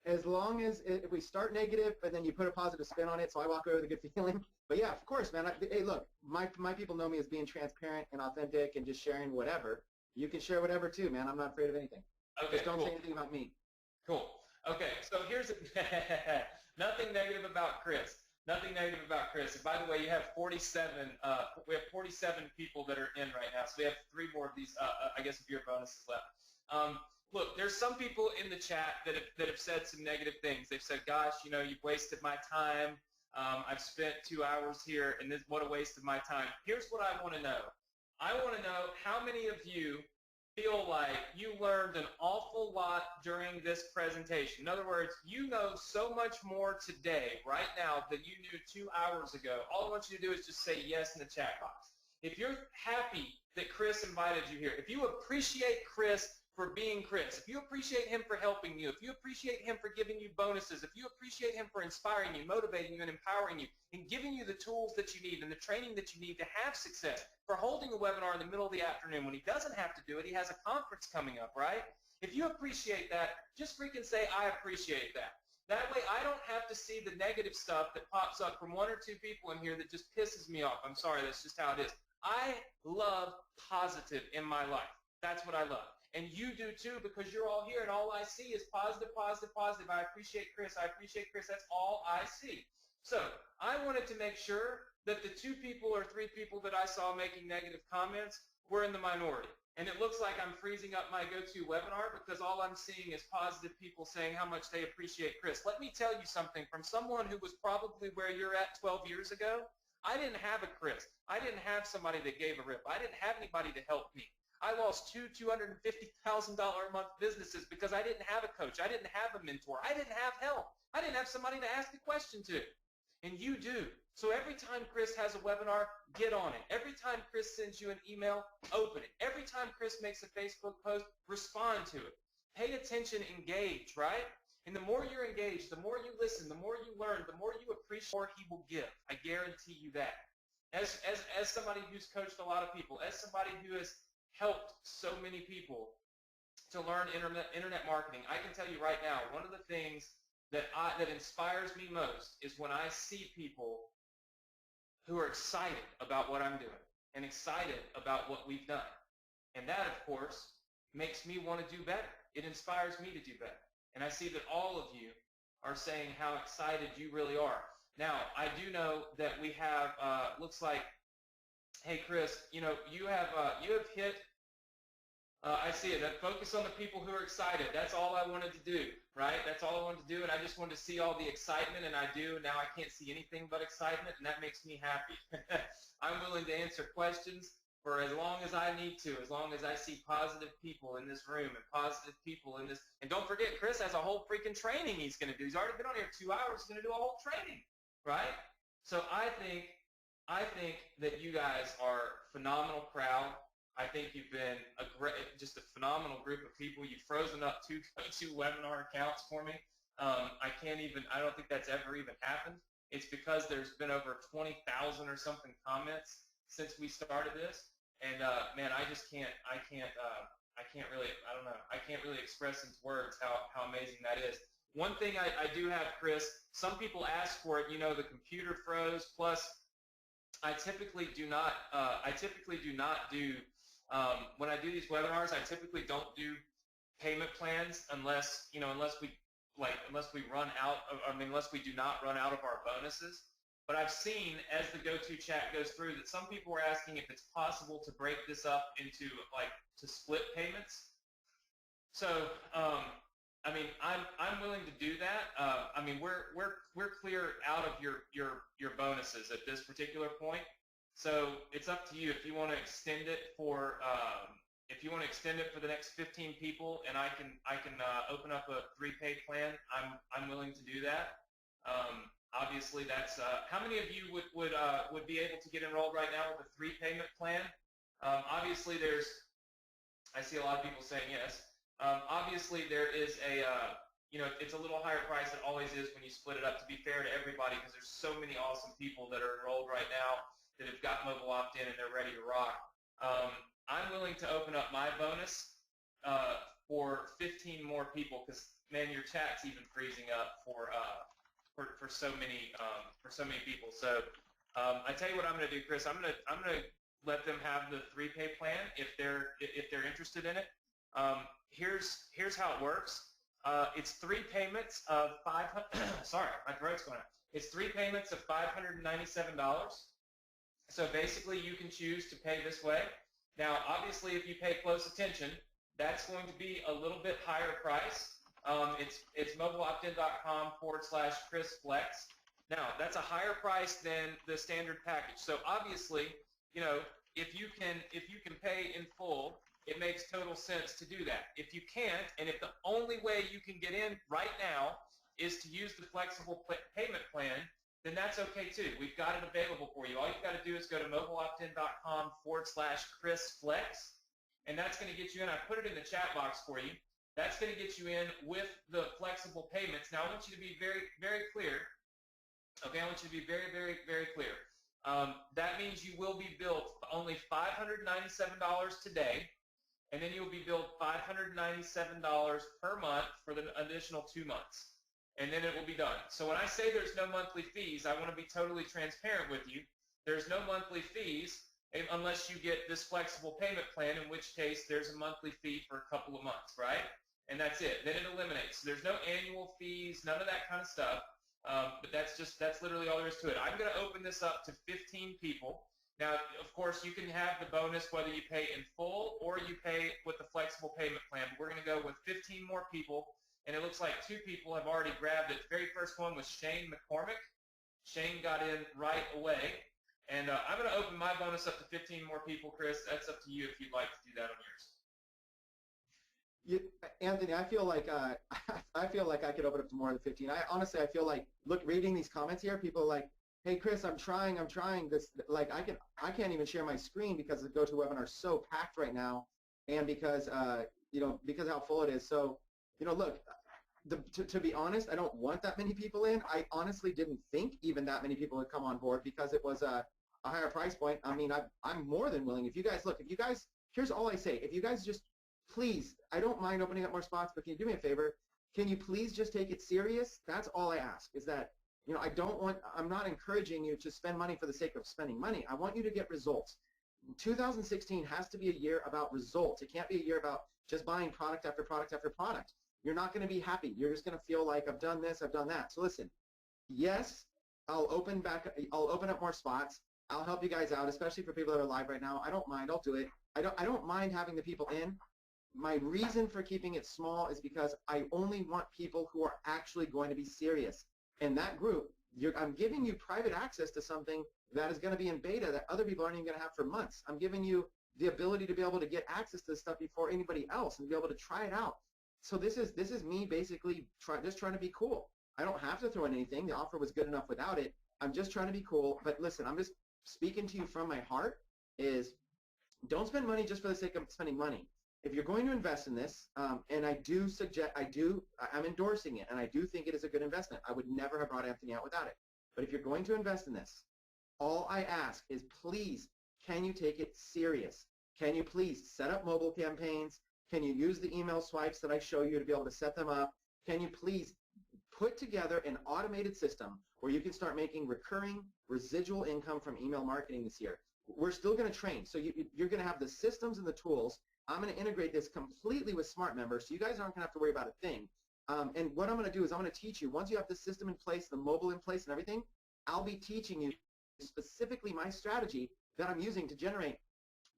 As long as if we start negative, but then you put a positive spin on it, so I walk away with a good feeling. But yeah, of course, man. Hey, look, my people know me as being transparent and authentic and just sharing whatever. You can share whatever too, man. I'm not afraid of anything. Okay, just don't say anything about me. Cool. Okay, so here's nothing negative about Chris. Nothing negative about Chris. And by the way, you have 47. We have 47 people that are in right now, so we have 3 more of these. I guess if your bonus is left. Look, there's some people in the chat that have said some negative things. They've said, "Gosh, you know, you've wasted my time. I've spent 2 hours here, and what a waste of my time." Here's what I want to know. I want to know how many of you feel like you learned an awful lot during this presentation. In other words, you know so much more today, right now, than you knew 2 hours ago. All I want you to do is just say yes in the chat box. If you're happy that Chris invited you here, if you appreciate Chris for being Chris, if you appreciate him for helping you, if you appreciate him for giving you bonuses, if you appreciate him for inspiring you, motivating you, and empowering you, and giving you the tools that you need and the training that you need to have success, for holding a webinar in the middle of the afternoon when he doesn't have to do it, he has a conference coming up, right? If you appreciate that, just freaking say, I appreciate that. That way I don't have to see the negative stuff that pops up from 1 or 2 people in here that just pisses me off. I'm sorry, that's just how it is. I love positive in my life. That's what I love. And you do too, because you're all here and all I see is positive, positive, positive. I appreciate Chris. I appreciate Chris. That's all I see. So I wanted to make sure that the 2 people or 3 people that I saw making negative comments were in the minority. And it looks like I'm freezing up my GoToWebinar because all I'm seeing is positive people saying how much they appreciate Chris. Let me tell you something from someone who was probably where you're at 12 years ago. I didn't have a Chris. I didn't have somebody that gave a rip. I didn't have anybody to help me. I lost 2 $250,000 a month businesses because I didn't have a coach. I didn't have a mentor. I didn't have help. I didn't have somebody to ask a question to. And you do. So every time Chris has a webinar, get on it. Every time Chris sends you an email, open it. Every time Chris makes a Facebook post, respond to it. Pay attention, engage, right? And the more you're engaged, the more you listen, the more you learn, the more you appreciate, the more he will give. I guarantee you that. As somebody who's coached a lot of people, as somebody who has helped so many people to learn internet marketing, I can tell you right now, one of the things that inspires me most is when I see people who are excited about what I'm doing and excited about what we've done. And that, of course, makes me want to do better. It inspires me to do better. And I see that all of you are saying how excited you really are. Now, I do know that we have, looks like, hey, Chris, you have hit, I see it, that focus on the people who are excited. That's all I wanted to do, right? That's all I wanted to do, and I just wanted to see all the excitement, and I do. Now I can't see anything but excitement, and that makes me happy. I'm willing to answer questions for as long as I need to, as long as I see positive people in this room and positive people in this. And don't forget, Chris has a whole freaking training he's going to do. He's already been on here 2 hours. He's going to do a whole training, right? So I think that you guys are a phenomenal crowd. I think you've been just a phenomenal group of people. You've frozen up 2 webinar accounts for me. I don't think that's ever even happened. It's because there's been over 20,000 or something comments since we started this. And man, I can't really express into words how amazing that is. One thing I do have, Chris, some people ask for it, the computer froze, plus I typically do not do, when I do these webinars, I typically don't do payment plans unless we run out of, unless we do not run out of our bonuses. But I've seen as the GoToChat goes through that some people are asking if it's possible to break this up into to split payments. So, I'm willing to do that. We're clear out of your bonuses at this particular point. So it's up to you if you want to extend it for the next 15 people, and I can open up a 3-pay plan. I'm willing to do that. Obviously, that's how many of you would be able to get enrolled right now with a 3-payment plan? Obviously, I see a lot of people saying yes. Obviously, there is it's a little higher price. It always is when you split it up, to be fair to everybody, because there's so many awesome people that are enrolled right now that have got mobile opt-in and they're ready to rock. I'm willing to open up my bonus for 15 more people, because man, your chat's even freezing up for so many people. So I tell you what I'm going to do, Chris. I'm going to let them have the 3-pay plan if they're interested in it. Here's how it works. It's 3 payments of sorry, my throat's going out. It's 3 payments of $597. So basically, you can choose to pay this way. Now, obviously, if you pay close attention, that's going to be a little bit higher price. It's mobileoptin.com/ChrisFlex. Now, that's a higher price than the standard package. So obviously, if you can pay in full, it makes total sense to do that. If you can't, and if the only way you can get in right now is to use the flexible payment plan, then that's okay too. We've got it available for you. All you've got to do is go to mobileoptin.com/ChrisFlex, and that's going to get you in. I put it in the chat box for you. That's going to get you in with the flexible payments. Now, I want you to be very, very clear. Okay, I want you to be very, very, very clear. That means you will be billed only $597 today, and then you'll be billed $597 per month for the additional 2 months. And then it will be done. So when I say there's no monthly fees, I want to be totally transparent with you. There's no monthly fees unless you get this flexible payment plan, in which case there's a monthly fee for a couple of months, right? And that's it. Then it eliminates. So there's no annual fees, none of that kind of stuff. But that's literally all there is to it. I'm going to open this up to 15 people. Now, of course, you can have the bonus whether you pay in full or you pay with the flexible payment plan. But we're going to go with 15 more people. And it looks like 2 people have already grabbed it. The very first one was Shane McCormick. Shane got in right away. And I'm going to open my bonus up to 15 more people, Chris. That's up to you if you'd like to do that on yours. Anthony, I feel like I could open up to more than 15. Honestly, I feel like, reading these comments here, people are like, hey, Chris, I'm trying this. Like, I can't even share my screen because the GoToWebinar is so packed right now, and because because how full it is. So, look, to be honest, I don't want that many people in. I honestly didn't think even that many people would come on board because it was a higher price point. I mean, I'm more than willing. If you guys, here's all I say. If you guys just, please, I don't mind opening up more spots, but can you do me a favor? Can you please just take it serious? That's all I ask, is that, I'm not encouraging you to spend money for the sake of spending money. I want you to get results. 2016 has to be a year about results. It can't be a year about just buying product after product after product. You're not going to be happy. You're just going to feel like I've done this, I've done that. So listen, yes, I'll open up more spots. I'll help you guys out, especially for people that are live right now. I don't mind. I'll do it. I don't mind having the people in. My reason for keeping it small is because I only want people who are actually going to be serious. And that group, I'm giving you private access to something that is going to be in beta that other people aren't even going to have for months. I'm giving you the ability to be able to get access to this stuff before anybody else and be able to try it out. So this is me basically just trying to be cool. I don't have to throw in anything. The offer was good enough without it. I'm just trying to be cool. But listen, I'm just speaking to you from my heart, is don't spend money just for the sake of spending money. If you're going to invest in this, and I'm endorsing it, and I do think it is a good investment. I would never have brought Anthony out without it. But if you're going to invest in this, all I ask is, please, can you take it serious? Can you please set up mobile campaigns? Can you use the email swipes that I show you to be able to set them up? Can you please put together an automated system where you can start making recurring residual income from email marketing this year? We're still going to train. So you're going to have the systems and the tools. I'm going to integrate this completely with Smart Members, so you guys aren't going to have to worry about a thing. And what I'm going to do is I'm going to teach you, once you have the system in place, the mobile in place and everything, I'll be teaching you specifically my strategy that I'm using to generate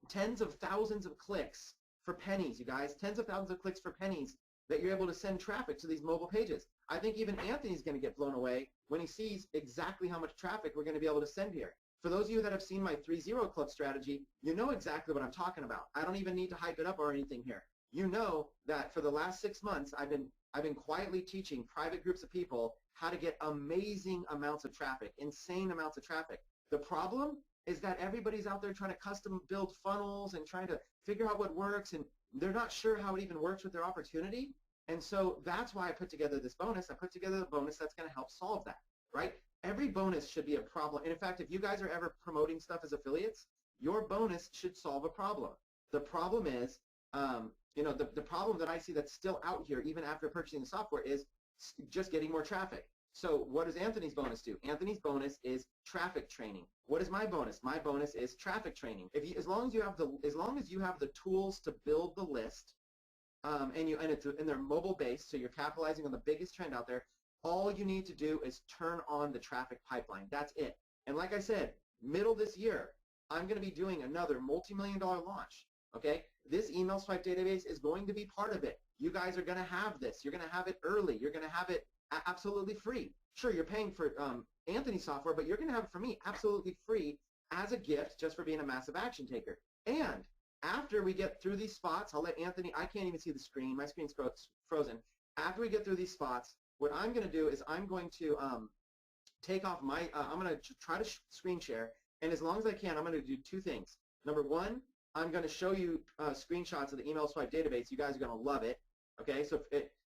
tens of thousands of clicks for pennies, you guys, tens of thousands of clicks for pennies that you're able to send traffic to these mobile pages. I think even Anthony's going to get blown away when he sees exactly how much traffic we're going to be able to send here. For those of you that have seen my 3-0 club strategy, you know exactly what I'm talking about. I don't even need to hype it up or anything here. You know that for the last 6 months, I've been quietly teaching private groups of people how to get amazing amounts of traffic, insane amounts of traffic. The problem is that everybody's out there trying to custom build funnels and trying to figure out what works, and they're not sure how it even works with their opportunity. And so that's why I put together this bonus. I put together the bonus that's going to help solve that, right? Every bonus should be a problem. And in fact, if you guys are ever promoting stuff as affiliates, your bonus should solve a problem. The problem is, the problem that I see that's still out here, even after purchasing the software, is just getting more traffic. So what does Anthony's bonus do? Anthony's bonus is traffic training. What is my bonus? My bonus is traffic training. As long as you have the tools to build the list, and they're mobile based, so you're capitalizing on the biggest trend out there, all you need to do is turn on the traffic pipeline. That's it. And like I said, middle this year, I'm going to be doing another multi-million-dollar launch. Okay? This email swipe database is going to be part of it. You guys are going to have this. You're going to have it early. You're going to have it absolutely free. Sure, you're paying for Anthony's software, but you're going to have it for me absolutely free as a gift just for being a massive action taker. And after we get through these spots, I'll let Anthony, I can't even see the screen. My screen's frozen. After we get through these spots, what I'm going to do is I'm going to take off my, I'm going to try to screen share. And as long as I can, I'm going to do two things. Number one, I'm going to show you screenshots of the email swipe database. You guys are going to love it. Okay, so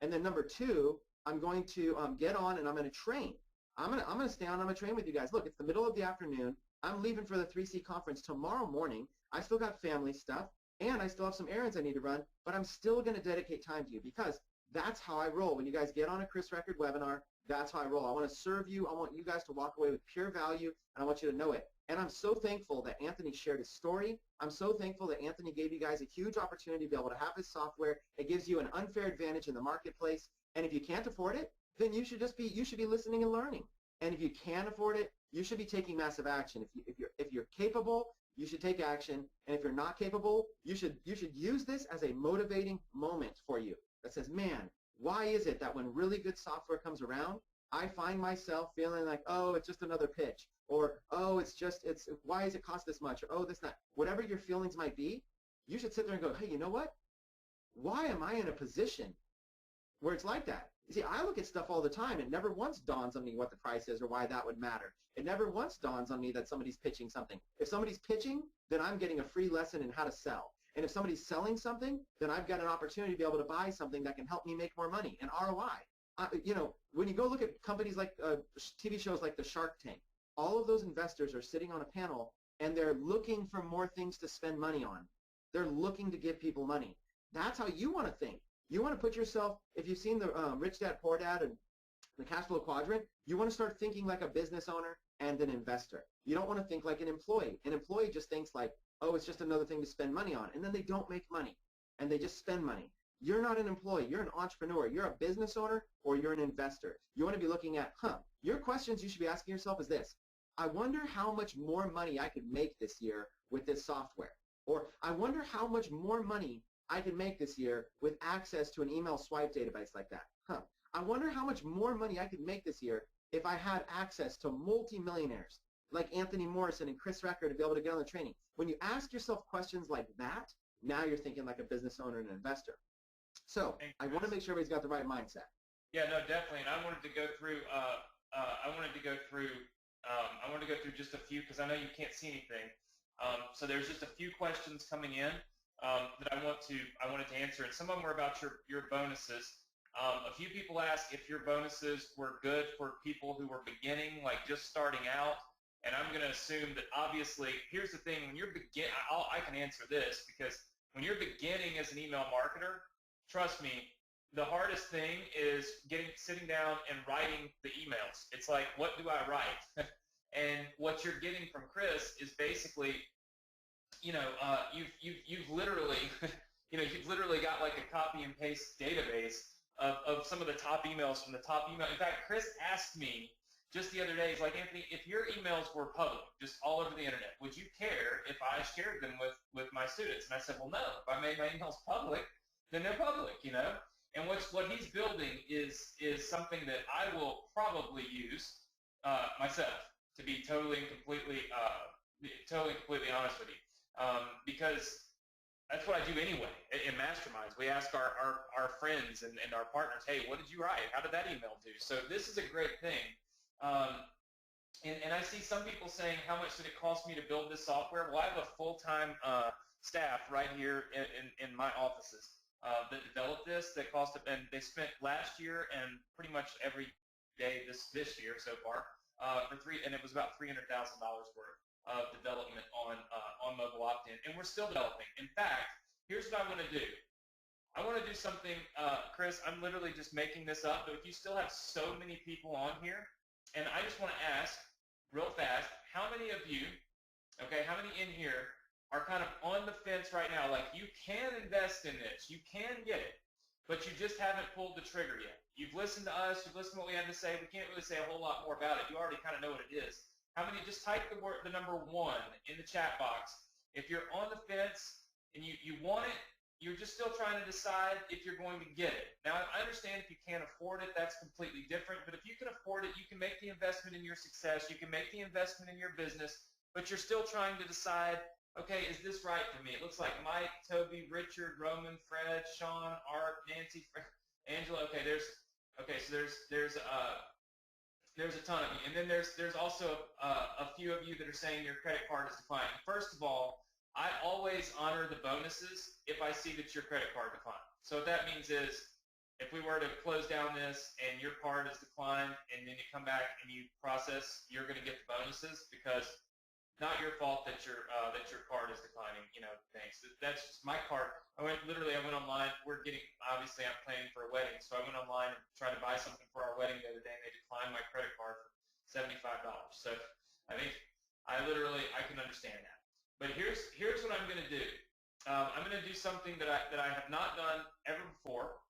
and then number two, I'm going to get on and I'm going to train. I'm going to stay on. I'm going to train with you guys. Look, it's the middle of the afternoon. I'm leaving for the 3C conference tomorrow morning. I still got family stuff and I still have some errands I need to run, but I'm still going to dedicate time to you because that's how I roll. When you guys get on a Chris Record webinar, that's how I roll. I want to serve you. I want you guys to walk away with pure value, and I want you to know it. And I'm so thankful that Anthony shared his story. I'm so thankful that Anthony gave you guys a huge opportunity to be able to have this software. It gives you an unfair advantage in the marketplace. And if you can't afford it, then you should be listening and learning. And if you can afford it, you should be taking massive action. If you're capable, you should take action. And if you're not capable, you should use this as a motivating moment for you that says, man, why is it that when really good software comes around, I find myself feeling like, oh, it's just another pitch, or oh, why does it cost this much, or oh, this, that. Whatever your feelings might be, you should sit there and go, hey, you know what? Why am I in a position where it's like that? You see, I look at stuff all the time. It never once dawns on me what the price is or why that would matter. It never once dawns on me that somebody's pitching something. If somebody's pitching, then I'm getting a free lesson in how to sell. And if somebody's selling something, then I've got an opportunity to be able to buy something that can help me make more money, and ROI. When you go look at companies like TV shows like the Shark Tank, all of those investors are sitting on a panel and they're looking for more things to spend money on. They're looking to give people money. That's how you want to think. You want to put yourself, if you've seen the Rich Dad Poor Dad and the cash flow quadrant, you want to start thinking like a business owner and an investor. You don't want to think like an employee. An employee just thinks like, oh, it's just another thing to spend money on. And then they don't make money and they just spend money. You're not an employee. You're an entrepreneur. You're a business owner or you're an investor. You want to be looking at, your questions you should be asking yourself is this. I wonder how much more money I could make this year with this software. Or I wonder how much more money I could make this year with access to an email swipe database like that. I wonder how much more money I could make this year if I had access to multi-millionaires like Anthony Morrison and Chris Record to be able to get on the training. When you ask yourself questions like that, now you're thinking like a business owner and an investor. So I want to make sure everybody's got the right mindset. Yeah, no, definitely. And I wanted to go through. I wanted to go through just a few because I know you can't see anything. So there's just a few questions coming in that I wanted to answer, and some of them were about your bonuses. A few people asked if your bonuses were good for people who were beginning, like just starting out. And I'm going to assume that obviously, here's the thing: when you're I can answer this because when you're beginning as an email marketer, trust me, the hardest thing is sitting down and writing the emails. It's like, what do I write? And what you're getting from Chris is basically, you've literally, you've literally got like a copy and paste database of some of the top emails from the top email. In fact, Chris asked me just the other day, he's like, Anthony, if your emails were public, just all over the internet, would you care if I shared them with my students? And I said, well, no. If I made my emails public, then they're public, And what he's building is something that I will probably use myself, to be totally and completely honest with you, because that's what I do anyway in masterminds. We ask our friends and our partners, hey, what did you write? How did that email do? So this is a great thing. And I see some people saying, how much did it cost me to build this software? Well, I have a full-time staff right here in my offices that developed this. That cost, and they spent last year and pretty much every day this year so far and it was about $300,000 worth of development on mobile opt-in, and we're still developing. In fact, here's what I want to do. I want to do something, Chris, I'm literally just making this up, but if you still have so many people on here, and I just want to ask real fast, how many of you, how many in here are kind of on the fence right now, like you can invest in this, you can get it, but you just haven't pulled the trigger yet. You've listened to us, you've listened to what we have to say, we can't really say a whole lot more about it. You already kind of know what it is. How many, just type the number 1 in the chat box. If you're on the fence and you want it, you're just still trying to decide if you're going to get it. Now, I understand if you can't afford it, that's completely different, but if you can afford it, you can make the investment in your success, you can make the investment in your business but you're still trying to decide, okay, is this right for me? It looks like Mike, Toby, Richard, Roman, Fred, Sean, Art, Nancy, Angela. Okay, so there's a ton of you, and then there's also a few of you that are saying your credit card is declining. First of all, I always honor the bonuses if I see that your credit card declined. So what that means is, if we were to close down this and your card is declined, and then you come back and you process, you're going to get the bonuses, because not your fault that your card is declining. Thanks. That's just my card. I went online. Obviously I'm planning for a wedding, so I went online and tried to buy something for our wedding the other day, and they declined my credit card for $75. So I think I can understand that. But here's what I'm going to do. I'm going to do something that I have not done ever before,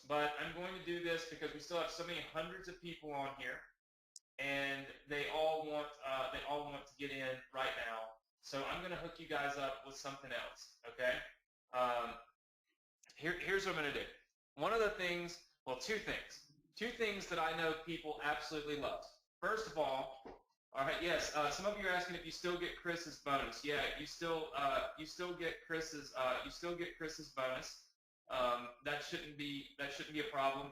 but I'm going to do this because we still have so many hundreds of people on here, and they all want to get in right now. So I'm going to hook you guys up with something else. Okay. Here's what I'm going to do. One of the things, two things that I know people absolutely love. First of all right, yes, some of you are asking if you still get Chris's bonus. Yeah, you still get Chris's bonus. That shouldn't be a problem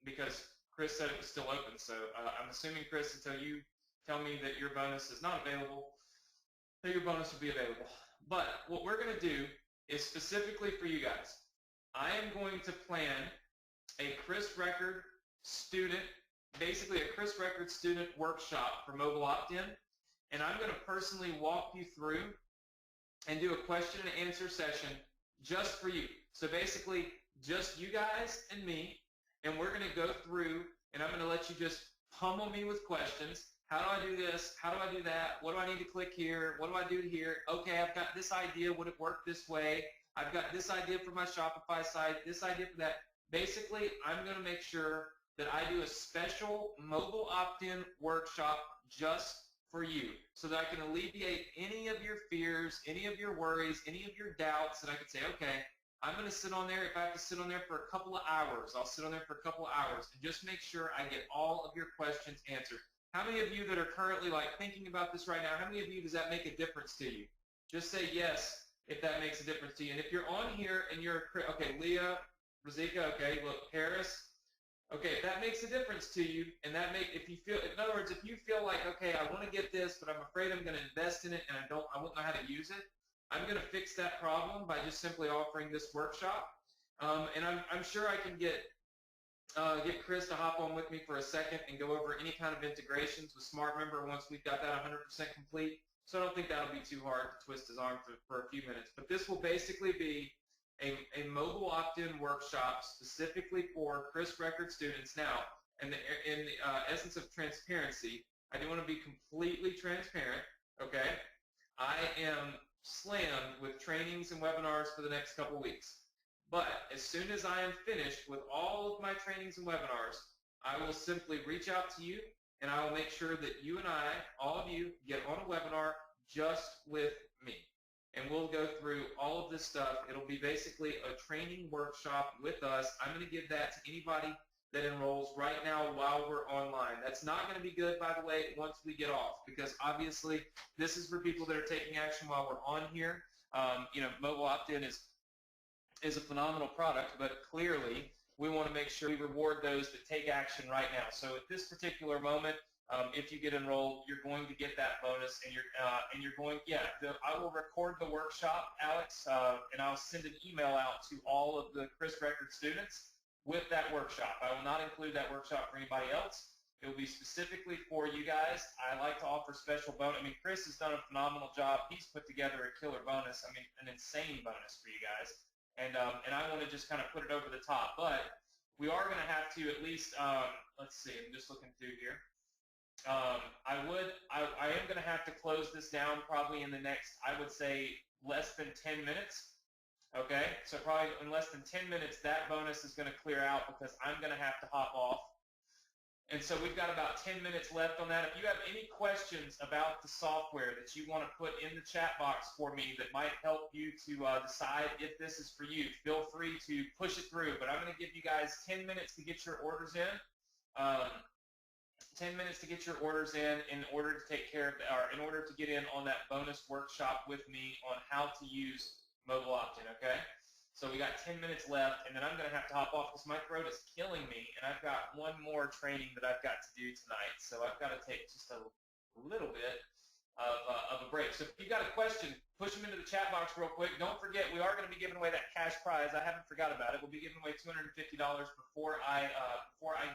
because Chris said it was still open. So I'm assuming, Chris, until you tell me that your bonus is not available, that your bonus will be available. But what we're going to do is specifically for you guys. I am going to plan a Chris Record student, basically a Chris Record student workshop for mobile opt-in, and I'm going to personally walk you through and do a question and answer session just for you. So basically, just you guys and me, and we're going to go through, and I'm going to let you just pummel me with questions. How do I do this? How do I do that? What do I need to click here? What do I do here? Okay, I've got this idea. Would it work this way? I've got this idea for my Shopify site, this idea for that. Basically, I'm going to make sure that I do a special mobile opt-in workshop just for you, so that I can alleviate any of your fears, any of your worries, any of your doubts, and I can say, okay, I'm going to sit on there. If I have to sit on there for a couple of hours, I'll sit on there for a couple of hours and just make sure I get all of your questions answered. How many of you that are currently thinking about this right now, how many of you does that make a difference to you? Just say yes if that makes a difference to you. And if you're on here and you're, okay, Leah, Razika, okay, look, Paris, okay, if that makes a difference to you, and if you feel, in other words, if you feel like, okay, I want to get this, but I'm afraid I'm going to invest in it and I won't know how to use it, I'm going to fix that problem by just simply offering this workshop. And I'm sure I can get Chris to hop on with me for a second and go over any kind of integrations with SmartMember once we've got that 100% complete. So I don't think that'll be too hard to twist his arm for a few minutes. But this will basically be a mobile opt-in workshop specifically for Chris Record students. Now, in the essence of transparency, I do want to be completely transparent, okay? I am slammed with trainings and webinars for the next couple weeks. But as soon as I am finished with all of my trainings and webinars, I will simply reach out to you, and I will make sure that you and I, all of you, get on a webinar just with me. And we'll go through all of this stuff. It'll be basically a training workshop with us. I'm going to give that to anybody that enrolls right now while we're online. That's not going to be good, by the way, once we get off, because obviously this is for people that are taking action while we're on here. Mobile opt-in is a phenomenal product, but clearly we want to make sure we reward those that take action right now. So at this particular moment, if you get enrolled, you're going to get that bonus, and I will record the workshop, Alex, and I'll send an email out to all of the Chris Record students with that workshop. I will not include that workshop for anybody else. It will be specifically for you guys. I like to offer special bonus. I mean, Chris has done a phenomenal job. He's put together a killer bonus. I mean, an insane bonus for you guys. And I want to just kind of put it over the top. But we are going to have to at least, let's see, I'm just looking through here. I am going to have to close this down probably in the next, I would say, less than 10 minutes. Okay, so probably in less than 10 minutes, that bonus is going to clear out because I'm going to have to hop off. And so we've got about 10 minutes left on that. If you have any questions about the software that you want to put in the chat box for me that might help you to decide if this is for you, feel free to push it through. But I'm going to give you guys 10 minutes to get your orders in. 10 minutes to get your orders in order to take care of, or in order to get in on that bonus workshop with me on how to use mobile opt-in, okay? So we got 10 minutes left, and then I'm going to have to hop off because my throat is killing me, and I've got one more training that I've got to do tonight. So I've got to take just a little bit of a break. So if you got a question, push them into the chat box real quick. Don't forget, we are going to be giving away that cash prize. I haven't forgot about it. We'll be giving away $250 before I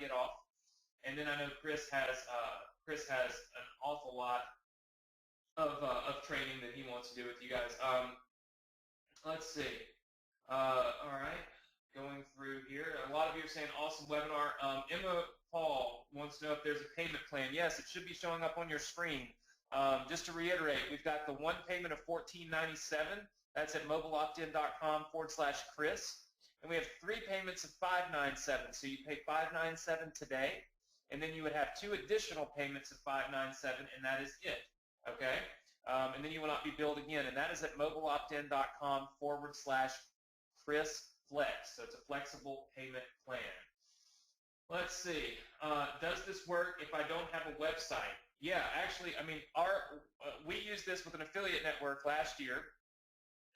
get off. And then I know Chris has an awful lot of training that he wants to do with you guys. Let's see. All right, going through here. A lot of you are saying awesome webinar. Emma Paul wants to know if there's a payment plan. Yes, it should be showing up on your screen. Just to reiterate, we've got the one payment of $14.97. That's at mobileoptin.com/Chris. And we have 3 payments of $5.97. So you pay $5.97 today, and then you would have 2 additional payments of $5.97, and that is it, okay? And then you will not be billed again, and that is at mobileoptin.com/Chris Flex. So it's a flexible payment plan. Let's see. Does this work if I don't have a website? Yeah, actually, I mean, we used this with an affiliate network last year.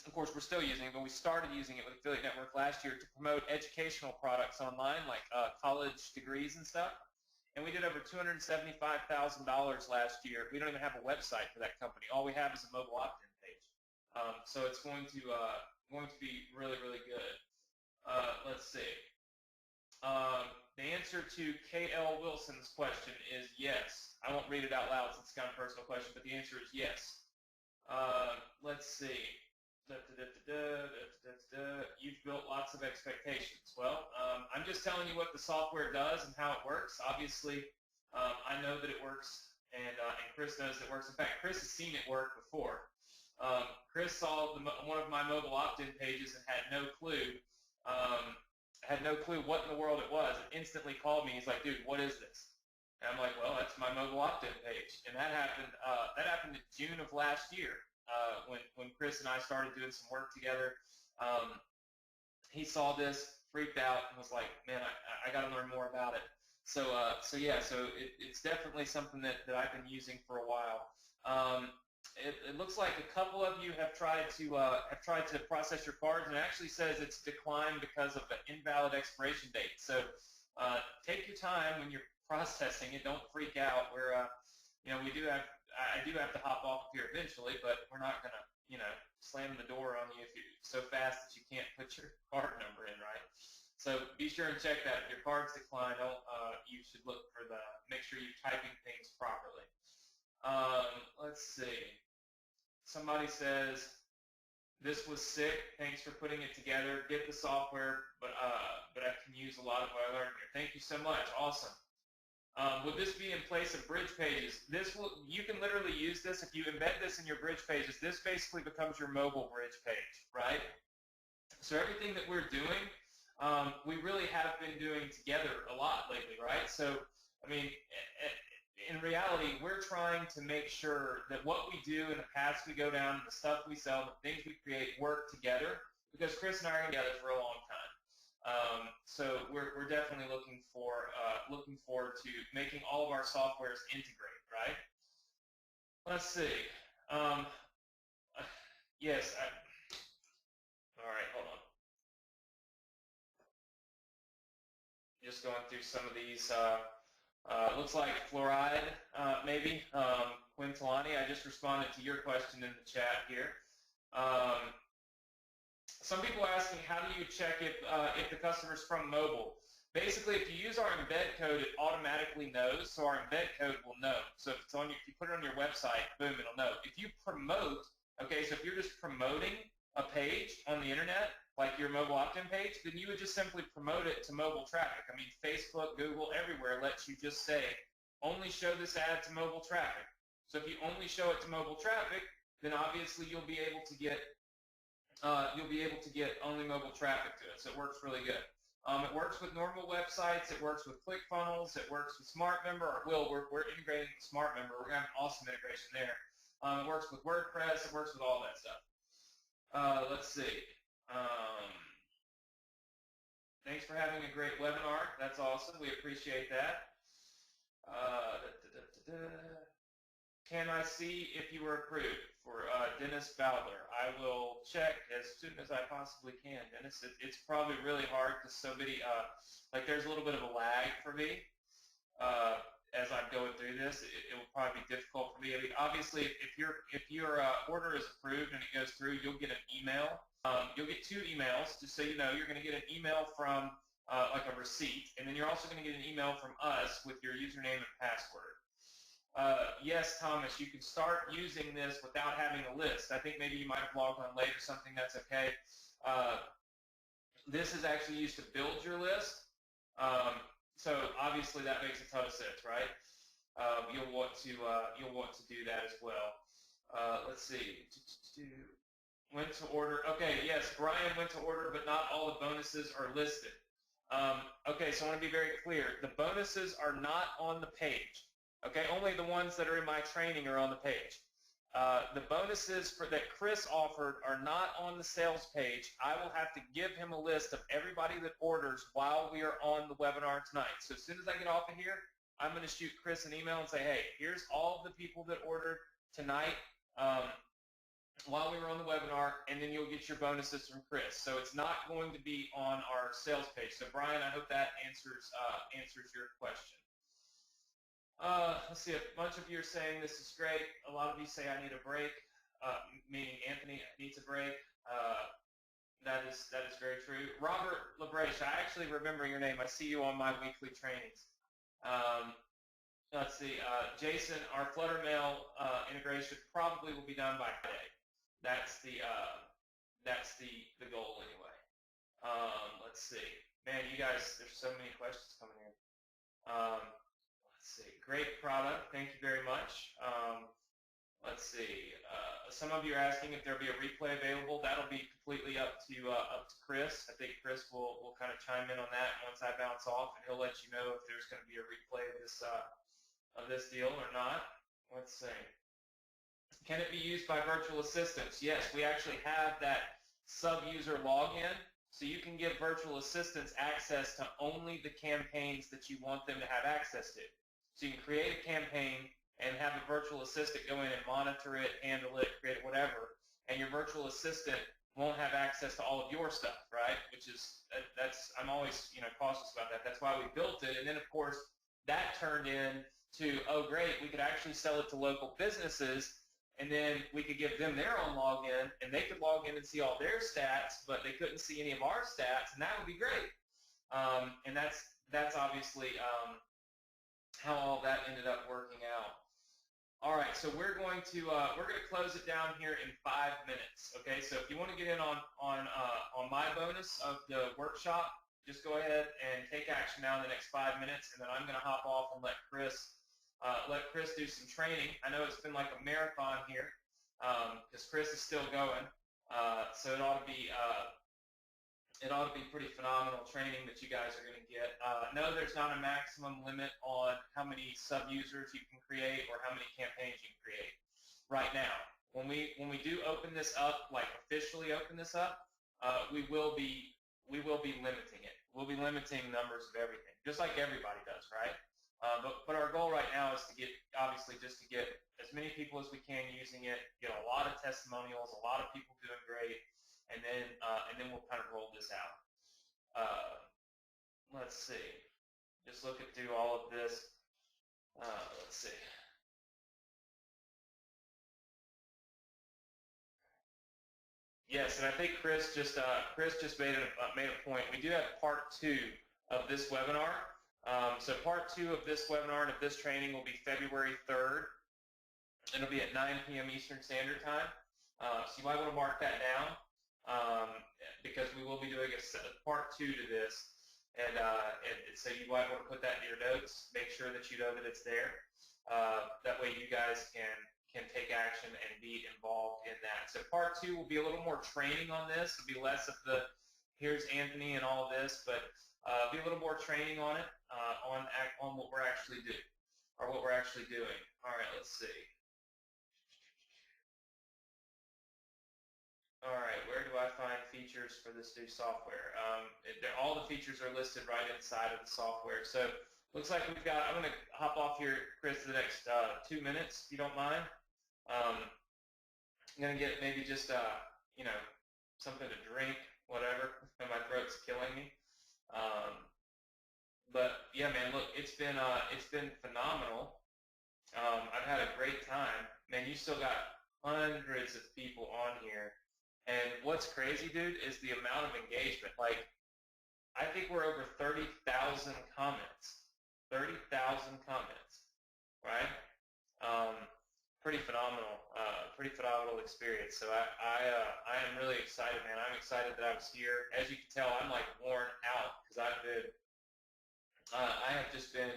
Of course, we're still using it, but we started using it with Affiliate Network last year to promote educational products online, like college degrees and stuff. And we did over $275,000 last year. We don't even have a website for that company. All we have is a mobile opt-in page. So it's going to be really, really good. Let's see. The answer to K.L. Wilson's question is yes. I won't read it out loud since it's kind of a personal question, but the answer is yes. Let's see. You've built lots of expectations. Well, I'm just telling you what the software does and how it works. Obviously, I know that it works, and Chris knows that it works. In fact, Chris has seen it work before. Chris saw one of my mobile opt-in pages and had no clue what in the world it was. And instantly called me. He's like, "Dude, what is this?" And I'm like, "Well, that's my mobile opt-in page." And that happened in June of last year. When Chris and I started doing some work together, he saw this, freaked out, and was like, "Man, I got to learn more about it." So it's definitely something that I've been using for a while. It looks like a couple of you have tried to process your cards, and it actually says it's declined because of an invalid expiration date. So take your time when you're processing it. Don't freak out. I do have to hop off here eventually, but we're not going to, slam the door on you if you're so fast that you can't put your card number in, right? So be sure and check that. If your card's declined, you should make sure you're typing things properly. Let's see. Somebody says, "This was sick. Thanks for putting it together. Get the software, but I can use a lot of what I learned here." Thank you so much. Awesome. Would this be in place of bridge pages? You can literally use this if you embed this in your bridge pages. This basically becomes your mobile bridge page, right? So everything that we're doing, we really have been doing together a lot lately, right? So, I mean, in reality, we're trying to make sure that what we do and the paths we go down, the stuff we sell, the things we create work together, because Chris and I are going to be together for a long time. So we're definitely looking forward to making all of our softwares integrate, right? Let's see. Yes. All right, hold on. Just going through some of these. Looks like fluoride, maybe. Quintilani, I just responded to your question in the chat here. Some people are asking, how do you check if the customer's from mobile? Basically, if you use our embed code, it automatically knows, so our embed code will know. So if you put it on your website, boom, it'll know. If you promote, okay, so if you're just promoting a page on the internet, like your mobile opt-in page, then you would just simply promote it to mobile traffic. I mean, Facebook, Google, everywhere lets you just say, only show this ad to mobile traffic. So if you only show it to mobile traffic, then obviously you'll be able to get only mobile traffic to it. So it works really good. It works with normal websites. It works with ClickFunnels. It works with SmartMember. We're integrating with SmartMember. We're going to have an awesome integration there. It works with WordPress. It works with all that stuff. Let's see. Thanks for having a great webinar. That's awesome. We appreciate that. Can I see if you were approved for Dennis Bowdler? I will check as soon as I possibly can, Dennis. It's probably really hard because so many, like there's a little bit of a lag for me as I'm going through this. It will probably be difficult for me. I mean, obviously, if your order is approved and it goes through, you'll get an email. You'll get 2 emails, just so you know. You're going to get an email from like a receipt, and then you're also going to get an email from us with your username and password. Yes, Thomas, you can start using this without having a list. I think maybe you might have logged on late or something. That's okay. This is actually used to build your list. So obviously that makes a ton of sense, right? You'll want to do that as well. Let's see. Went to order. Okay, yes, Brian went to order, but not all the bonuses are listed. Okay, so I want to be very clear. The bonuses are not on the page. Okay, only the ones that are in my training are on the page. The bonuses that Chris offered are not on the sales page. I will have to give him a list of everybody that orders while we are on the webinar tonight. So as soon as I get off of here, I'm going to shoot Chris an email and say, hey, here's all of the people that ordered tonight while we were on the webinar, and then you'll get your bonuses from Chris. So it's not going to be on our sales page. So Brian, I hope that answers your question. Let's see, a bunch of you are saying this is great. A lot of you say I need a break, meaning Anthony needs a break. That is very true. Robert LaBrache, I actually remember your name. I see you on my weekly trainings. Let's see, Jason, our Fluttermail integration probably will be done by today. That's the goal anyway. Let's see. Man, you guys, there's so many questions coming in. Let's see. Great product. Thank you very much. Let's see. Some of you are asking if there'll be a replay available. That'll be completely up to Chris. I think Chris will kind of chime in on that once I bounce off, and he'll let you know if there's going to be a replay of this deal or not. Let's see. Can it be used by virtual assistants? Yes, we actually have that sub-user login, so you can give virtual assistants access to only the campaigns that you want them to have access to. So you can create a campaign and have a virtual assistant go in and monitor it, handle it, create it, whatever, and your virtual assistant won't have access to all of your stuff, right? Which is, I'm always, cautious about that. That's why we built it. And then, of course, that turned into, oh, great, we could actually sell it to local businesses, and then we could give them their own login, and they could log in and see all their stats, but they couldn't see any of our stats, and that would be great. And that's obviously how all that ended up working out. All right, so we're going to close it down here in 5 minutes. Okay, so if you want to get in on my bonus of the workshop, just go ahead and take action now in the next 5 minutes, and then I'm going to hop off and let Chris do some training. I know it's been like a marathon here because Chris is still going, so it ought to be pretty phenomenal training that you guys are going to get. No, there's not a maximum limit on how many sub-users you can create or how many campaigns you can create right now. When we do open this up, like officially open this up, we will be limiting it. We'll be limiting numbers of everything, just like everybody does, right? But our goal right now is to get, obviously, just to get as many people as we can using it, get a lot of testimonials, a lot of people doing great, and then we'll kind of roll this out. Let's see. Just looking through all of this. Let's see. Yes, and I think Chris just made a point. We do have part 2 of this webinar. So part 2 of this webinar and of this training will be February 3rd. It'll be at 9 p.m. Eastern Standard Time. So you might want to mark that down because we will be doing a part 2 to this. And so you might want to put that in your notes. Make sure that you know that it's there. That way you guys can take action and be involved in that. So part 2 will be a little more training on this. It'll be less of the here's Anthony and all of this, but be a little more training on it, on what we're actually doing, or what we're actually doing. All right, let's see. All right, where do I find features for this new software? All the features are listed right inside of the software. So Looks like we've got, I'm going to hop off here, Chris, the next 2 minutes, if you don't mind. I'm going to get maybe just, something to drink, whatever. My throat's killing me. But yeah, man, look, it's been phenomenal. I've had a great time. Man, you still got hundreds of people on here. And what's crazy, dude, is the amount of engagement. Like, I think we're over 30,000 comments. 30,000 comments, right? Pretty phenomenal. Pretty phenomenal experience. So I am really excited, man. I'm excited that I was here. As you can tell, I'm like worn out because I have just been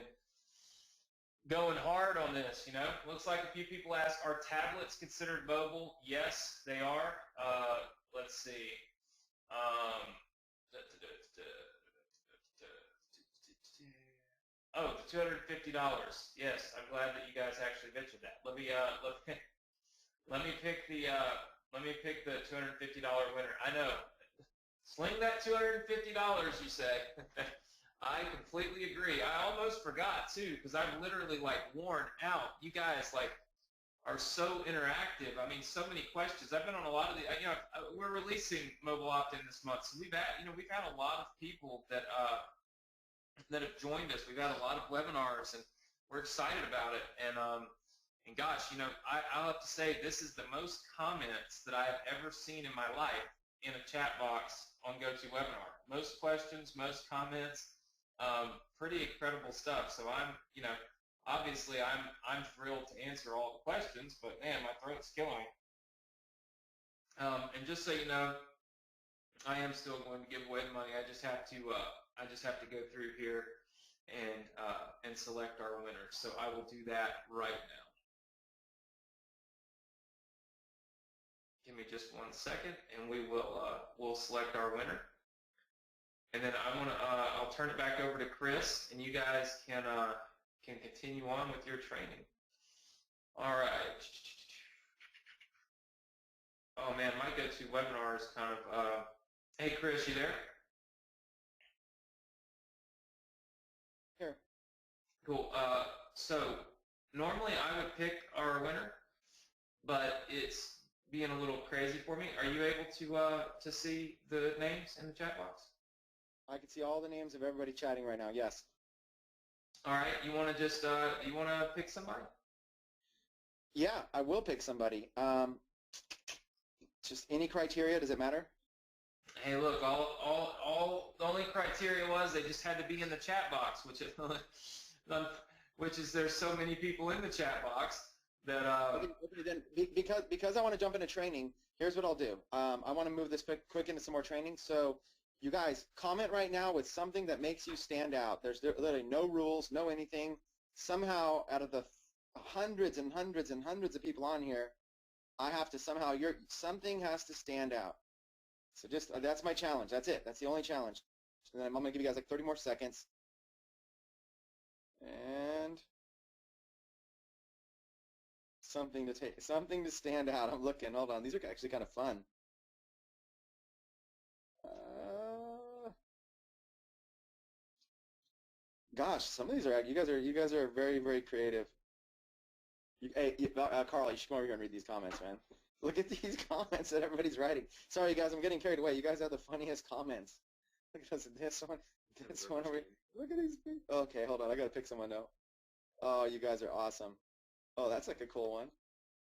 going hard on this, you know. Looks like a few people asked, are tablets considered mobile? Yes, they are. Let's see. Oh, the $250. Yes, I'm glad that you guys actually mentioned that. Let me pick the $250 winner. I know. Sling that $250, you say. I completely agree. I almost forgot too, because I'm literally like worn out. You guys like are so interactive. I mean, so many questions. I've been on a lot of the. We're releasing Mobile Opt-in this month, so we've had a lot of people that have joined us. We've had a lot of webinars, and we're excited about it. And gosh, I'll have to say this is the most comments that I have ever seen in my life in a chat box on GoToWebinar. Most questions, most comments. Pretty incredible stuff. So obviously I'm thrilled to answer all the questions, but man, my throat's killing me. And just so you know, I am still going to give away the money. I just have to go through here and select our winner. So I will do that right now. Give me just 1 second, and we'll select our winner. And then I'll turn it back over to Chris, and you guys can continue on with your training. All right. Oh man, my GoToWebinar is kind of. Hey Chris, you there? Here. Cool. So normally I would pick our winner, but it's being a little crazy for me. Are you able to see the names in the chat box? I can see all the names of everybody chatting right now, yes. All right, you want to just, you want to pick somebody? Yeah, I will pick somebody. Just any criteria, does it matter? Hey, look, all the only criteria was they just had to be in the chat box, which is there's so many people in the chat box that Okay, then because I want to jump into training, here's what I'll do. I want to move this quick into some more training. So you guys comment right now with something that makes you stand out. There's literally no rules, no anything. Somehow out of the hundreds and hundreds and hundreds of people on here, I have to somehow, something has to stand out. So just, that's my challenge. That's it. That's the only challenge. So then I'm going to give you guys like 30 more seconds. And something to stand out. I'm looking. Hold on. These are actually kind of fun. Gosh, some of these are, you guys are very, very creative. Hey, Carl, you should come over here and read these comments, man. Look at these comments that everybody's writing. Sorry, guys, I'm getting carried away. You guys have the funniest comments. Look at this one over here. Look at these people. Okay, hold on. I got to pick someone now. Oh, you guys are awesome. Oh, that's like a cool one.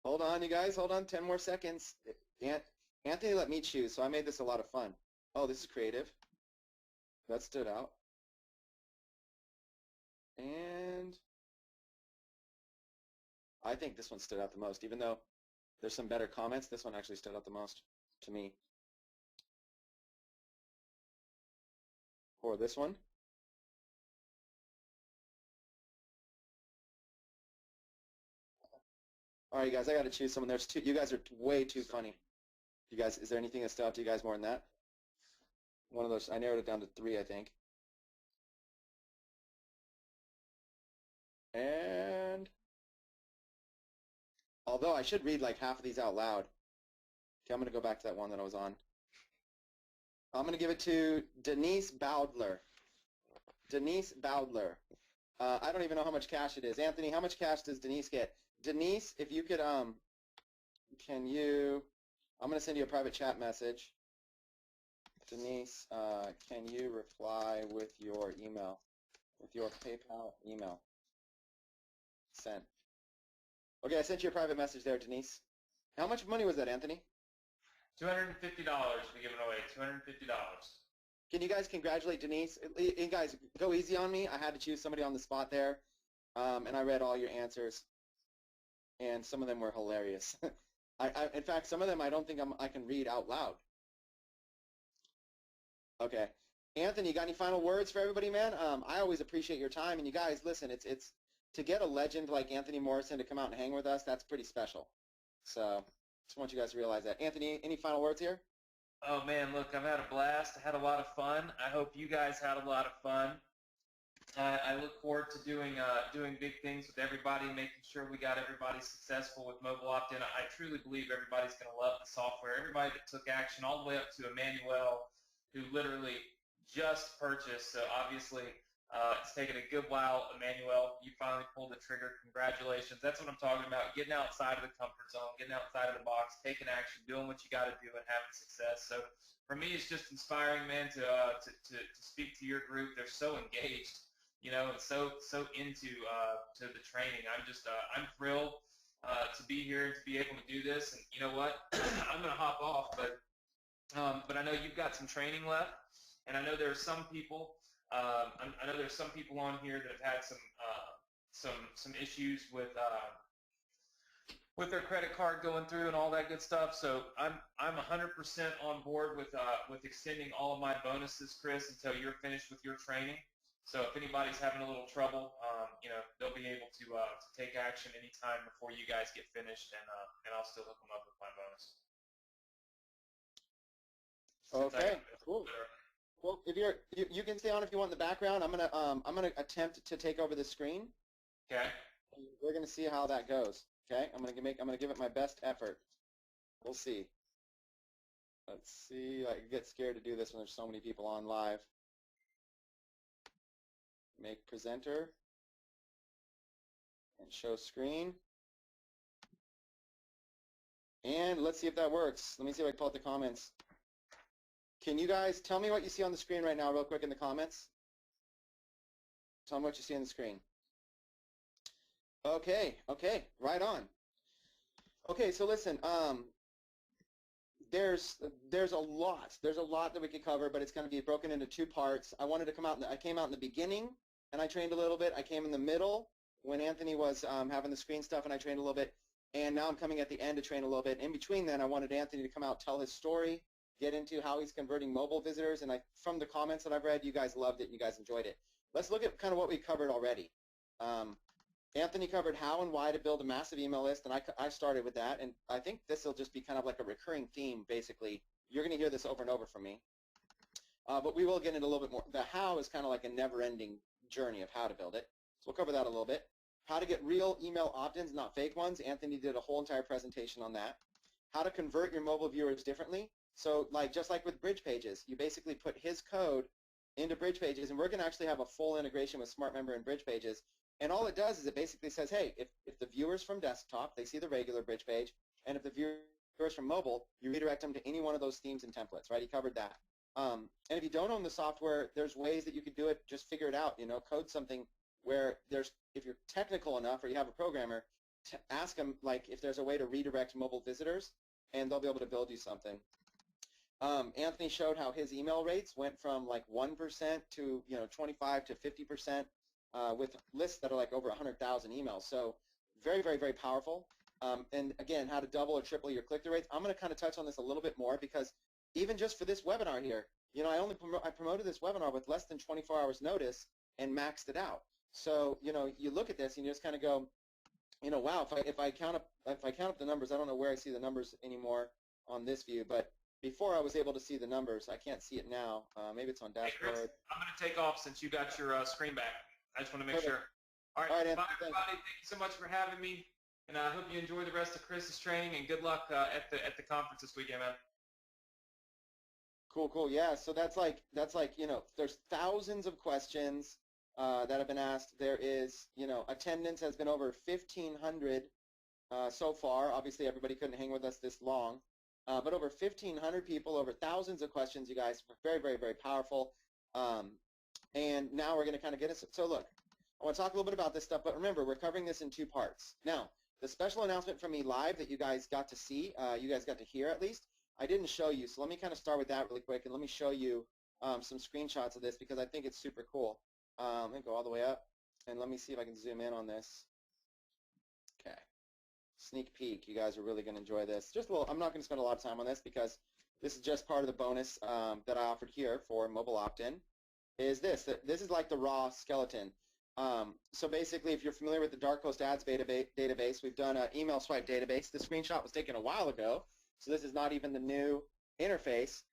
Hold on, you guys. Hold on. 10 more seconds. Anthony let me choose, so I made this a lot of fun. Oh, this is creative. That stood out. And I think this one stood out the most. Even though there's some better comments, this one actually stood out the most to me. Or this one. All right, guys, I got to choose someone. There's two. You guys are way too funny. You guys, is there anything that stood out to you guys more than that? One of those. I narrowed it down to 3, I think. And although I should read like half of these out loud. Okay, I'm going to go back to that one that I was on. I'm going to give it to Denise Bowdler. Denise Bowdler. I don't even know how much cash it is. Anthony, how much cash does Denise get? Denise, if you could, can you, I'm going to send you a private chat message. Denise, can you reply with your email, with your PayPal email? Sent. Okay, I sent you a private message there, Denise. How much money was that, Anthony? $250 we giving away. $250. Can you guys congratulate Denise? You guys, go easy on me. I had to choose somebody on the spot there, and I read all your answers, and some of them were hilarious. In fact, some of them I don't think I can read out loud. Okay. Anthony, you got any final words for everybody, man? I always appreciate your time, and you guys, listen, it's to get a legend like Anthony Morrison to come out and hang with us, that's pretty special. So just want you guys to realize that. Anthony, any final words here? Oh, man, look, I've had a blast. I had a lot of fun. I hope you guys had a lot of fun. I look forward to doing big things with everybody, making sure we got everybody successful with mobile opt-in. I truly believe everybody's going to love the software. Everybody that took action all the way up to Emmanuel, who literally just purchased. So obviously it's taken a good while. Emmanuel, you finally pulled the trigger. Congratulations. That's what I'm talking about, getting outside of the comfort zone, getting outside of the box, taking action, doing what you got to do, and having success. So for me, it's just inspiring, man, to speak to your group. They're so engaged, you know, and so into to the training. I'm thrilled to be here and to be able to do this. And you know what? I'm going to hop off, but I know you've got some training left, and I know there are some people. I know there's some people on here that have had some issues with their credit card going through and all that good stuff. So I'm 100% on board with extending all of my bonuses, Chris, until you're finished with your training. So if anybody's having a little trouble, you know, they'll be able to take action anytime before you guys get finished, and I'll still hook them up with my bonus. Okay, cool. Well, if you can stay on if you want in the background. I'm gonna attempt to take over the screen. Okay. We're gonna see how that goes. Okay, I'm gonna give it my best effort. We'll see. Let's see. I get scared to do this when there's so many people on live. Make presenter and show screen. And let's see if that works. Let me see if I can pull out the comments. Can you guys tell me what you see on the screen right now real quick in the comments? Tell me what you see on the screen. Okay, right on. Okay, so listen, there's a lot that we could cover, but it's going to be broken into two parts. I wanted to come out, I came out in the beginning and I trained a little bit. I came in the middle when Anthony was having the screen stuff, and I trained a little bit. And now I'm coming at the end to train a little bit. In between then, I wanted Anthony to come out, tell his story, get into how he's converting mobile visitors, and from the comments that I've read, you guys loved it and you guys enjoyed it. Let's look at kind of what we covered already. Anthony covered how and why to build a massive email list, and I started with that, and I think this will just be kind of like a recurring theme, basically. You're going to hear this over and over from me. But we will get into a little bit more. The how is kind of like a never-ending journey of how to build it. So we'll cover that a little bit. How to get real email opt-ins, not fake ones. Anthony did a whole entire presentation on that. How to convert your mobile viewers differently. So just like with Bridge Pages, you basically put his code into Bridge Pages, and we're going to actually have a full integration with SmartMember and Bridge Pages. And all it does is it basically says, hey, if the viewers from desktop, they see the regular Bridge Page, and if the viewers from mobile, you redirect them to any one of those themes and templates, right? He covered that. And if you don't own the software, there's ways that you could do it. Just figure it out, you know, code something where if you're technical enough or you have a programmer, to ask them, like, if there's a way to redirect mobile visitors, and they'll be able to build you something. Anthony showed how his email rates went from like 1% to 25 to 50% with lists that are like over 100,000 emails. So very, very, very powerful. And again, how to double or triple your click-through rates. I'm going to kind of touch on this a little bit more because even just for this webinar here, you know, I promoted this webinar with less than 24 hours notice and maxed it out. So you look at this and you just kind of go, wow, if I count up the numbers, I don't know where I see the numbers anymore on this view, but before I was able to see the numbers. I can't see it now. Maybe it's on dashboard. Hey, Chris, I'm going to take off since you got your screen back. I just want to make sure. All right, Anthony, bye, everybody. Thank you so much for having me, and I hope you enjoy the rest of Chris's training, and good luck at the conference this weekend, man. Cool. Yeah, so that's like there's thousands of questions. that have been asked. There is, attendance has been over 1,500 so far. Obviously, everybody couldn't hang with us this long, but over 1,500 people, over thousands of questions, you guys. Very, very, very powerful. And now we're going to kind of get us. So look, I want to talk a little bit about this stuff, but remember, we're covering this in 2 parts. Now, the special announcement from me live that you guys got to see, you guys got to hear at least, I didn't show you. So let me kind of start with that really quick, and let me show you some screenshots of this because I think it's super cool. Let me go all the way up, and let me see if I can zoom in on this. Okay. Sneak peek. You guys are really going to enjoy this. Just a little. I'm not going to spend a lot of time on this because this is just part of the bonus that I offered here for mobile opt-in. Is this? This is like the raw skeleton. So basically, if you're familiar with the Dark Post Ads database, we've done an email swipe database. The screenshot was taken a while ago, so this is not even the new interface.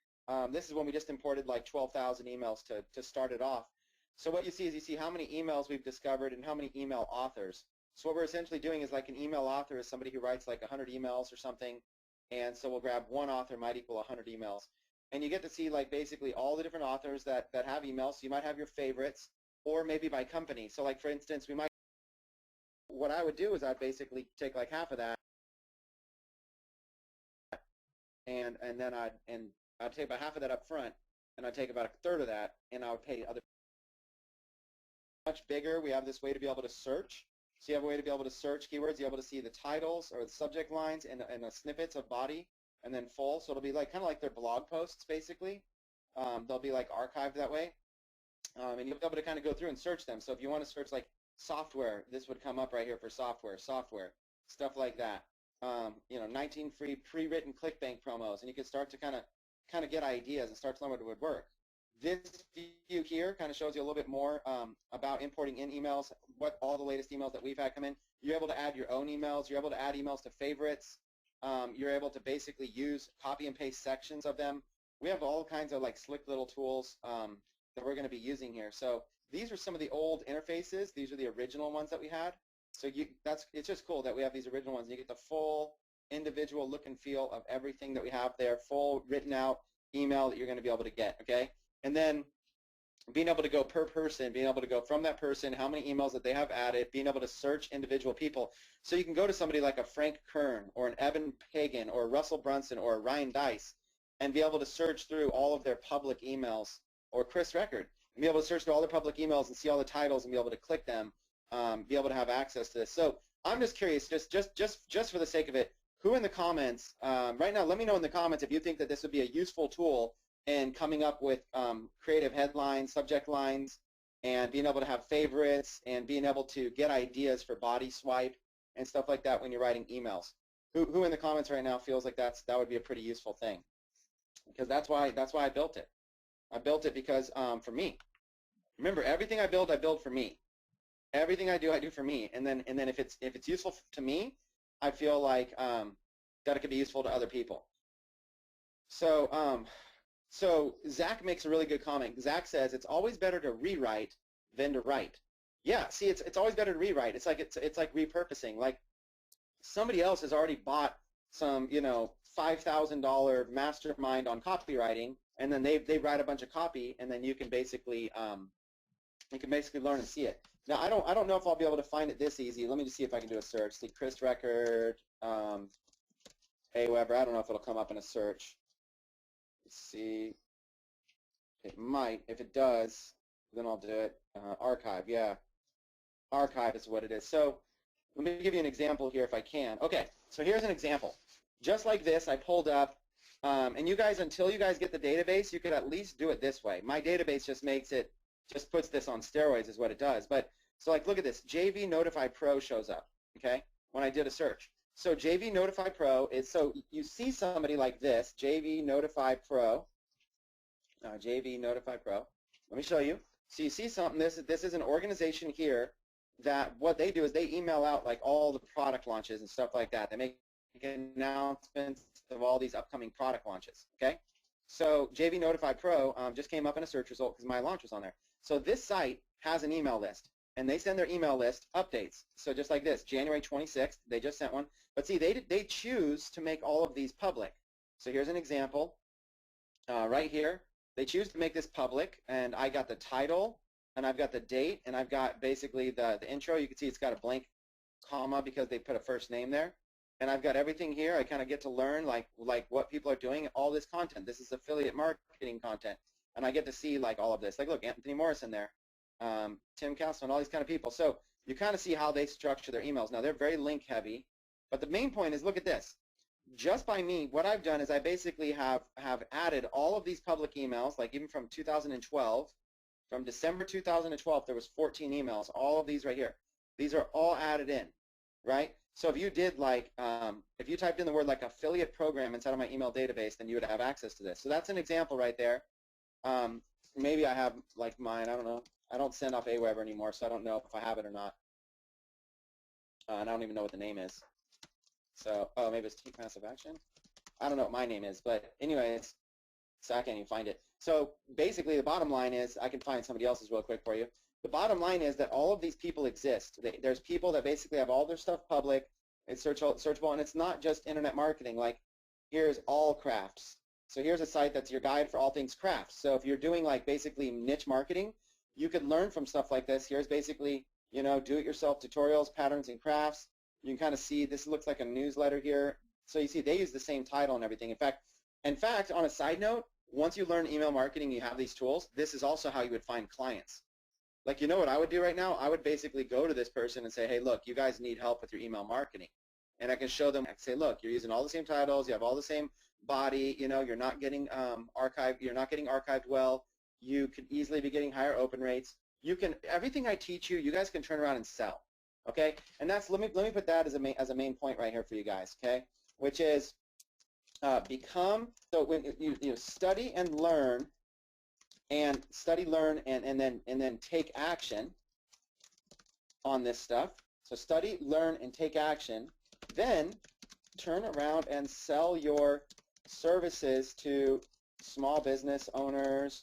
This is when we just imported like 12,000 emails to start it off. So what you see is you see how many emails we've discovered and how many email authors. So what we're essentially doing is like an email author is somebody who writes like 100 emails or something, and so we'll grab one author might equal 100 emails. And you get to see like basically all the different authors that have emails. So you might have your favorites or maybe by company. So like for instance, what I would do is I'd basically take like half of that and then I'd take about half of that up front, and I'd take about a third of that, and I would pay other. Much bigger, we have this way to be able to search. So you have a way to be able to search keywords. You're able to see the titles or the subject lines and the snippets of body, and then full. So it'll be like kind of like their blog posts basically. They'll be like archived that way, and you'll be able to kind of go through and search them. So if you want to search like software, this would come up right here for software, stuff like that. 19 free pre-written ClickBank promos, and you can start to kind of get ideas and start to learn what would work. This view here kind of shows you a little bit more about importing in emails, what all the latest emails that we've had come in. You're able to add your own emails. You're able to add emails to favorites. You're able to basically use copy and paste sections of them. We have all kinds of like slick little tools that we're going to be using here. So these are some of the old interfaces. These are the original ones that we had. So it's just cool that we have these original ones. You get the full individual look and feel of everything that we have there, full written out email that you're going to be able to get, okay? And then being able to go per person, being able to go from that person, how many emails that they have added, being able to search individual people. So you can go to somebody like a Frank Kern or an Evan Pagan or Russell Brunson or Ryan Dice and be able to search through all of their public emails, or Chris Record, and be able to search through all their public emails and see all the titles and be able to click them, be able to have access to this. So I'm just curious, just for the sake of it, who in the comments, right now, let me know in the comments if you think that this would be a useful tool in coming up with creative headlines, subject lines, and being able to have favorites and being able to get ideas for body swipe and stuff like that when you're writing emails. Who in the comments right now feels like that would be a pretty useful thing? Because that's why I built it. I built it because for me. Remember, everything I build for me. Everything I do for me. And then if it's useful to me, I feel like that it could be useful to other people. So Zach makes a really good comment. Zach says it's always better to rewrite than to write. Yeah, see, it's always better to rewrite. It's like repurposing. Like somebody else has already bought some $5,000 mastermind on copywriting, and then they write a bunch of copy, and then you can basically learn and see it. Now I don't know if I'll be able to find it this easy. Let me just see if I can do a search. See Chris Record, AWeber. I don't know if it'll come up in a search. Let's see. It might. If it does, then I'll do it. Archive, yeah. Archive is what it is. So let me give you an example here if I can. Okay, so here's an example. Just like this, I pulled up, and you guys, until you guys get the database, you could at least do it this way. My database just puts this on steroids is what it does. But so like look at this. JV Notify Pro shows up, okay, when I did a search. So JV Notify Pro is, so you see somebody like this, JV Notify Pro, JV Notify Pro. Let me show you. So you see something, this is an organization here that what they do is they email out like all the product launches and stuff like that. They make announcements of all these upcoming product launches, okay? So JV Notify Pro just came up in a search result because my launch was on there. So this site has an email list, and they send their email list updates. So just like this, January 26th, they just sent one. But see, they choose to make all of these public. So here's an example right here. They choose to make this public, and I got the title, and I've got the date, and I've got basically the intro. You can see it's got a blank comma because they put a first name there. And I've got everything here. I kind of get to learn like what people are doing, all this content. This is affiliate marketing content. And I get to see like all of this. Like look, Anthony Morrison there, Tim Castleman, all these kind of people. So you kind of see how they structure their emails. Now they're very link heavy, but the main point is look at this. Just by me, what I've done is I basically have added all of these public emails, like even from 2012, from December 2012, there was 14 emails, all of these right here. These are all added in, right? So if you did like, if you typed in the word like affiliate program inside of my email database, then you would have access to this. So that's an example right there. Maybe I have like mine, I don't know. I don't send off Aweber anymore, so I don't know if I have it or not. And I don't even know what the name is. So, oh, maybe it's Take Massive Action? I don't know what my name is, but anyways, so I can't even find it. So basically the bottom line is, I can find somebody else's real quick for you. The bottom line is that all of these people exist. There's people that basically have all their stuff public, it's searchable, and it's not just internet marketing. Like here's All Crafts. So here's a site that's your guide for all things crafts. So if you're doing like basically niche marketing, you could learn from stuff like this. Here's basically, you know, do-it-yourself tutorials, patterns, and crafts. You can kind of see this looks like a newsletter here. So you see they use the same title and everything. In fact, on a side note, once you learn email marketing, you have these tools. This is also how you would find clients. Like, you know what I would do right now? I would basically go to this person and say, hey, look, you guys need help with your email marketing. And I can show them, I can say, look, you're using all the same titles, you have all the same body, you know, you're not getting archived well, you could easily be getting higher open rates. You can, everything I teach you, you guys can turn around and sell, okay? And that's, let me put that as a main point right here for you guys, okay? Which is so when you study and learn, and then take action on this stuff. So study, learn, and take action. Then turn around and sell your services to small business owners,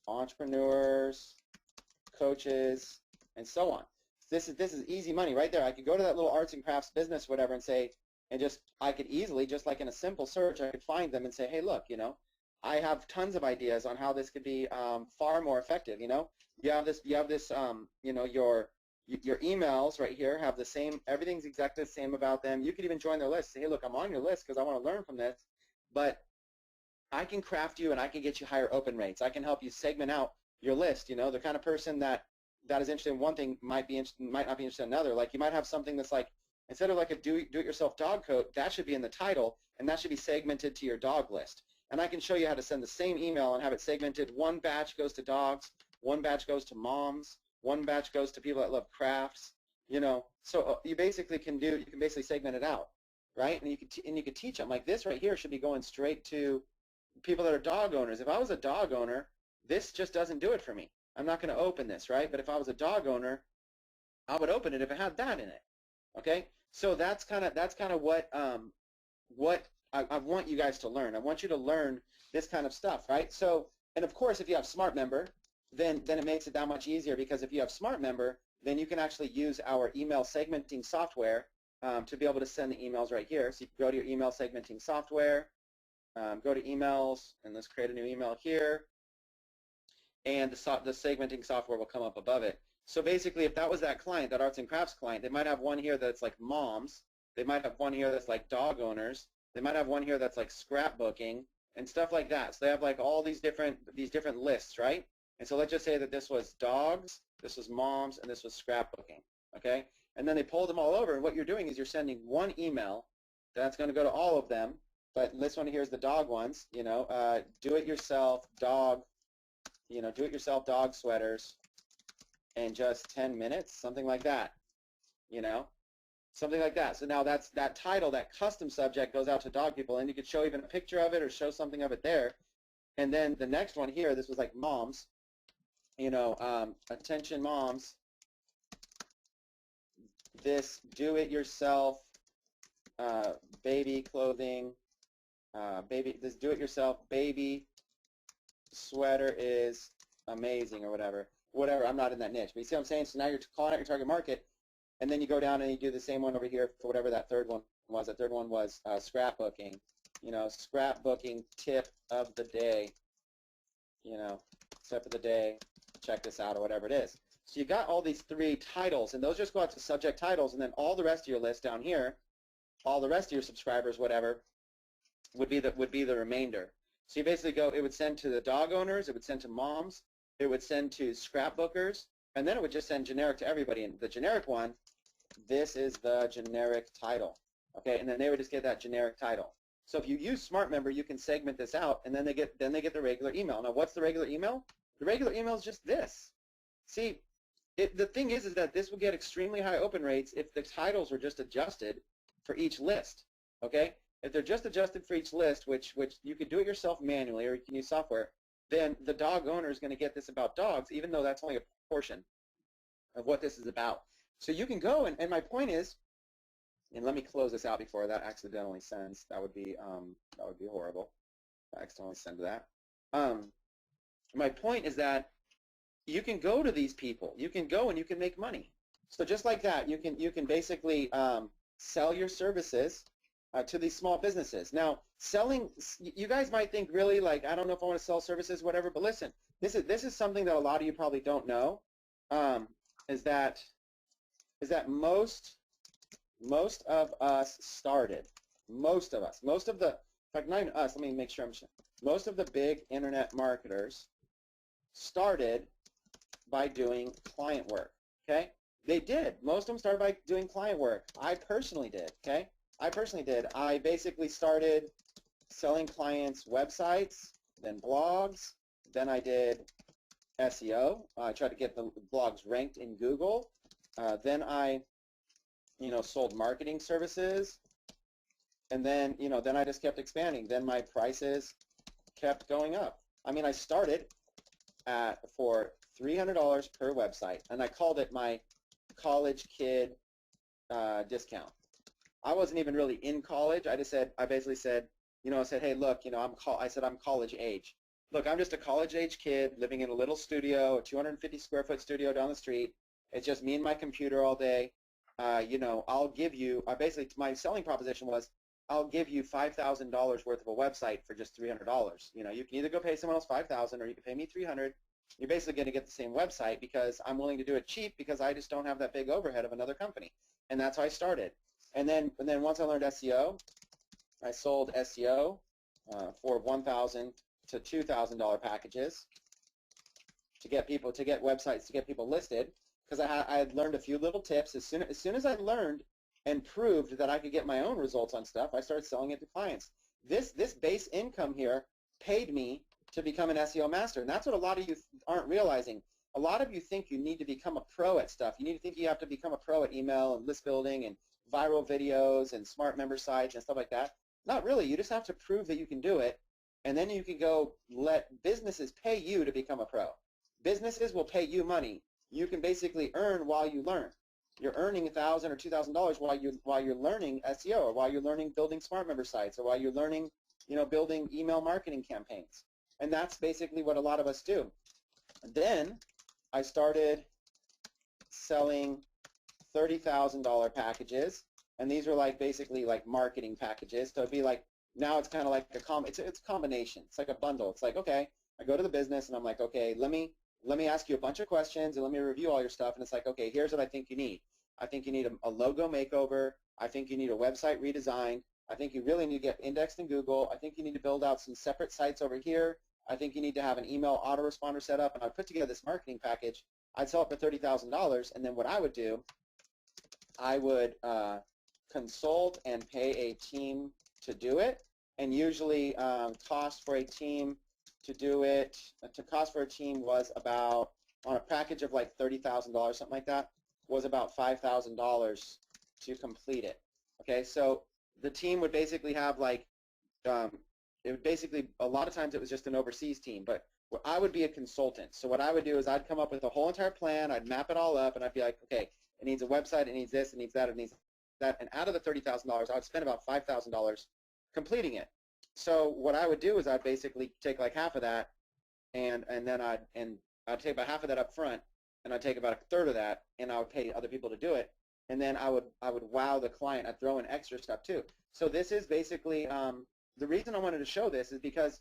entrepreneurs, coaches, and so on. This is easy money right there. I could go to that little arts and crafts business, whatever, and say, I could easily, just like in a simple search, I could find them and say, hey, look, you know, I have tons of ideas on how this could be far more effective. You know, you have this, you know, your emails right here have the same, everything's exactly the same about them. You could even join their list. Say, hey, look, I'm on your list because I want to learn from this, but I can craft you and I can get you higher open rates. I can help you segment out your list. You know, the kind of person that is interested in one thing might not be interested in another. Like you might have something that's like, instead of like a do-it-yourself dog coat, that should be in the title, and that should be segmented to your dog list. And I can show you how to send the same email and have it segmented. One batch goes to dogs, one batch goes to moms, one batch goes to people that love crafts. You know, so you basically can basically segment it out, right? And you could teach them like this right here should be going straight to people that are dog owners. If I was a dog owner, this just doesn't do it for me. I'm not going to open this, right? But if I was a dog owner, I would open it if it had that in it. Okay, so that's kind of what I want you guys to learn. I want you to learn this kind of stuff, right? So, and of course, if you have SmartMember, then it makes it that much easier, because if you have SmartMember, then you can actually use our email segmenting software to be able to send the emails right here. So you can go to your email segmenting software, go to emails, and let's create a new email here, and the segmenting software will come up above it. So basically, if that was that client, that arts and crafts client, they might have one here that's like moms. They might have one here that's like dog owners. They might have one here that's like scrapbooking and stuff like that. So they have like all these different lists, right? And so let's just say that this was dogs, this was moms, and this was scrapbooking, okay? And then they pulled them all over, and what you're doing is you're sending one email that's going to go to all of them, but this one here is the dog ones, you know, do-it-yourself dog, you know, do-it-yourself dog sweaters in just 10 minutes, something like that, you know? Something like that. So now that's that title, that custom subject goes out to dog people, and you could show even a picture of it or show something of it there. And then the next one here, this was like moms, you know, attention moms, this do-it-yourself baby clothing, this do-it-yourself baby sweater is amazing, or whatever. I'm not in that niche. But you see what I'm saying? So now you're calling out your target market, and then you go down and you do the same one over here for whatever that third one was. That third one was scrapbooking. You know, scrapbooking tip of the day. You know, tip of the day. check this out, or whatever it is. So you got all these 3 titles, and those just go out to subject titles, and then all the rest of your list down here, all the rest of your subscribers, whatever, would be the remainder. So you basically go, it would send to the dog owners, it would send to moms, it would send to scrapbookers, and then it would just send generic to everybody. And the generic one, this is the generic title, okay? And then they would just get that generic title. So if you use SmartMember, you can segment this out, and then they get the regular email. Now, what's the regular email? The regular email is just this. See, the thing is that this would get extremely high open rates if the titles were just adjusted for each list, okay? If they're just adjusted for each list, which you could do it yourself manually, or you can use software, then the dog owner is going to get this about dogs, even though that's only a portion of what this is about. So you can go, and my point is, and let me close this out before that accidentally sends. That would be horrible. I accidentally send that. My point is that you can go to these people. You can go and you can make money. So just like that, you can basically sell your services to these small businesses. Now, selling, you guys might think really like, I don't know if I want to sell services, whatever, but listen, this is something that a lot of you probably don't know, is that most of us started, most of the, in fact, not even us, let me make sure I'm sure, most of the big internet marketers started by doing client work, okay? They did. Most of them started by doing client work. I personally did, okay? I basically started selling clients websites, then blogs, then I did SEO. I tried to get the blogs ranked in Google. Then I, sold marketing services, and then, then I just kept expanding. Then my prices kept going up. I mean, I started for $300 per website, and I called it my college kid discount. I wasn't even really in college. I basically said, I said, hey, look, I'm college age. Look, I'm just a college age kid living in a little studio, a 250 square foot studio down the street. It's just me and my computer all day. I'll give you, basically my selling proposition was, I'll give you $5,000 worth of a website for just $300. You can either go pay someone else $5,000 or you can pay me $300. You're basically going to get the same website because I'm willing to do it cheap because I just don't have that big overhead of another company. And that's how I started. And then once I learned SEO, I sold SEO for $1,000 to $2,000 packages to get websites, to get people listed, because I had learned a few little tips. As soon as I learned and proved that I could get my own results on stuff, I started selling it to clients. This base income here paid me to become an SEO master, and that's what a lot of you aren't realizing. A lot of you think you need to become a pro at stuff. You have to become a pro at email and list building and viral videos and SmartMember sites and stuff like that. Not really. You just have to prove that you can do it, and then you can go let businesses pay you to become a pro. Businesses will pay you money. You can basically earn while you learn. You're earning $1,000 or $2,000 while you're learning SEO, or while you're learning building SmartMember sites, or while you're learning, building email marketing campaigns. And that's basically what a lot of us do. Then I started selling $30,000 packages, and these were basically marketing packages. So it'd be now it's kind of like it's a combination. It's like a bundle. It's like, okay, I go to the business and I'm like, okay, let me ask you a bunch of questions and let me review all your stuff. And it's like, okay, here's what I think you need. I think you need a logo makeover. I think you need a website redesign. I think you really need to get indexed in Google. I think you need to build out some separate sites over here. I think you need to have an email autoresponder set up. And I'd put together this marketing package. I'd sell it for $30,000. And then what I would do, I would consult and pay a team to do it. And usually cost for a team to do it, cost for a team was about, on a package of $30,000, something like that, was about $5,000 to complete it. Okay, so the team would basically have it would basically, a lot of times it was just an overseas team, but I would be a consultant. So what I would do is I'd come up with a whole entire plan, I'd map it all up, and I'd be like, okay, it needs a website, it needs this, it needs that, it needs that, and out of the $30,000, I would spend about $5,000 completing it. So what I would do is I'd basically take half of that, and then I'd take about half of that up front, and I'd take about a third of that, and I would pay other people to do it, and then I would wow the client. I'd throw in extra stuff too. So this is basically the reason I wanted to show this is because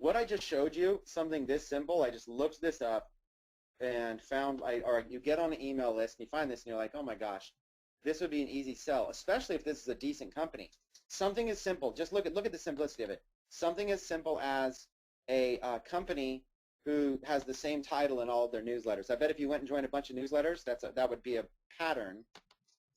what I just showed you, something this simple, I just looked this up and found, or you get on an email list and you find this and you're like, oh my gosh, this would be an easy sell, especially if this is a decent company. Something as simple, just look at the simplicity of it. Something as simple as a company who has the same title in all of their newsletters. I bet if you went and joined a bunch of newsletters, that would be a pattern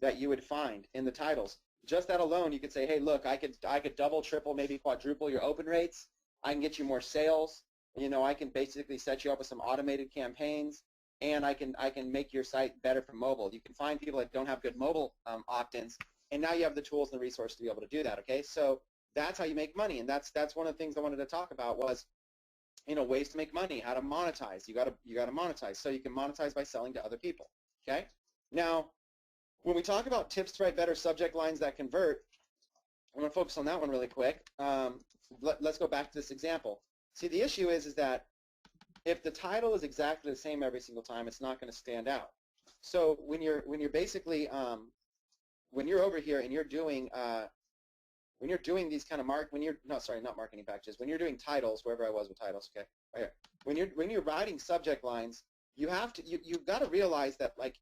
that you would find in the titles. Just that alone, you could say, hey, look, I could double, triple, maybe quadruple your open rates. I can get you more sales. You know, I can basically set you up with some automated campaigns, and I can make your site better for mobile. You can find people that don't have good mobile opt-ins, and now you have the tools and the resources to be able to do that. Okay, so that's how you make money, and that's one of the things I wanted to talk about was, you know, ways to make money, how to monetize. You got to monetize. So you can monetize by selling to other people. Okay, now when we talk about tips to write better subject lines that convert, I'm going to focus on that one really quick. Let's go back to this example. See, the issue is that if the title is exactly the same every single time, it's not going to stand out. So when you're basically when you're over here and you're doing these kind of not marketing packages, when you're doing titles, wherever I was with titles, okay, right here. When you're writing subject lines, you've got to realize that, like,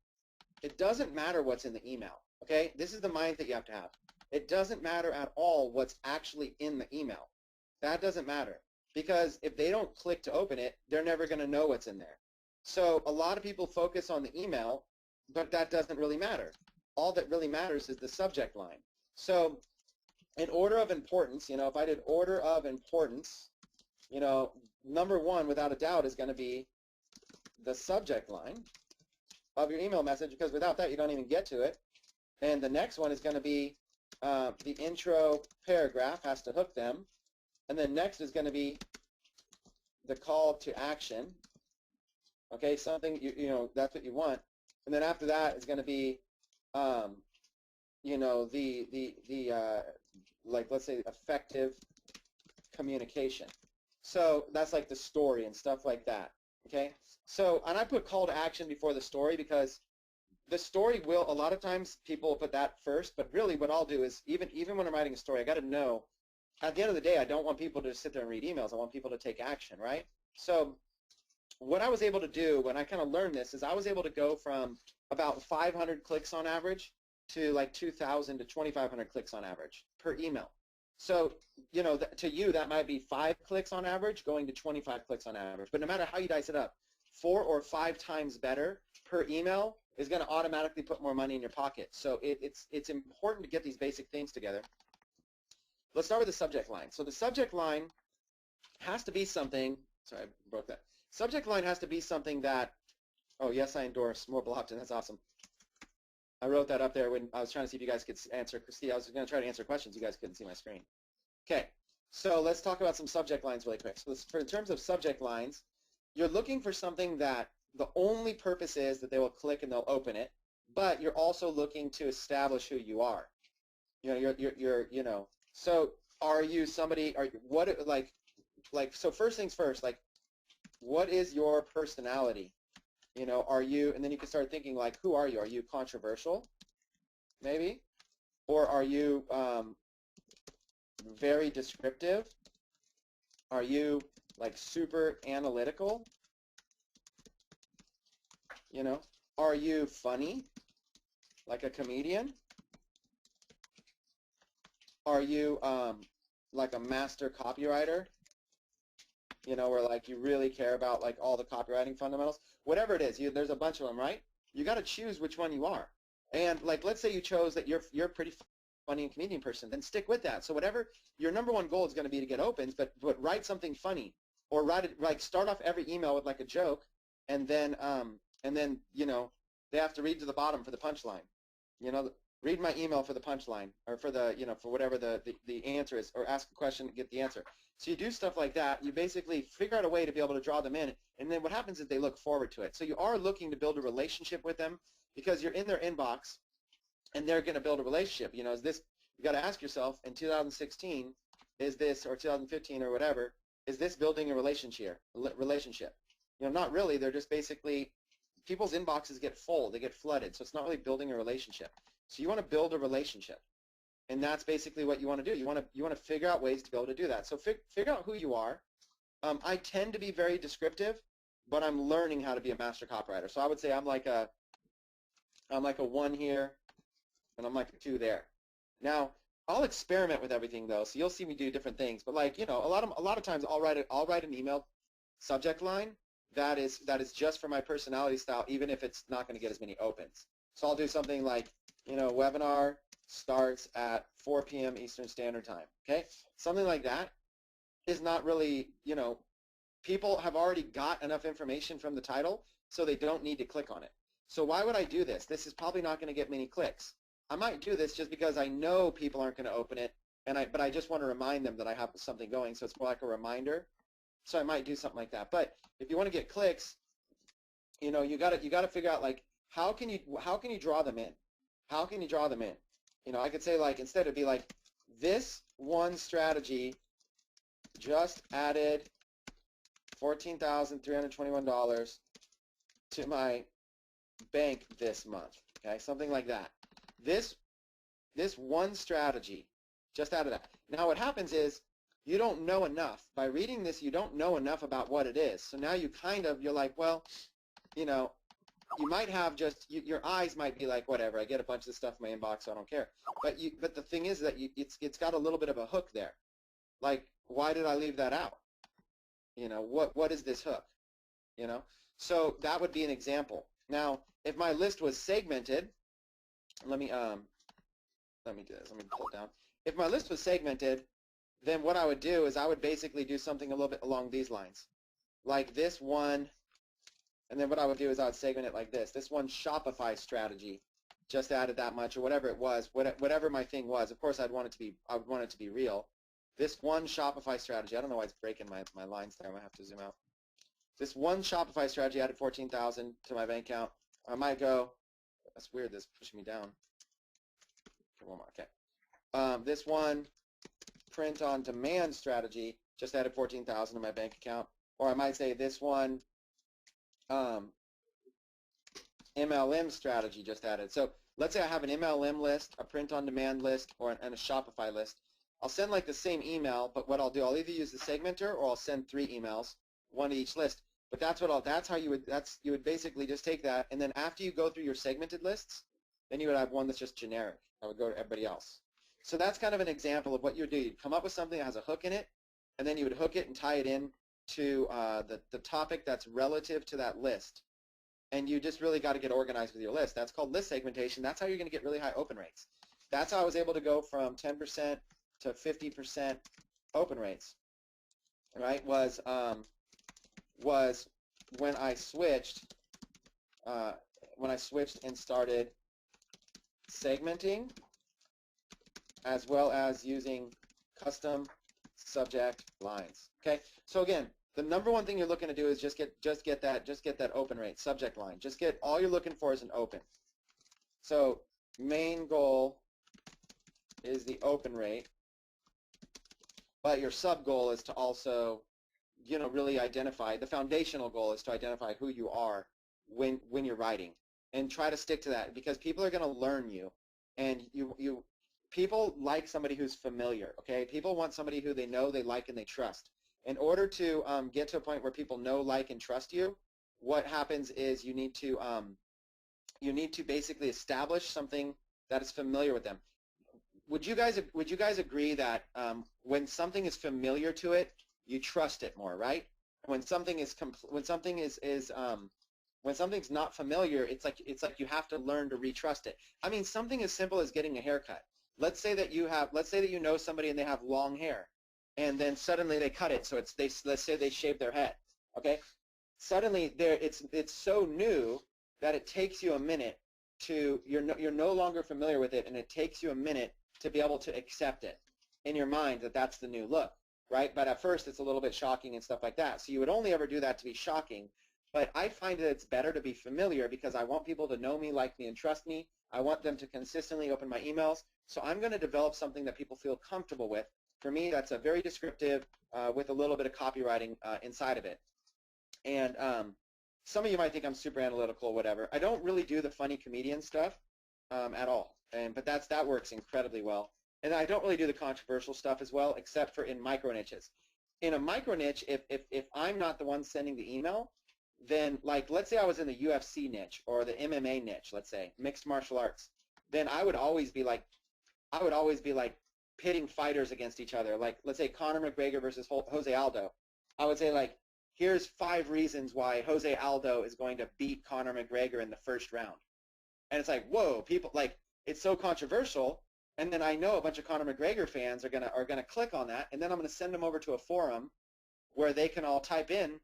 it doesn't matter what's in the email. Okay, this is the mind that you have to have. It doesn't matter at all what's actually in the email. That doesn't matter, because if they don't click to open it, they're never going to know what's in there. So a lot of people focus on the email, but that doesn't really matter. All that really matters is the subject line. So in order of importance, you know, if I did order of importance, you know, number one, without a doubt, is going to be the subject line of your email message, because without that, you don't even get to it. And the next one is going to be the intro paragraph, has to hook them. And then next is going to be the call to action. Okay, something, you know, that's what you want. And then after that is going to be, you know, like, let's say, effective communication. So that's like the story and stuff like that. Okay, so, and I put call to action before the story because the story will, a lot of times people will put that first, but really what I'll do is, even when I'm writing a story, I got to know, at the end of the day, I don't want people to sit there and read emails. I want people to take action, right? So what I was able to do when I kind of learned this is I was able to go from about 500 clicks on average to like 2,000 to 2,500 clicks on average per email. So, you know, to you, that might be 5 clicks on average going to 25 clicks on average. But no matter how you dice it up, 4 or 5 times better per email is going to automatically put more money in your pocket. So it's important to get these basic things together. Let's start with the subject line. So the subject line has to be something, sorry, I broke that. Subject line has to be something that, oh, yes, I endorse more Blogton. That's awesome. I wrote that up there when I was trying to see if you guys could answer. See, I was going to try to answer questions. You guys couldn't see my screen. Okay, so let's talk about some subject lines really quick. So in terms of subject lines, you're looking for something that the only purpose is that they will click and they'll open it, but you're also looking to establish who you are. You know, you're you know. So are you somebody? Are you, what like? So first things first. Like, what is your personality? You know, are you? And then you can start thinking like, who are you? Are you controversial, maybe, or are you very descriptive? Are you like super analytical? You know, are you funny, like a comedian? Are you like a master copywriter? You know, where like you really care about like all the copywriting fundamentals? Whatever it is, there's a bunch of them, right? You got to choose which one you are. And like, let's say you chose that you're a pretty funny and comedian person, then stick with that. So whatever your number one goal is going to be to get opens, but write something funny, or write it, like start off every email with like a joke, and then you know, they have to read to the bottom for the punchline. You know, read my email for the punchline, or for the, you know, for whatever the answer is, or ask a question and get the answer. So you do stuff like that. You basically figure out a way to be able to draw them in, and then what happens is they look forward to it. So you are looking to build a relationship with them because you're in their inbox, and they're going to build a relationship. You know, is this, you got to ask yourself, in 2016, is this, or 2015 or whatever, is this building a relationship? You know, not really. They're just basically, people's inboxes get full. They get flooded. So it's not really building a relationship. So you want to build a relationship. And that's basically what you want to do. You want to figure out ways to be able to do that. So figure out who you are. I tend to be very descriptive, but I'm learning how to be a master copywriter. So I would say I'm like a 1 here, and I'm like a 2 there. Now, I'll experiment with everything though, so you'll see me do different things. But like, you know, a lot of times I'll write an email subject line that is just for my personality style, even if it's not going to get as many opens. So I'll do something like, you know, webinar starts at 4 p.m. Eastern Standard Time. Okay, something like that is not really, you know, people have already got enough information from the title, so they don't need to click on it. So why would I do this? This is probably not going to get many clicks. I might do this just because I know people aren't going to open it, but I just want to remind them that I have something going, so it's more like a reminder. So I might do something like that. But if you want to get clicks, you know, you got to figure out like how can you draw them in? How can you draw them in? You know, I could say like instead it'd be like this one strategy just added $14,321 to my bank this month. Okay, something like that. This one strategy just added that. Now what happens is you don't know enough. By reading this, you don't know enough about what it is. So now you're like, well, you know, you might have just your eyes might be like, whatever. I get a bunch of this stuff in my inbox, so I don't care. But the thing is that it's got a little bit of a hook there. Like, why did I leave that out? You know, what is this hook? You know, so that would be an example. Now, if my list was segmented, let me do this. Let me pull it down. If my list was segmented, then what I would do is I would basically do something a little bit along these lines, like this one. And then what I would do is I would segment it like this. This one Shopify strategy just added that much, or whatever it was, whatever my thing was. Of course, I would want it to be real. This one Shopify strategy, I don't know why it's breaking my lines there. I might have to zoom out. This one Shopify strategy added $14,000 to my bank account. I might go, that's weird, this is pushing me down. Okay, one more, okay. This one print on demand strategy just added $14,000 to my bank account. Or I might say this one MLM strategy just added. So let's say I have an MLM list, a print-on-demand list, and a Shopify list. I'll send like the same email, but what I'll do, I'll either use the segmenter or I'll send 3 emails, 1 to each list. But you would basically just take that, and then after you go through your segmented lists, then you would have one that's just generic. That would go to everybody else. So that's kind of an example of what you would do. You'd come up with something that has a hook in it, and then you would hook it and tie it in to the topic that's relative to that list. And you just really got to get organized with your list. That's called list segmentation. That's how you're going to get really high open rates. That's how I was able to go from 10% to 50% open rates. Right? Was when I switched and started segmenting, as well as using custom subject lines. Okay, so again, the number one thing you're looking to do is just get that open rate subject line. Just get, all you're looking for is an open. So main goal is the open rate, but your sub goal is to also, you know, really identify, the foundational goal is to identify who you are when you're writing, and try to stick to that, because people are going to learn you, and people like somebody who's familiar. Okay, people want somebody who they know, they like, and they trust. In order to get to a point where people know, like, and trust you, what happens is you need to basically establish something that is familiar with them. Would you guys agree that when something is familiar to it, you trust it more, right? When something's not familiar, it's like you have to learn to retrust it. I mean, something as simple as getting a haircut. Let's say that you know somebody and they have long hair, and then suddenly they cut it, so let's say they shave their head. Okay, suddenly it's so new that it takes you a minute to, you're no longer familiar with it, and it takes you a minute to be able to accept it in your mind that that's the new look, right? But at first it's a little bit shocking and stuff like that. So you would only ever do that to be shocking. But I find that it's better to be familiar, because I want people to know me, like me, and trust me. I want them to consistently open my emails. So I'm going to develop something that people feel comfortable with. For me, that's a very descriptive with a little bit of copywriting inside of it. And some of you might think I'm super analytical or whatever. I don't really do the funny comedian stuff at all. But that works incredibly well. And I don't really do the controversial stuff as well, except for in micro niches. in a micro niche, if I'm not the one sending the email, then like let's say I was in the UFC niche or the MMA niche, let's say mixed martial arts, then I would always be like pitting fighters against each other. Like let's say Conor McGregor versus Jose Aldo. I would say like, here's 5 reasons why Jose Aldo is going to beat Conor McGregor in the first round. And it's like, whoa, people like it's so controversial. And then I know a bunch of Conor McGregor fans are gonna click on that, and then I'm gonna send them over to a forum where they can all type in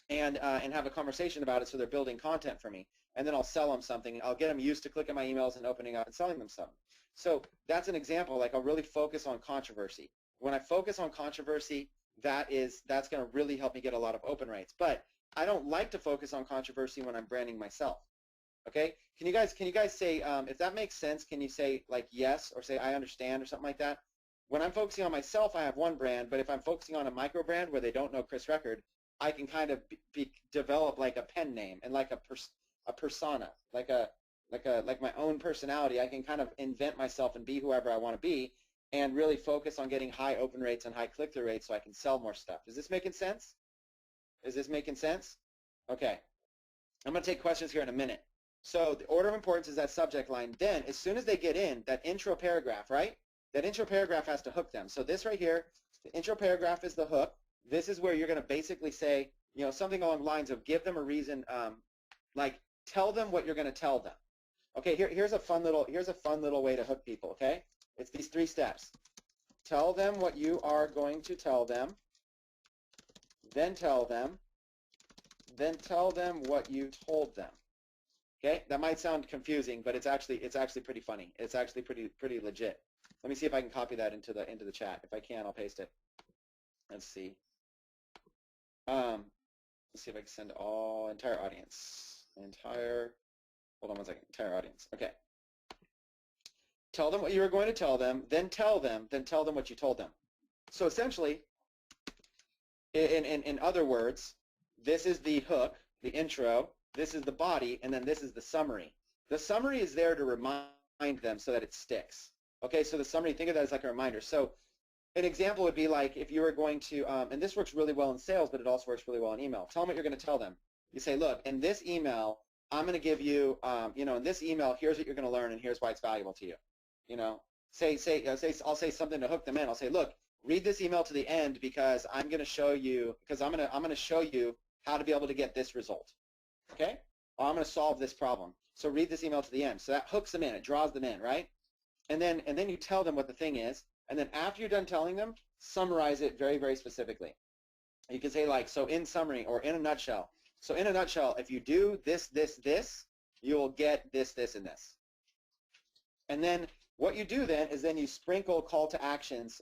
and have a conversation about it, so they're building content for me. And then I'll sell them something. I'll get them used to clicking my emails and opening up and selling them something. So that's an example. Like I'll really focus on controversy. When I focus on controversy, that's going to really help me get a lot of open rates. But I don't like to focus on controversy when I'm branding myself. Okay? Can you guys say, if that makes sense, can you say like yes or say I understand or something like that? When I'm focusing on myself, I have one brand, but if I'm focusing on a micro brand where they don't know Chris Record, I can kind of develop like a pen name and like a persona, like my own personality. I can kind of invent myself and be whoever I want to be, and really focus on getting high open rates and high click-through rates so I can sell more stuff. Is this making sense? Is this making sense? Okay. I'm going to take questions here in a minute. So the order of importance is that subject line. Then as soon as they get in, that intro paragraph, right? That intro paragraph has to hook them. So this right here, the intro paragraph is the hook. This is where you're going to basically say, you know, something along the lines of give them a reason, like tell them what you're going to tell them. Okay, here's a fun little way to hook people. Okay, it's these 3 steps. Tell them what you are going to tell them. Then tell them what you told them. Okay, that might sound confusing, but it's actually pretty funny. It's actually pretty legit. Let me see if I can copy that into the chat. If I can, I'll paste it. Let's see. Let's see if I can send entire audience. Hold on one second. Entire audience. Okay. Tell them what you were going to tell them, then tell them what you told them. So essentially, in other words, this is the hook, the intro, this is the body, and then this is the summary. The summary is there to remind them so that it sticks. Okay, so the summary, think of that as like a reminder. So an example would be like if you were going to, and this works really well in sales, but it also works really well in email. Tell them what you're going to tell them. You say, look, in this email, I'm going to give you, in this email, here's what you're going to learn, and here's why it's valuable to you. You know, I'll say something to hook them in. I'll say, look, read this email to the end because I'm going to show you, I'm going to show you how to be able to get this result. Okay? Or I'm going to solve this problem. So read this email to the end. So that hooks them in. It draws them in, right? And then you tell them what the thing is. And then after you're done telling them, summarize it very, very specifically. You can say like, so in summary or in a nutshell. So in a nutshell, if you do this, this, you will get this, this, and this. And then what you do then is you sprinkle call to actions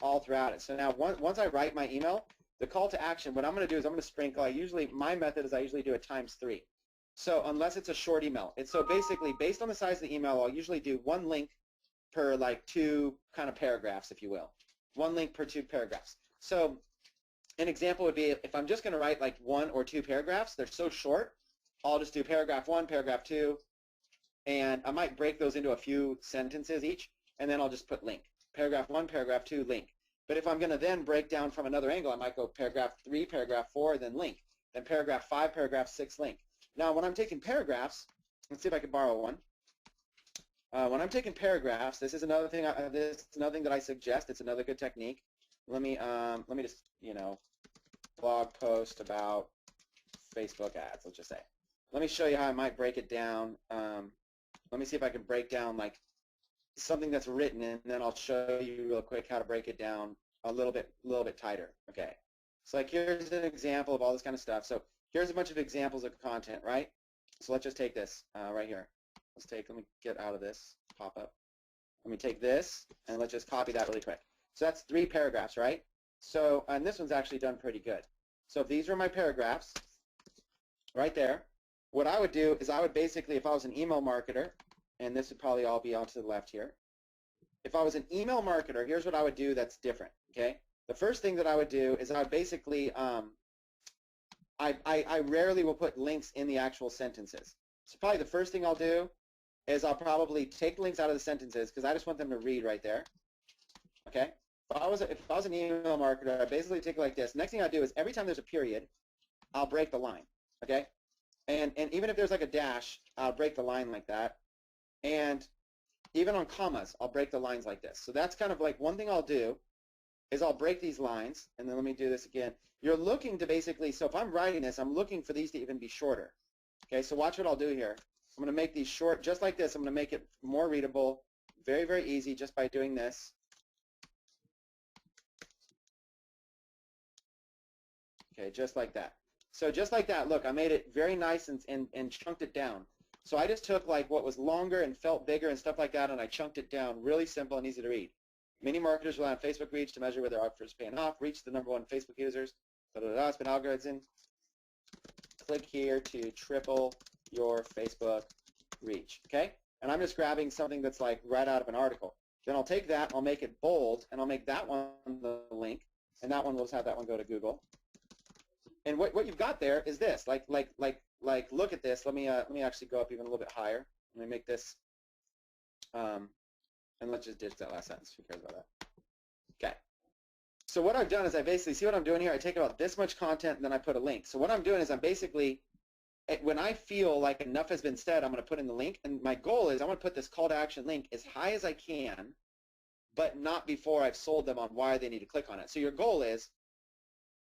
all throughout it. So now once I write my email, the call to action, what I'm going to do is I'm going to sprinkle. My method is I usually do it ×3. So unless it's a short email. So basically, based on the size of the email, I'll usually do 1 link per like 2 kind of paragraphs, if you will. 1 link per 2 paragraphs. So an example would be if I'm just going to write like 1 or 2 paragraphs, they're so short, I'll just do paragraph 1, paragraph 2, and I might break those into a few sentences each, and then I'll just put link. Paragraph 1, paragraph 2, link. But if I'm going to then break down from another angle, I might go paragraph 3, paragraph 4, then link. Then paragraph 5, paragraph 6, link. Now when I'm taking paragraphs, let's see if I can borrow one. When I'm taking paragraphs, this is another thing. That I suggest. It's another good technique. Let me just blog post about Facebook ads. Let's just say. Let me show you how I might break it down. Let me see if I can break down like something that's written, and then I'll show you real quick how to break it down a little bit tighter. Okay. So like here's an example of all this kind of stuff. So here's a bunch of examples of content, right? So let's just take this right here. Let me get out of this pop-up. Let me take this, and let's just copy that really quick. So that's 3 paragraphs, right? So, and this one's actually done pretty good. So if these are my paragraphs, right there, what I would do is I would basically, if I was an email marketer, and this would probably all be out to the left here. If I was an email marketer, here's what I would do that's different, okay? The first thing that I would do is I would basically, I rarely will put links in the actual sentences. So probably the first thing I'll do is I'll probably take links out of the sentences because I just want them to read right there. Okay? if I was an email marketer, I basically take it like this. Next thing I do is every time there's a period, I'll break the line, okay? And even if there's like a dash, I'll break the line like that. And even on commas, I'll break the lines like this. So that's kind of like one thing I'll do is I'll break these lines, and then let me do this again. You're looking to basically, so if I'm writing this, I'm looking for these to even be shorter. Okay, so watch what I'll do here. I'm going to make these short, just like this. I'm going to make it more readable, very, very easy just by doing this. Okay, just like that. So just like that, look, I made it very nice and chunked it down. So I just took like what was longer and felt bigger and stuff like that, and I chunked it down, really simple and easy to read. Many marketers rely on Facebook reach to measure whether their offers paying off. Reach the #1 Facebook users. Spin algorithm. Click here to triple your Facebook reach. Okay? And I'm just grabbing something that's like right out of an article. Then I'll take that, I'll make it bold, and I'll make that one the link, and that one, we'll just have that one go to Google. And what you've got there is this. Like look at this. Let me actually go up even a little bit higher. Let me make this. And let's just ditch that last sentence. Who cares about that? Okay. So what I've done is I basically, see what I'm doing here? I take about this much content and then I put a link. So what I'm doing is I'm basically, when I feel like enough has been said, I'm going to put in the link. And my goal is I want to put this call to action link as high as I can, but not before I've sold them on why they need to click on it. So your goal is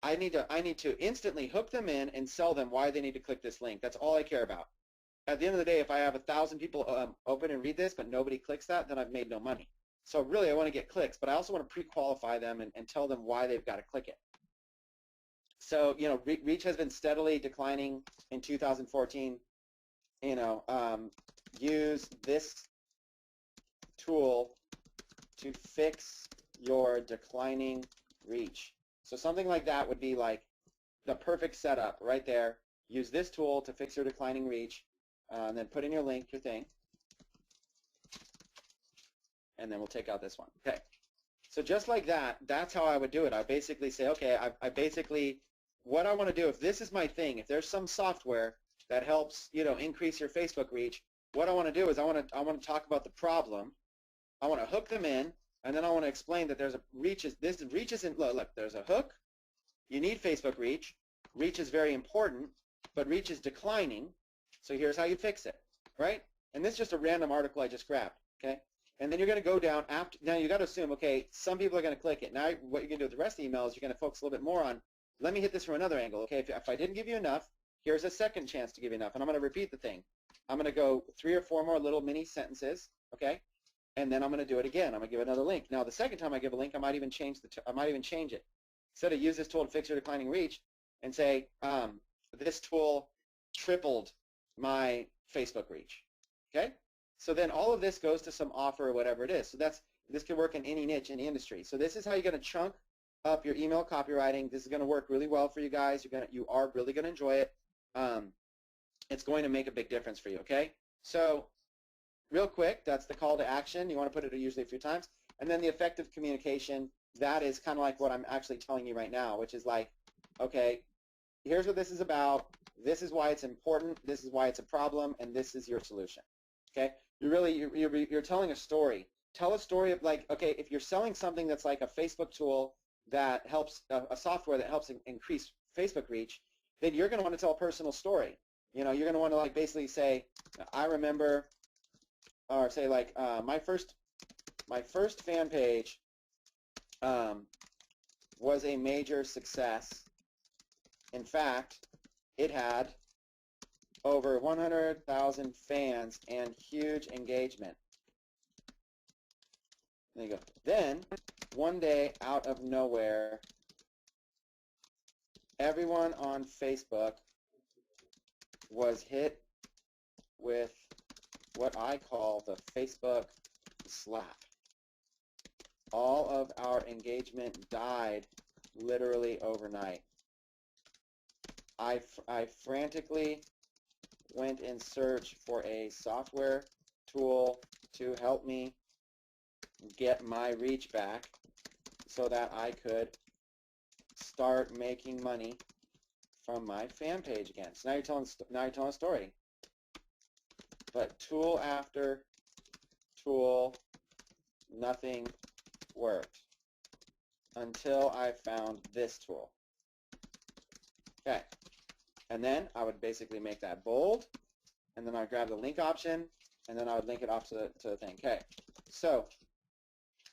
I need to instantly hook them in and sell them why they need to click this link. That's all I care about. At the end of the day, if I have 1,000 people open and read this, but nobody clicks that, then I've made no money. So really, I want to get clicks, but I also want to pre-qualify them and tell them why they've got to click it. So, you know, reach has been steadily declining in 2014. You know, use this tool to fix your declining reach. So something like that would be like the perfect setup right there. Use this tool to fix your declining reach. And then put in your link, your thing, and then we'll take out this one. Okay. So just like that, that's how I would do it. I basically say, okay, I basically, what I want to do, if this is my thing, if there's some software that helps, you know, increase your Facebook reach, what I want to do is I want to talk about the problem. I want to hook them in, and then I want to explain that there's a reach. This reach isn't, look, there's a hook. You need Facebook reach. Reach is very important, but reach is declining. So here's how you fix it, right? And this is just a random article I just grabbed, okay? And then you're going to go down after. Now you got to assume, okay, some people are going to click it. Now what you're going to do with the rest of the email is you're going to focus a little bit more on, let me hit this from another angle, okay? If I didn't give you enough, here's a second chance to give you enough, and I'm going to repeat the thing. I'm going to go 3 or 4 more little mini sentences, okay? And then I'm going to do it again. I'm going to give another link. Now the second time I give a link, I might even change it. Instead of use this tool to fix your declining reach, and say this tool tripled my Facebook reach, okay? So then all of this goes to some offer or whatever it is. So this can work in any niche, any industry. So this is how you're going to chunk up your email copywriting. This is going to work really well for you guys. You are really going to enjoy it. It's going to make a big difference for you, okay? So real quick, that's the call to action. You want to put it usually a few times. And then the effective communication, that is kind of like what I'm actually telling you right now, which is like, okay, here's what this is about. This is why it's important. This is why it's a problem, and this is your solution. Okay? You're telling a story. Tell a story of like, okay, if you're selling something that's like a Facebook tool that helps, a software that helps increase Facebook reach, then you're going to want to tell a personal story. You know, you're going to want to like basically say, I remember, or say like, my first fan page was a major success. In fact, it had over 100,000 fans and huge engagement. There you go. Then, one day, out of nowhere, everyone on Facebook was hit with what I call the Facebook slap. All of our engagement died literally overnight. I frantically went in search for a software tool to help me get my reach back so that I could start making money from my fan page again. So now you're telling a story. But tool after tool, nothing worked. until I found this tool. Okay. And then I would basically make that bold, and then I'd grab the link option, and then I would link it off to the thing. Okay. So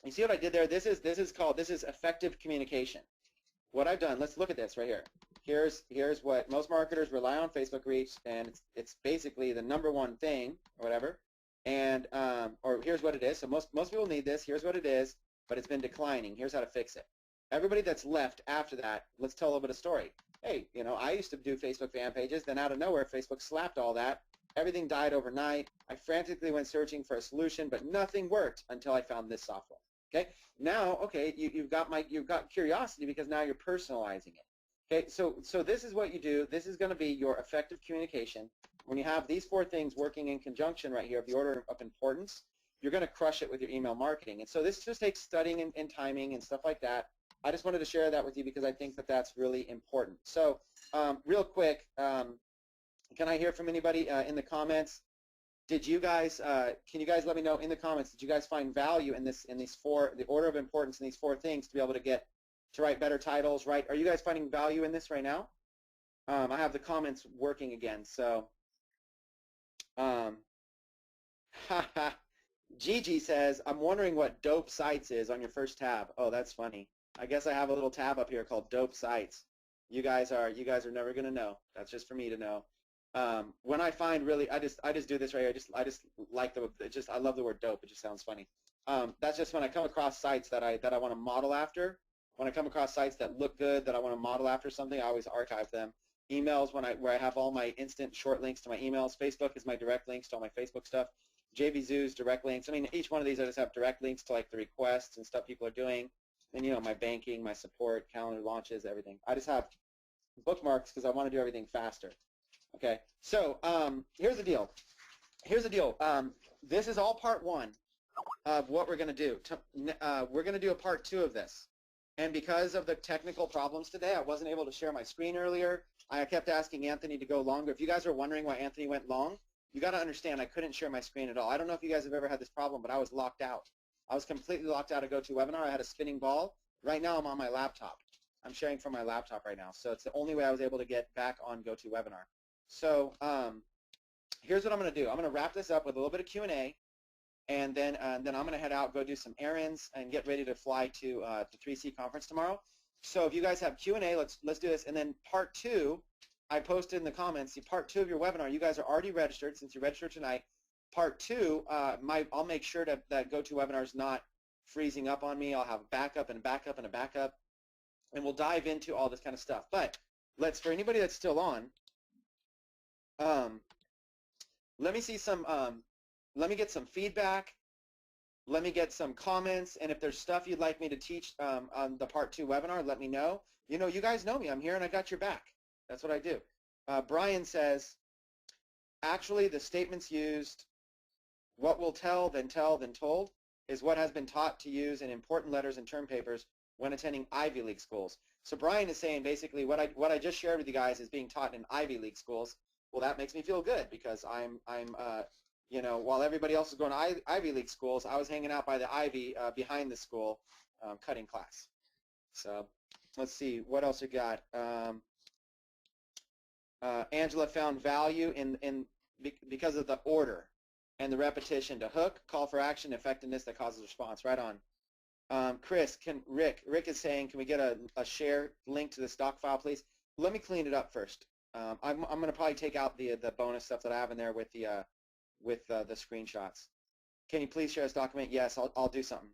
you see what I did there? This is effective communication. What I've done, let's look at this right here. Here's what most marketers rely on Facebook reach, and it's basically the #1 thing or whatever. And or here's what it is. So most people need this. Here's what it is, but it's been declining. Here's how to fix it. Everybody that's left after that, let's tell a little bit of story. Hey, you know, I used to do Facebook fan pages, then out of nowhere, Facebook slapped all that. Everything died overnight. I frantically went searching for a solution, but nothing worked until I found this software. Okay, now, okay, you've got curiosity because now you're personalizing it. Okay, so this is what you do. This is going to be your effective communication. When you have these 4 things working in conjunction right here of the order of importance, you're going to crush it with your email marketing. And so this just takes studying and timing and stuff like that. I just wanted to share that with you because I think that that's really important. So real quick, can I hear from anybody in the comments? Did you guys, can you guys let me know in the comments, did you guys find value in these 4, the order of importance in these 4 things to be able to write better titles, right? Are you guys finding value in this right now? I have the comments working again, so. Gigi says, I'm wondering what Dope Sites is on your first tab. Oh, that's funny. I guess I have a little tab up here called Dope Sites. You guys are never gonna know. That's just for me to know. When I find really, I just do this right here. I just like I love the word dope. It just sounds funny. That's just when I come across sites that I want to model after. When I come across sites that look good, that I want to model after something, I always archive them. Emails where I have all my instant short links to my emails. Facebook is my direct links to all my Facebook stuff. JVZoo's direct links. I mean, each one of these I just have direct links to like the requests and stuff people are doing. And you know, my banking, my support, calendar launches, everything. I just have bookmarks because I want to do everything faster. Okay, so here's the deal. This is all part 1 of what we're going to do. We're going to do a part 2 of this. And because of the technical problems today, I wasn't able to share my screen earlier. I kept asking Anthony to go longer. If you guys are wondering why Anthony went long, you got to understand I couldn't share my screen at all. I don't know if you guys have ever had this problem, but I was locked out. I was completely locked out of GoToWebinar. I had a spinning ball. Right now I'm on my laptop. I'm sharing from my laptop right now. So it's the only way I was able to get back on GoToWebinar. So here's what I'm going to do. I'm going to wrap this up with a little bit of Q&A, and then I'm going to head out, go do some errands, and get ready to fly to the 3C conference tomorrow. So if you guys have Q&A, let's do this. And then part 2, I posted in the comments, see part 2 of your webinar. You guys are already registered since you registered tonight. Part 2, I'll make sure that GoToWebinar is not freezing up on me. I'll have a backup and a backup and a backup, and we'll dive into all this kind of stuff. But for anybody that's still on, let me see some, let me get some feedback. Let me get some comments, and if there's stuff you'd like me to teach on the part 2 webinar, let me know. You know, you guys know me. I'm here and I got your back. That's what I do. Brian says, actually the statements used, what will tell, then told, is what has been taught to use in important letters and term papers when attending Ivy League schools. So Brian is saying basically what I just shared with you guys is being taught in Ivy League schools. Well, that makes me feel good because I'm you know, while everybody else is going to Ivy League schools, I was hanging out by the Ivy behind the school cutting class. So let's see, what else we got? Angela found value because of the order and the repetition to hook, call for action, effectiveness that causes response. Right on. Chris, Rick is saying, can we get a share link to this doc file, please? Let me clean it up first. I'm going to probably take out the bonus stuff that I have in there with the screenshots. Can you please share this document? Yes, I'll do something.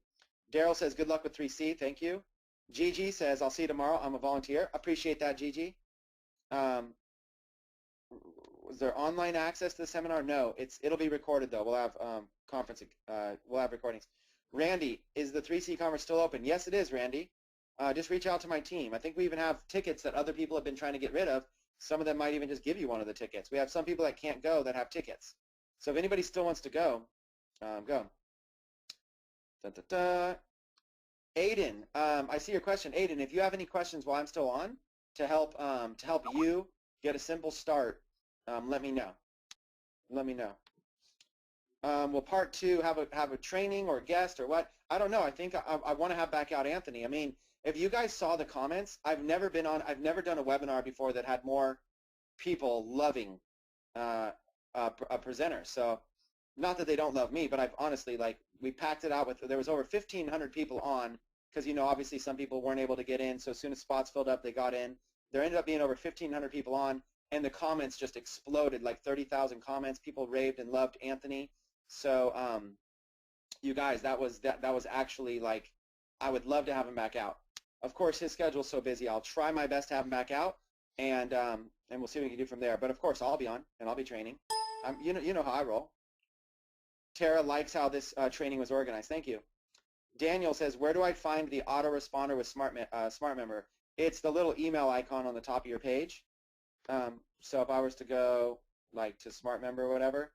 Daryl says, good luck with 3C. Thank you. Gigi says, I'll see you tomorrow. I'm a volunteer. Appreciate that, Gigi. Was there online access to the seminar? No, it'll be recorded though. We'll have we'll have recordings. Randy, is the 3C conference still open? Yes, it is, Randy. Just reach out to my team. I think we even have tickets that other people have been trying to get rid of. Some of them might even just give you one of the tickets. We have some people that can't go that have tickets. So if anybody still wants to go, go. Aiden, I see your question. Aiden, if you have any questions while I'm still on to help you get a simple start, let me know. Let me know. will part 2 have a training or guest or what? I don't know. I think I want to have back out Anthony. I mean, if you guys saw the comments, I've never done a webinar before that had more people loving a presenter. So not that they don't love me, but I've honestly, like, we packed it out with, there was over 1,500 people on, because, you know, obviously some people weren't able to get in, so as soon as spots filled up, they got in. There ended up being over 1,500 people on, and the comments just exploded, like 30,000 comments. People raved and loved Anthony. So you guys, that was actually, like, I would love to have him back out. Of course, his schedule's so busy. I'll try my best to have him back out, and we'll see what we can do from there. But of course, I'll be on, and I'll be training. You know how I roll. Tara likes how this training was organized. Thank you. Daniel says, where do I find the autoresponder with SmartMember? It's the little email icon on the top of your page. So if I was to go, like, to SmartMember or whatever,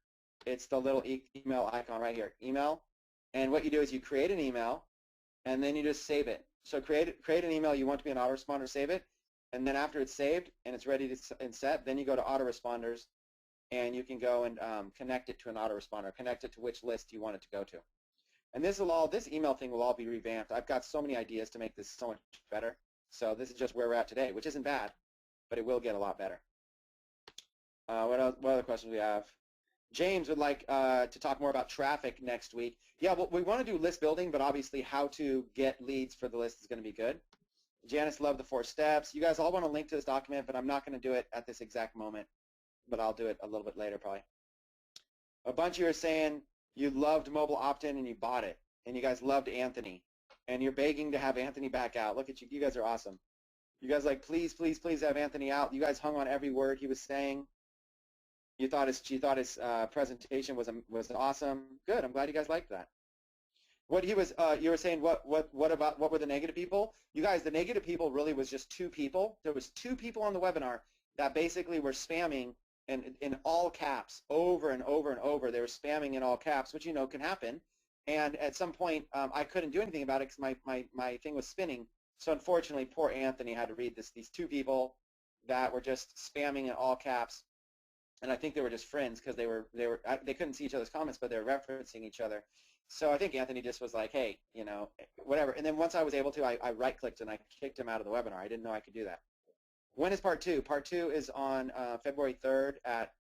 it's the little email icon right here, email. And what you do is you create an email, and then you just save it. So create an email you want to be an autoresponder, save it, and then after it's saved and it's ready to and set, then you go to autoresponders, and you can go and connect it to an autoresponder, connect it to which list you want it to go to. And this email thing will all be revamped. I've got so many ideas to make this so much better. So this is just where we're at today, which isn't bad, but it will get a lot better. What other questions do we have? James would like to talk more about traffic next week. Yeah, well, we want to do list building, but obviously how to get leads for the list is going to be good. Janice loved the 4 steps. You guys all want to link to this document, but I'm not going to do it at this exact moment, but I'll do it a little bit later probably. A bunch of you are saying you loved mobile opt-in and you bought it, and you guys loved Anthony, and you're begging to have Anthony back out. Look at you. You guys are awesome. You guys like, please, please, please have Anthony out. You guys hung on every word he was saying. You thought his presentation was awesome. Good. I'm glad you guys liked that. What he was, you were saying, what were the negative people? You guys, the negative people really was just 2 people. There was 2 people on the webinar that basically were spamming in all caps over and over and over. They were spamming in all caps, which, you know, can happen. And at some point, I couldn't do anything about it because my thing was spinning. So unfortunately, poor Anthony had to read these 2 people that were just spamming in all caps. And I think they were just friends because they couldn't see each other's comments, but they were referencing each other. So I think Anthony just was like, hey, you know, whatever. And then once I was able to, I right-clicked and I kicked him out of the webinar. I didn't know I could do that. When is part 2? Part 2 is on February 3rd at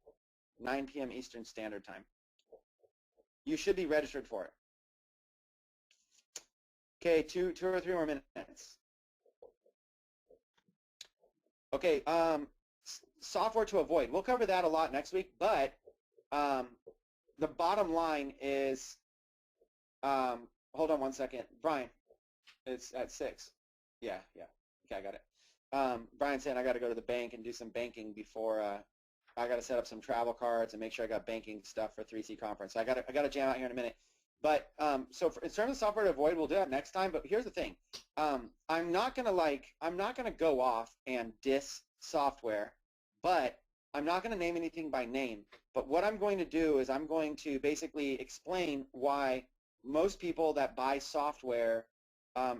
9 p.m. Eastern Standard Time. You should be registered for it. Okay, 2 or 3 more minutes. Okay, software to avoid. We'll cover that a lot next week, but the bottom line is, hold on one second. Brian, it's at 6. Yeah. Okay, I got it. Brian's saying I got to go to the bank and do some banking before I got to set up some travel cards and make sure I got banking stuff for 3C conference. So I got to jam out here in a minute. But so in terms of software to avoid, we'll do that next time. But here's the thing: I'm not gonna go off and diss software, but I'm not gonna name anything by name. But what I'm going to do is I'm going to basically explain why most people that buy software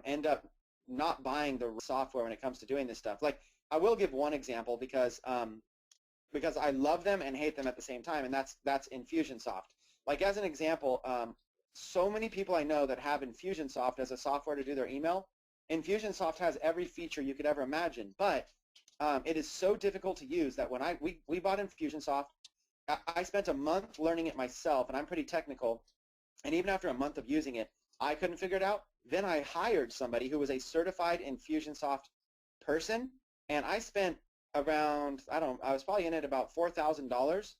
end up not buying the software when it comes to doing this stuff. Like, I will give one example because I love them and hate them at the same time, and that's Infusionsoft. Like, as an example, so many people I know that have Infusionsoft as a software to do their email. Infusionsoft has every feature you could ever imagine, but it is so difficult to use that when we bought Infusionsoft, I spent a month learning it myself, and I'm pretty technical, and even after a month of using it, I couldn't figure it out. Then I hired somebody who was a certified Infusionsoft person, and I spent around, I was probably in it about $4,000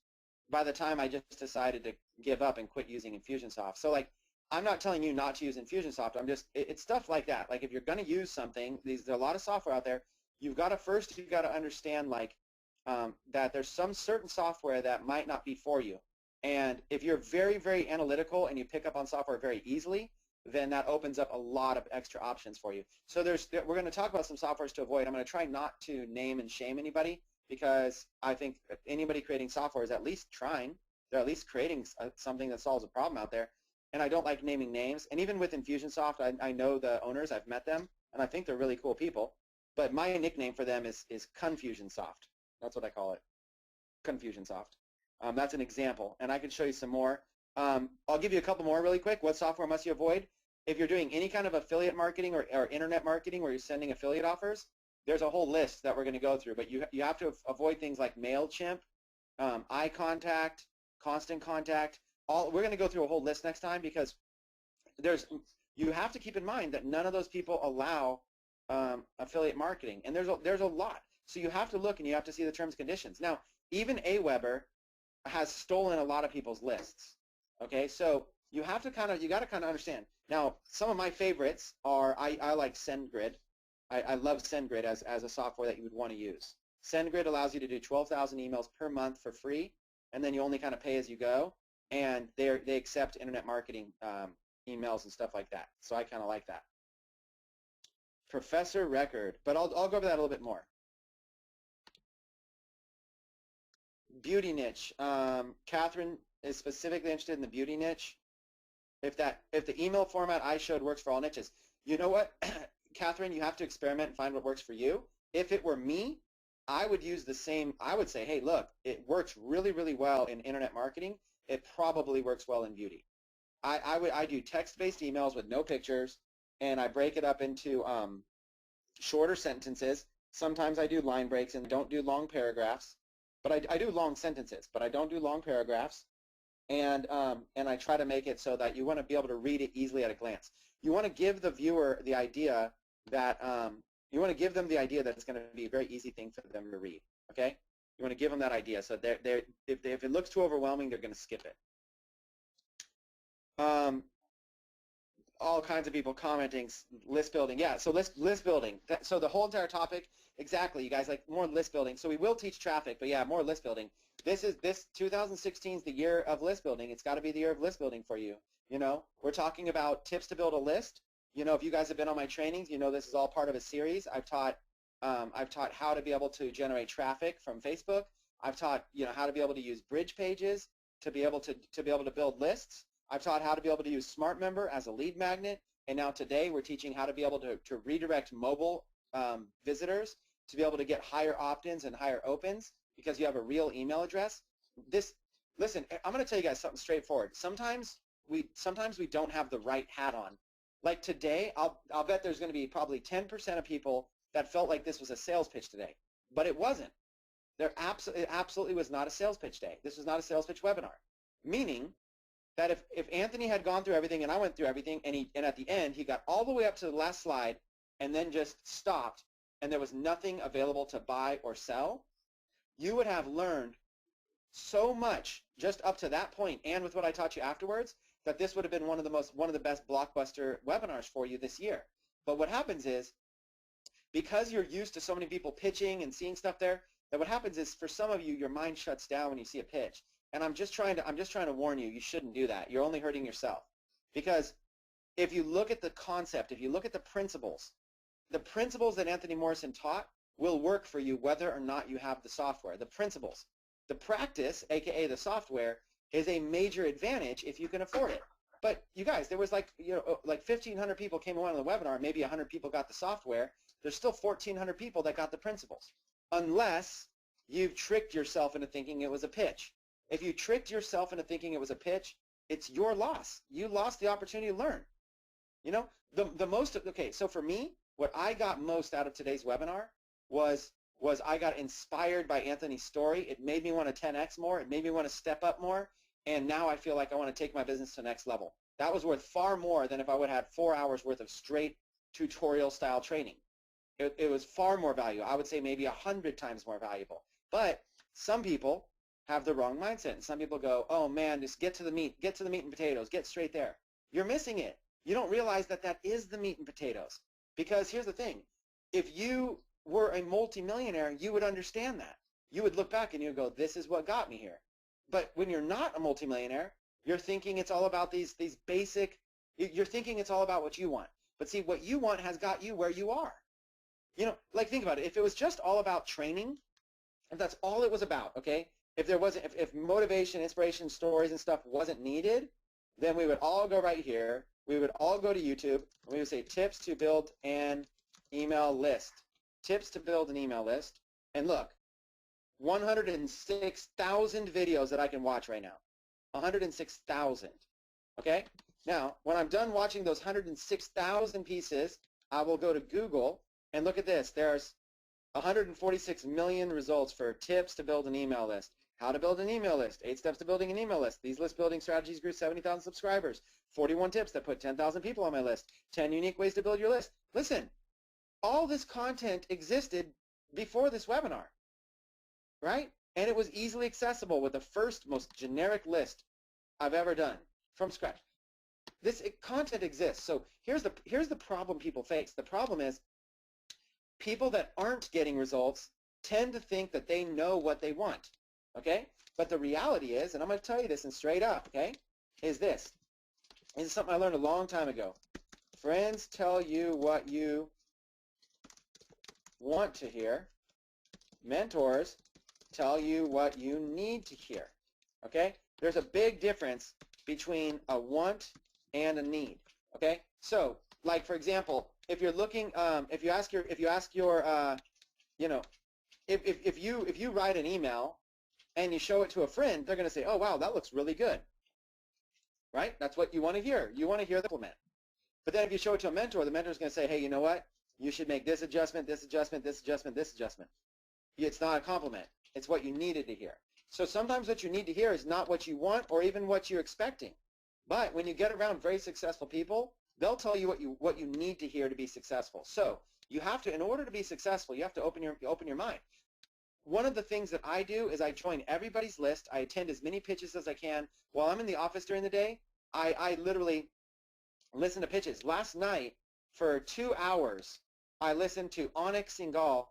by the time I just decided to give up and quit using Infusionsoft. So, like, I'm not telling you not to use Infusionsoft. It's stuff like that. Like, if you're going to use something, there's a lot of software out there. You've got to understand, like, that there's some certain software that might not be for you. And if you're very, very analytical and you pick up on software very easily, then that opens up a lot of extra options for you. So we're going to talk about some softwares to avoid. I'm going to try not to name and shame anybody, because I think anybody creating software is at least trying. They're at least creating something that solves a problem out there. And I don't like naming names. And even with Infusionsoft, I know the owners. I've met them, and I think they're really cool people. But my nickname for them is Confusionsoft. That's what I call it, Confusionsoft. That's an example, and I can show you some more. I'll give you a couple more really quick. What software must you avoid? If you're doing any kind of affiliate marketing or internet marketing where you're sending affiliate offers, there's a whole list that we're going to go through. But you have to avoid things like MailChimp, iContact, Constant Contact. We're going to go through a whole list next time because you have to keep in mind that none of those people allow affiliate marketing, and there's a lot. So you have to look and you have to see the terms and conditions. Now, even Aweber has stolen a lot of people's lists. Okay, so you got to kind of understand. Now, some of my favorites are I like SendGrid. I love SendGrid as a software that you would want to use. SendGrid allows you to do 12,000 emails per month for free, and then you only kind of pay as you go. And they accept internet marketing emails and stuff like that. So I kind of like that. Professor Record, but I'll go over that a little bit more. Beauty niche. Catherine is specifically interested in the beauty niche. If the email format I showed works for all niches, you know what, Catherine, you have to experiment and find what works for you. If it were me, I would use the same. I would say, hey, look, it works really, really well in internet marketing. It probably works well in beauty. I do text-based emails with no pictures, and I break it up into shorter sentences. Sometimes I do line breaks and don't do long paragraphs, but I do long sentences, but I don't do long paragraphs. And I try to make it so that you want to be able to read it easily at a glance. You want to give the viewer the idea that it's going to be a very easy thing for them to read. Okay, you want to give them that idea so if it looks too overwhelming, they're going to skip it. All kinds of people commenting, list building. Yeah, so list building. So the whole entire topic, exactly. You guys like more list building. So we will teach traffic, but yeah, more list building. This 2016 is the year of list building. It's got to be the year of list building for you. You know, we're talking about tips to build a list. You know, if you guys have been on my trainings, you know this is all part of a series. I've taught how to be able to generate traffic from Facebook. I've taught how to be able to use bridge pages to be able to build lists. I've taught how to be able to use SmartMember as a lead magnet, and now today we're teaching how to be able to redirect mobile visitors to be able to get higher opt-ins and higher opens because you have a real email address. Listen, I'm going to tell you guys something straightforward. Sometimes we don't have the right hat on. Like today, I'll bet there's going to be probably 10% of people that felt like this was a sales pitch today, but it wasn't. It absolutely was not a sales pitch day. This was not a sales pitch webinar, meaning that if Anthony had gone through everything and I went through everything and at the end he got all the way up to the last slide and then just stopped and there was nothing available to buy or sell, you would have learned so much just up to that point and with what I taught you afterwards that this would have been one of the best blockbuster webinars for you this year. But what happens is, because you're used to so many people pitching and seeing stuff there, that what happens is for some of you, your mind shuts down when you see a pitch. And I'm just trying to warn you, you shouldn't do that. You're only hurting yourself. Because if you look at the concept, if you look at the principles that Anthony Morrison taught will work for you whether or not you have the software. The principles. The practice, aka the software, is a major advantage if you can afford it. But you guys, there was like 1,500 people came on the webinar, maybe 100 people got the software. There's still 1,400 people that got the principles. Unless you've tricked yourself into thinking it was a pitch. If you tricked yourself into thinking it was a pitch, it's your loss. You lost the opportunity to learn. You know, so for me, what I got most out of today's webinar was I got inspired by Anthony's story. It made me want to 10x more. It made me want to step up more. And now I feel like I want to take my business to the next level. That was worth far more than if I would have had 4 hours worth of straight tutorial style training. It was far more valuable. I would say maybe 100 times more valuable. But some people have the wrong mindset. And some people go, oh man, just get to the meat and potatoes, get straight there. You're missing it. You don't realize that is the meat and potatoes. Because here's the thing. If you were a multimillionaire, you would understand that. You would look back and you would go, this is what got me here. But when you're not a multimillionaire, you're thinking it's all about these basic, you're thinking it's all about what you want. But see, what you want has got you where you are. You know, like think about it. If it was just all about training, if that's all it was about, okay? If motivation, inspiration, stories and stuff wasn't needed, then we would all go right here. We would all go to YouTube and we would say tips to build an email list. Tips to build an email list. And look, 106,000 videos that I can watch right now. 106,000. Okay? Now, when I'm done watching those 106,000 pieces, I will go to Google and look at this. There's 146 million results for tips to build an email list. How to build an email list. 8 steps to building an email list. These list building strategies grew 70,000 subscribers. 41 tips that put 10,000 people on my list. 10 unique ways to build your list. Listen, all this content existed before this webinar, right? And it was easily accessible with the first most generic list I've ever done from scratch. This content exists. So here's the problem people face. The problem is people that aren't getting results tend to think that they know what they want, okay? But the reality is, and I'm going to tell you this and straight up, okay, is this. This is something I learned a long time ago. Friends tell you what you want to hear. Mentors tell you what you need to hear, okay? There's a big difference between a want and a need, okay? So, like for example, if you're looking, if you ask your, you know, if you write an email and you show it to a friend, they're going to say, oh wow, that looks really good, right? That's what you want to hear. You want to hear the compliment. But then if you show it to a mentor, the mentor is going to say, hey, you know what? You should make this adjustment, this adjustment, this adjustment, this adjustment. It's not a compliment. It's what you needed to hear. So sometimes what you need to hear is not what you want or even what you're expecting. But when you get around very successful people, they'll tell you what you need to hear to be successful. So you have to, in order to be successful, you have to open your mind. One of the things that I do is I join everybody's list. I attend as many pitches as I can. While I'm in the office during the day, I literally listen to pitches. Last night, for 2 hours, I listened to Onyx Singhal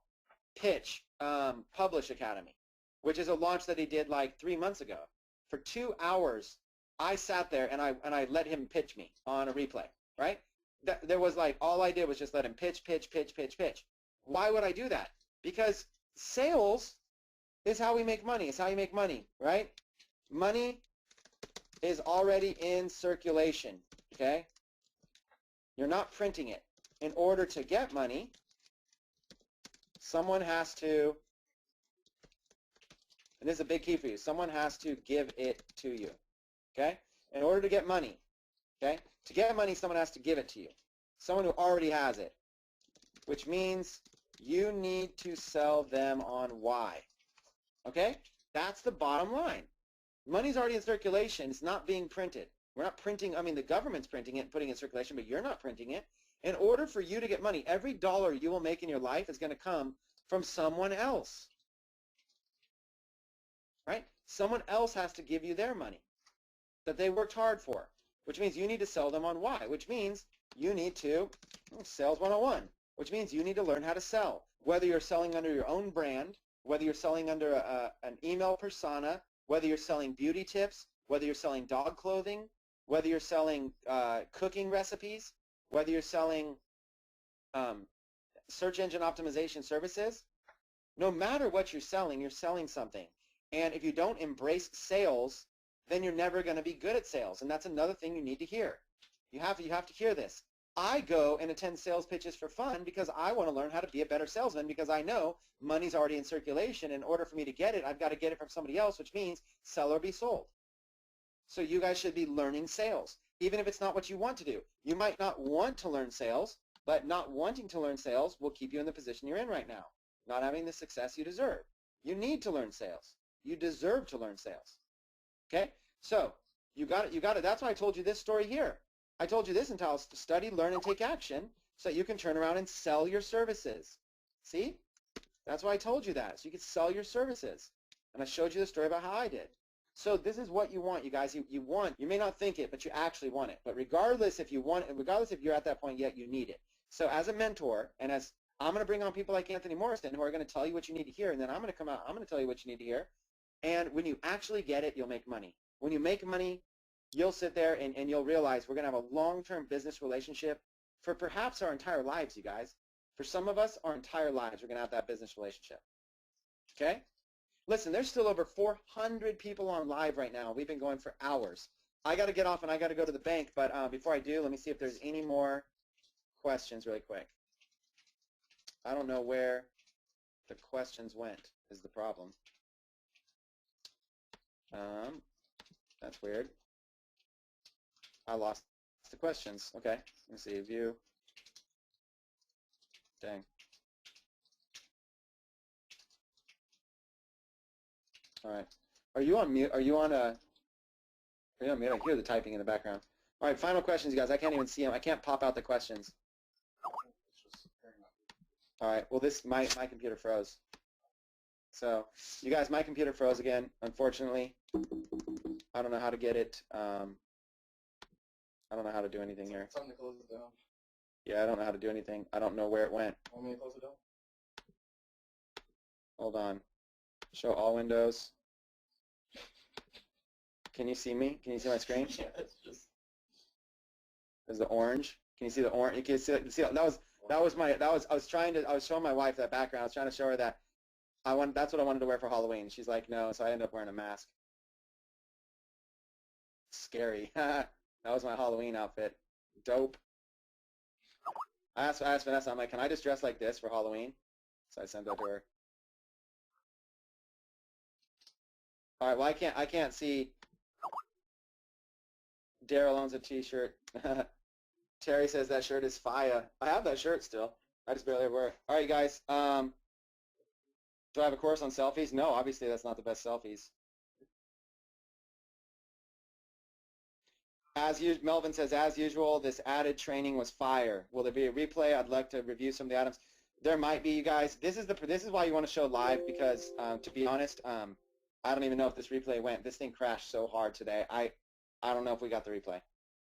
pitch Publish Academy, which is a launch that he did like 3 months ago. For 2 hours, I sat there and I let him pitch me on a replay, right? There was like, all I did was just let him pitch. Why would I do that? Because sales is how we make money. It's how you make money, right? Money is already in circulation, okay? You're not printing it. In order to get money, someone has to, and this is a big key for you, someone has to give it to you, okay? In order to get money, okay? To get money, someone has to give it to you. Someone who already has it, which means you need to sell them on why, okay? That's the bottom line. Money's already in circulation. It's not being printed. We're not printing, I mean, the government's printing it and putting it in circulation, but you're not printing it. In order for you to get money, every dollar you will make in your life is going to come from someone else, right? Someone else has to give you their money that they worked hard for, which means you need to sell them on why, which means you need to, sales 101, which means you need to learn how to sell, whether you're selling under your own brand, whether you're selling under an email persona, whether you're selling beauty tips, whether you're selling dog clothing, whether you're selling cooking recipes, whether you're selling search engine optimization services. No matter what you're selling something. And if you don't embrace sales, then you're never going to be good at sales. And that's another thing you need to hear. You have to hear this. I go and attend sales pitches for fun because I want to learn how to be a better salesman, because I know money's already in circulation. In order for me to get it, I've got to get it from somebody else, which means sell or be sold. So you guys should be learning sales, even if it's not what you want to do. You might not want to learn sales, but not wanting to learn sales will keep you in the position you're in right now, not having the success you deserve. You need to learn sales. You deserve to learn sales. Okay? So you got it. That's why I told you this story here. I told you this until study, learn, and take action so that you can turn around and sell your services. See? That's why I told you that, so you could sell your services. And I showed you the story about how I did. So this is what you want, you guys. You want, you may not think it, but you actually want it. But regardless if you want it, regardless if you're at that point yet, you need it. So as a mentor, and as I'm going to bring on people like Anthony Morrison who are going to tell you what you need to hear, and then I'm going to come out, I'm going to tell you what you need to hear. And when you actually get it, you'll make money. When you make money, you'll sit there and you'll realize we're going to have a long-term business relationship for perhaps our entire lives, you guys. For some of us, our entire lives, we're going to have that business relationship. Okay? Listen, there's still over 400 people on live right now. We've been going for hours. I got to get off and I got to go to the bank, but before I do, let me see if there's any more questions really quick. I don't know where the questions went is the problem. That's weird. I lost the questions. Okay. Let me see. View. Dang. All right. Are you on mute? Are you on mute? I hear the typing in the background. All right. Final questions, you guys. I can't even see them. I can't pop out the questions. All right. Well, my computer froze. So, you guys, my computer froze again. Unfortunately, I don't know how to get it. I don't know how to do anything here. Tell me to close it down. Yeah, I don't know how to do anything. I don't know where it went. Want me to close it down? Hold on. Show all windows. Can you see me? Can you see my screen? Yeah, it's just. There's the orange. Can you see the orange? You can see I was showing my wife that background. I was trying to show her that that's what I wanted to wear for Halloween. She's like, no, so I ended up wearing a mask. Scary. That was my Halloween outfit. Dope. I asked Vanessa, I'm like, can I just dress like this for Halloween? So I sent that to her. All right, well, I can't see. Daryl owns a t-shirt. Terry says that shirt is fire. I have that shirt still. I just barely wear it. All right, guys. Do I have a course on selfies? No, obviously that's not the best selfies. Melvin says, as usual, this added training was fire. Will there be a replay? I'd like to review some of the items. There might be, you guys. This is why you want to show live because, to be honest, I don't even know if this replay went. This thing crashed so hard today. I don't know if we got the replay,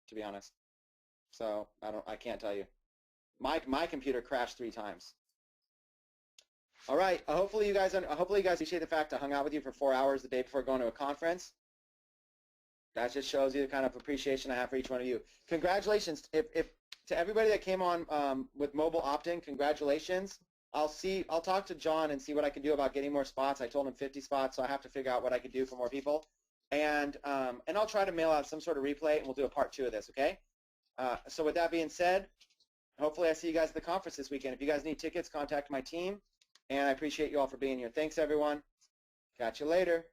to be honest. So I can't tell you. My computer crashed 3 times. All right. Hopefully you guys appreciate the fact I hung out with you for 4 hours the day before going to a conference. That just shows you the kind of appreciation I have for each one of you. Congratulations. If to everybody that came on with mobile opt-in, congratulations. I'll talk to John and see what I can do about getting more spots. I told him 50 spots, so I have to figure out what I could do for more people. And I'll try to mail out some sort of replay, and we'll do a part 2 of this, okay? So with that being said, hopefully I see you guys at the conference this weekend. If you guys need tickets, contact my team. And I appreciate you all for being here. Thanks, everyone. Catch you later.